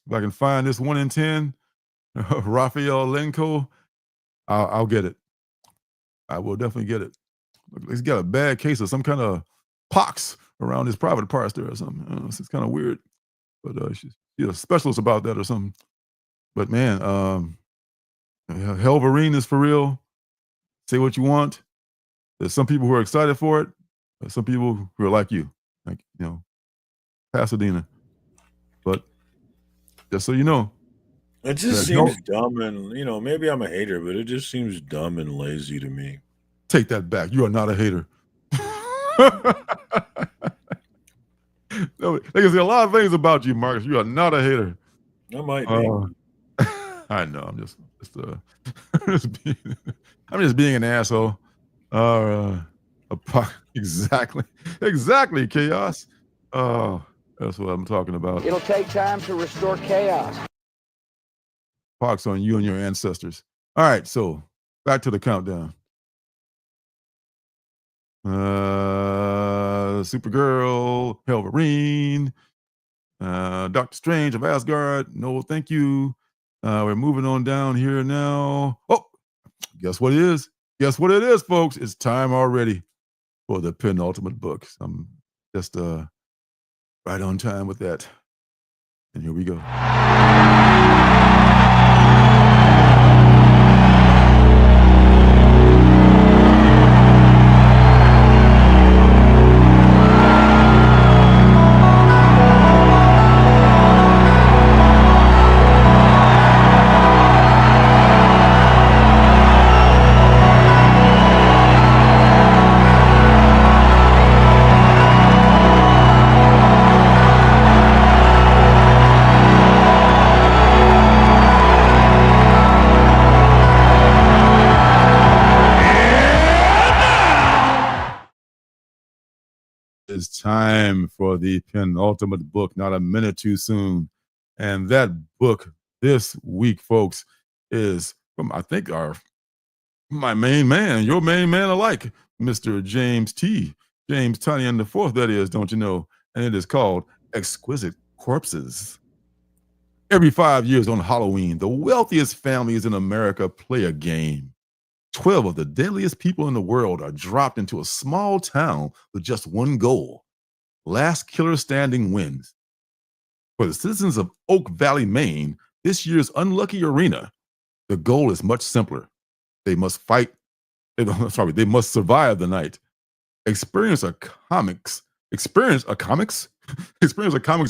If I can find this 1 in 10, Raphael Lenko, I'll get it. I will definitely get it. He's got a bad case of some kind of pox around his private parts there or something. It's kind of weird. But she's a specialist about that or something. But man, Helverine is for real. Say what you want. There's some people who are excited for it. There's some people who are like you, like Pasadena. But just so you know, it just seems dumb, and maybe I'm a hater, but it just seems dumb and lazy to me. Take that back. You are not a hater. No, they can say a lot of things about you, Marcus. You are not a hater. I might be. I know. I'm just I'm just being an asshole. Exactly, chaos. Oh, that's what I'm talking about. It'll take time to restore chaos. Pox on you and your ancestors. All right, so back to the countdown. Supergirl, Wolverine, Doctor Strange of Asgard. No, thank you. We're moving on down here now. Oh, guess what it is? Guess what it is, folks? It's time already for the penultimate book. I'm just right on time with that. And here we go. It's time for the penultimate book, not a minute too soon. And that book this week, folks, is from, I think, my main man, your main man alike, Mr. James T. James Tynion IV, that is, don't you know? And it is called Exquisite Corpses. Every 5 years on Halloween, the wealthiest families in America play a game. 12 of the deadliest people in the world are dropped into a small town with just one goal. Last killer standing wins. For the citizens of Oak Valley, Maine, this year's unlucky arena, the goal is much simpler. They must they must survive the night. Experience a comics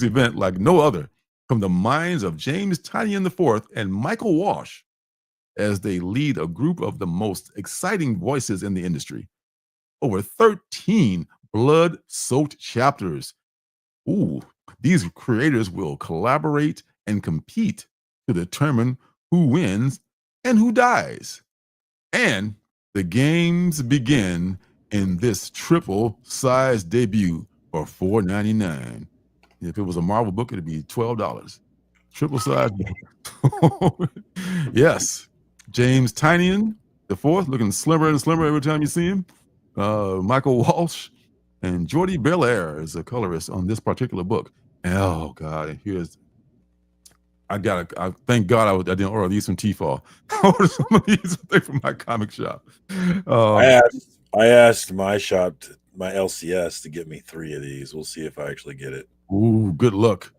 event like no other from the minds of James Tynion IV and Michael Walsh, as they lead a group of the most exciting voices in the industry. Over 13 blood-soaked chapters. Ooh, these creators will collaborate and compete to determine who wins and who dies. And the games begin in this triple-size debut for $4.99. If it was a Marvel book, it'd be $12. Triple-size. Yes. James Tynion IV, looking slimmer and slimmer every time you see him. Michael Walsh and Jordi Belair is a colorist on this particular book. Oh God, I thank God I didn't order these from T-Fall. I ordered some of these from my comic shop. I asked my shop, my LCS, to get me 3 of these. We'll see if I actually get it. Ooh, good luck.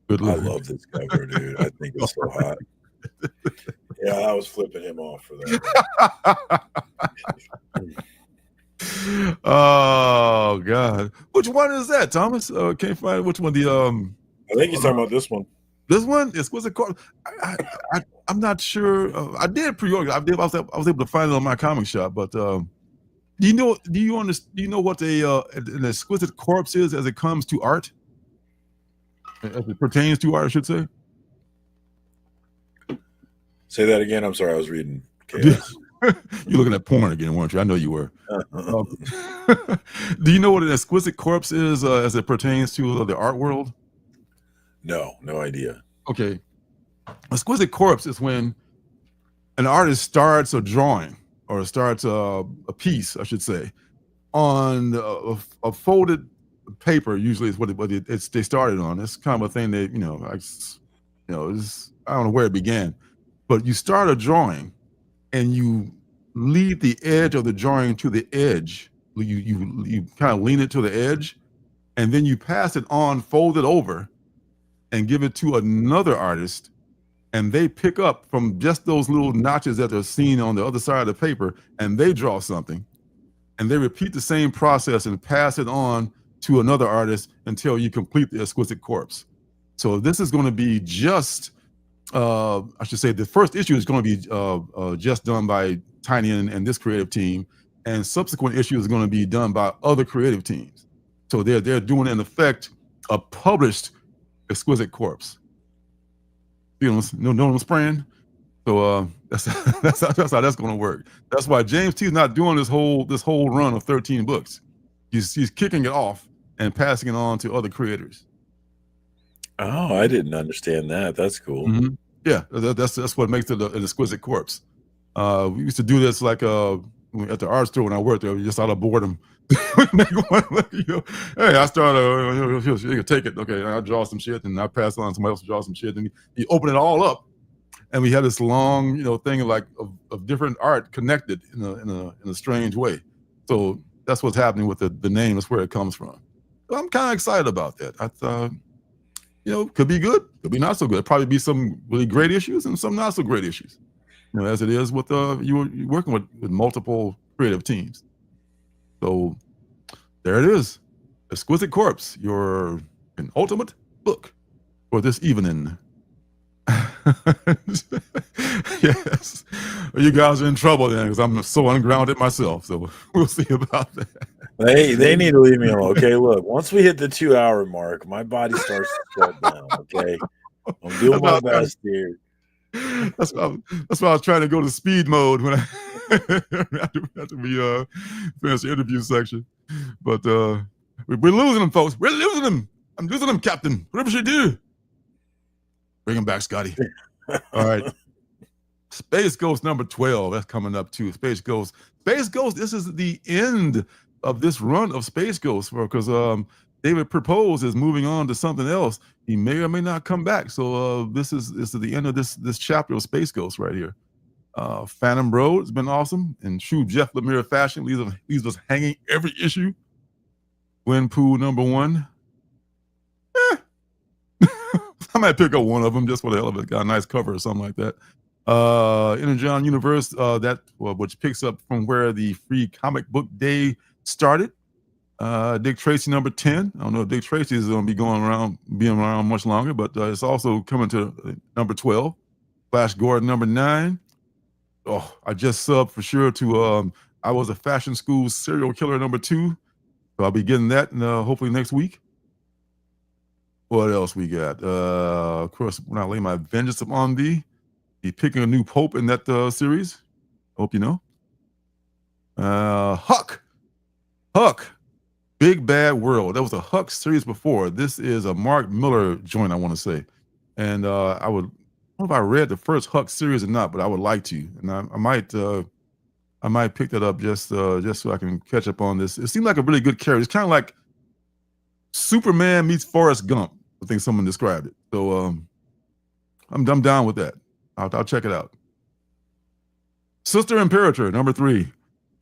Good luck. I love this cover, dude. I think it's so hot. Yeah, I was flipping him off for that. Oh God, which one is that, Thomas? Can't find which one. I think he's talking about this one. This one, Exquisite Corpse. I'm not sure. I did pre-order. I was able to find it on my comic shop. But do you know what an exquisite corpse is as it comes to art? As it pertains to art, I should say. Say that again. I'm sorry, I was reading Chaos. You're looking at porn again, weren't you? I know you were. Do you know what an exquisite corpse is as it pertains to the art world? No idea. Okay. Exquisite corpse is when an artist starts a drawing or starts a piece, I should say, on a folded paper. Usually is what they started on. It's kind of a thing that, I don't know where it began, but you start a drawing and you lead the edge of the drawing to the edge. You kind of lean it to the edge, and then you pass it on, fold it over, and give it to another artist, and they pick up from just those little notches that are seen on the other side of the paper, and they draw something, and they repeat the same process and pass it on to another artist until you complete the exquisite corpse. So this is going to be just, I should say, the first issue is going to be just done by Tynion and this creative team, and subsequent issues are going to be done by other creative teams. So they're doing, in effect, a published exquisite corpse. You know what I'm spraying? So that's how that's going to work. That's why James T is not doing this whole run of 13 books. He's kicking it off and passing it on to other creators. Oh, I didn't understand that. That's cool. Yeah, that's what makes it an exquisite corpse. We used to do this like at the art store when I worked there, just out of boredom. Make one, hey, I started, you can take it. Okay, I draw some shit and I pass it on to somebody else to draw some shit. And he opened it all up. And we had this long, thing of different art connected in a strange way. So that's what's happening with the name. That's where it comes from. So I'm kind of excited about that. I thought, could be good, could be not so good. Probably be some really great issues and some not so great issues. As it is with you're working with multiple creative teams. So there it is, Exquisite Corpse, your penultimate book for this evening. Yes, you guys are in trouble then because I'm so ungrounded myself. So we'll see about that. They need to leave me alone. Okay, look, once we hit the 2-hour mark, my body starts to shut down. Okay, I'm doing my best here. That's why I was trying to go to speed mode when I after we finish the interview section. But we're losing them, folks. We're losing them. I'm losing them, Captain. Whatever you do. Bring him back, Scotty. All right. Space Ghost number 12. That's coming up too. Space Ghost. This is the end of this run of Space Ghost because David Propose is moving on to something else. He may or may not come back. So this is the end of this chapter of Space Ghost right here. Phantom Road has been awesome. In true Jeff Lemire fashion, leaves us hanging every issue. Winpool number 1. I might pick up one of them just for the hell of it. Got a nice cover or something like that. Energon Universe, which picks up from where the free comic book day started. Dick Tracy number 10. I don't know if Dick Tracy is going to be around much longer, but it's also coming to number 12. Flash Gordon number 9. Oh, I just subbed for sure to I Was a Fashion School Serial Killer number 2. So I'll be getting that hopefully next week. What else we got? Of course, when I lay my vengeance upon thee, be picking a new pope in that series. Hope you know. Huck, Big Bad World. That was a Huck series before. This is a Mark Miller joint, I want to say. And I don't know if I read the first Huck series or not, but I would like to. And I might pick that up just so I can catch up on this. It seemed like a really good character. It's kind of like Superman meets Forrest Gump. I think someone described it. So I'm down with that. I'll check it out. Sister Imperator, number 3.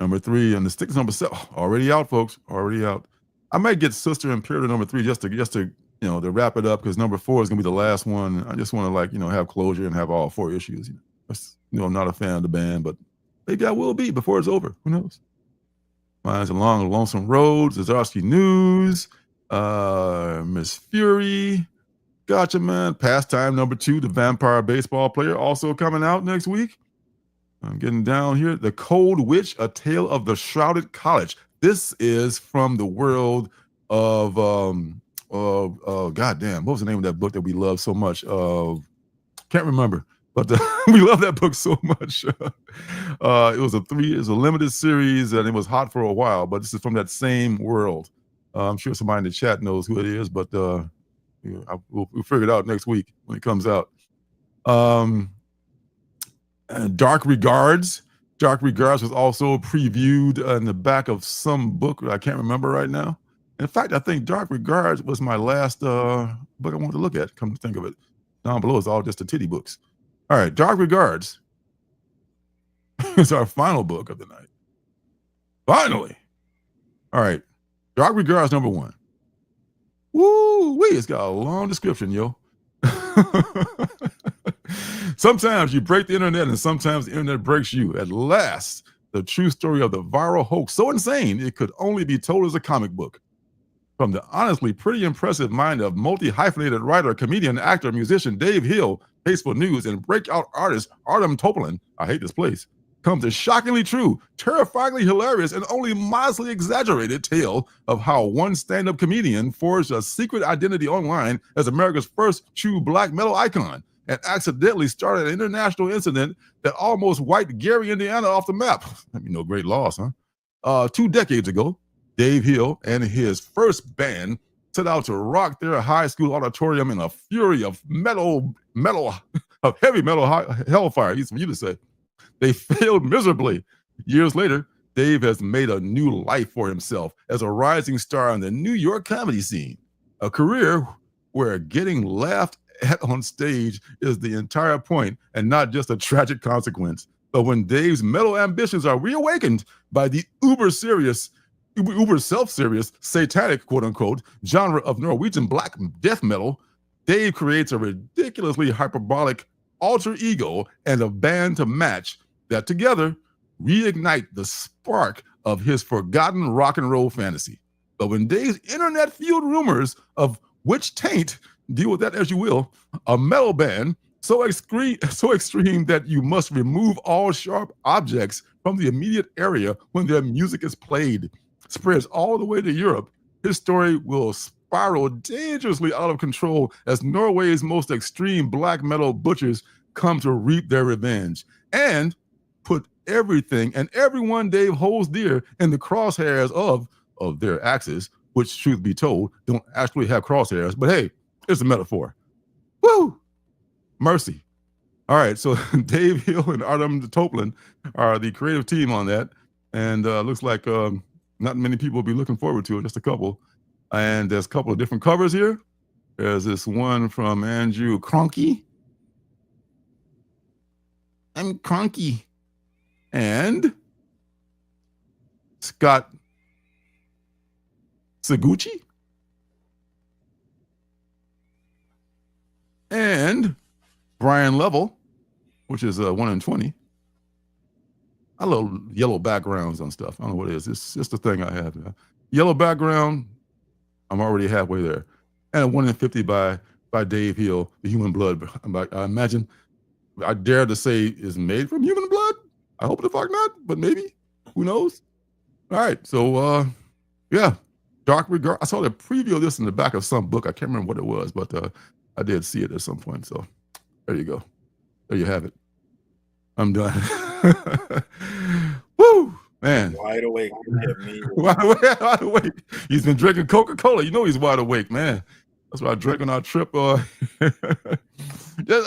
Number 3, and the Sticks number 7. Already out, folks. Already out. I might get Sister Imperator number 3 just to to wrap it up because number 4 is gonna be the last one. I just want to have closure and have all 4 issues. I'm not a fan of the band, but maybe I will be before it's over. Who knows? Mine's Along the Lonesome Road, Zazarsky News, Miss Fury, Gotcha Man, Pastime number 2, The Vampire Baseball Player, also coming out next week. I'm getting down here. The Cold Witch, A Tale of the Shrouded College. This is from the world of goddamn, what was the name of that book that we love so much? Can't remember, but we love that book so much. It was a limited series and it was hot for a while, but this is from that same world. I'm sure somebody in the chat knows who it is, but we'll figure it out next week when it comes out. Dark Regards. Dark Regards was also previewed in the back of some book I can't remember right now. In fact, I think Dark Regards was my last book I wanted to look at, come to think of it. Down below is all just the titty books. All right, Dark Regards is our final book of the night. Finally. All right. Dark Regards number 1. Woo-wee, it's got a long description, yo. Sometimes you break the internet and sometimes the internet breaks you. At last, the true story of the viral hoax, so insane it could only be told as a comic book. From the honestly pretty impressive mind of multi-hyphenated writer, comedian, actor, musician Dave Hill, Tasteful News, and breakout artist Artem Topolin, I hate this place, comes a shockingly true, terrifyingly hilarious, and only modestly exaggerated tale of how one stand-up comedian forged a secret identity online as America's first true black metal icon and accidentally started an international incident that almost wiped Gary, Indiana off the map. That'd be no great loss, huh? 2 decades ago, Dave Hill and his first band set out to rock their high school auditorium in a fury of heavy metal hellfire, easy for you to say. They failed miserably. Years later, Dave has made a new life for himself as a rising star in the New York comedy scene, a career where getting laughed at on stage is the entire point and not just a tragic consequence. But when Dave's metal ambitions are reawakened by the uber self-serious, satanic, quote-unquote, genre of Norwegian black death metal, Dave creates a ridiculously hyperbolic alter ego and a band to match that together reignite the spark of his forgotten rock and roll fantasy. But when Dave's internet-fueled rumors of witch taint, deal with that as you will, a metal band so extreme that you must remove all sharp objects from the immediate area when their music is played, spreads all the way to Europe, his story will spiral dangerously out of control as Norway's most extreme black metal butchers come to reap their revenge and put everything and everyone Dave holds dear in the crosshairs of their axes, which, truth be told, don't actually have crosshairs, but hey, it's a metaphor. Woo! Mercy. All right, so Dave Hill and Artem Toplin are the creative team on that, and looks like not many people will be looking forward to it, just a couple. And there's a couple of different covers here. There's this one from Andrew Cronky. I'm Cronky. And Scott Seguchi. And Brian Level, which is 1 in 20. I love yellow backgrounds on stuff. I don't know what it is. It's just the thing I have. Yellow background, I'm already halfway there. And a 1 in 50 by Dave Hill, The Human Blood. I imagine, I dare to say, is made from human blood. I hope the fuck not, but maybe. Who knows? All right, so yeah, Dark Regard. I saw the preview of this in the back of some book. I can't remember what it was, but I did see it at some point. So there you go. There you have it. I'm done. Woo, man. Wide awake. Wide awake. He's been drinking Coca-Cola. You know he's wide awake, man. That's what I drank on our trip. I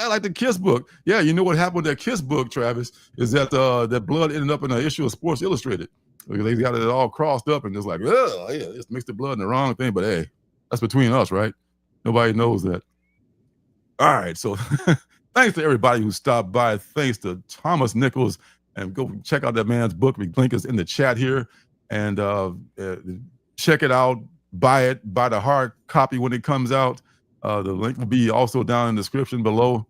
like the Kiss book. Yeah, you know what happened with that Kiss book, Travis, is that that blood ended up in an issue of Sports Illustrated. They got it all crossed up and just like, oh, yeah, it's mixed the blood in the wrong thing. But hey, that's between us, right? Nobody knows that. All right, so thanks to everybody who stopped by. Thanks to Thomas Nichols. And go check out that man's book. The link is in the chat here. And check it out. Buy it. Buy the hard copy when it comes out. The link will be also down in the description below.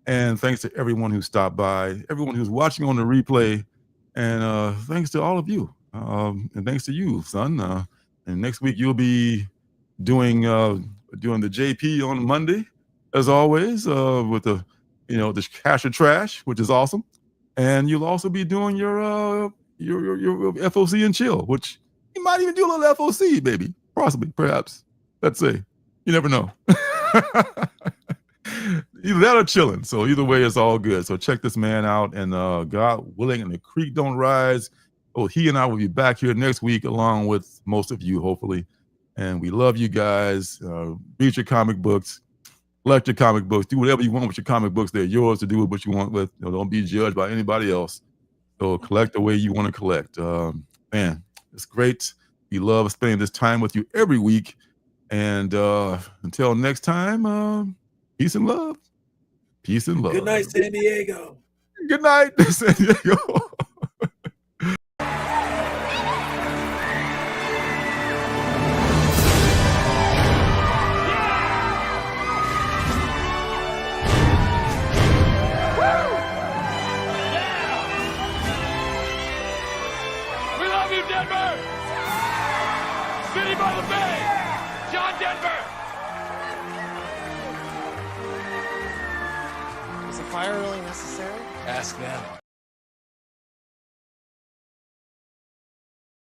And thanks to everyone who stopped by, everyone who's watching on the replay. And thanks to all of you. And thanks to you, son. And next week you'll be doing the JP on Monday, as always, with the Cash or Trash, which is awesome. And you'll also be doing your FOC and chill, which you might even do a little FOC, baby. Possibly, perhaps. Let's say. You never know. Either that or chilling. So either way, it's all good. So check this man out, and God willing, and the creek don't rise. Oh, he and I will be back here next week, along with most of you, hopefully. And we love you guys. Read your comic books. Collect your comic books. Do whatever you want with your comic books. They're yours to do what you want with. Don't be judged by anybody else. So collect the way you want to collect. Man, it's great. We love spending this time with you every week. And until next time, peace and love. Peace and love. Good night, San Diego. Good night, San Diego. Denver! City by the Bay! John Denver! Was the fire really necessary? Ask them.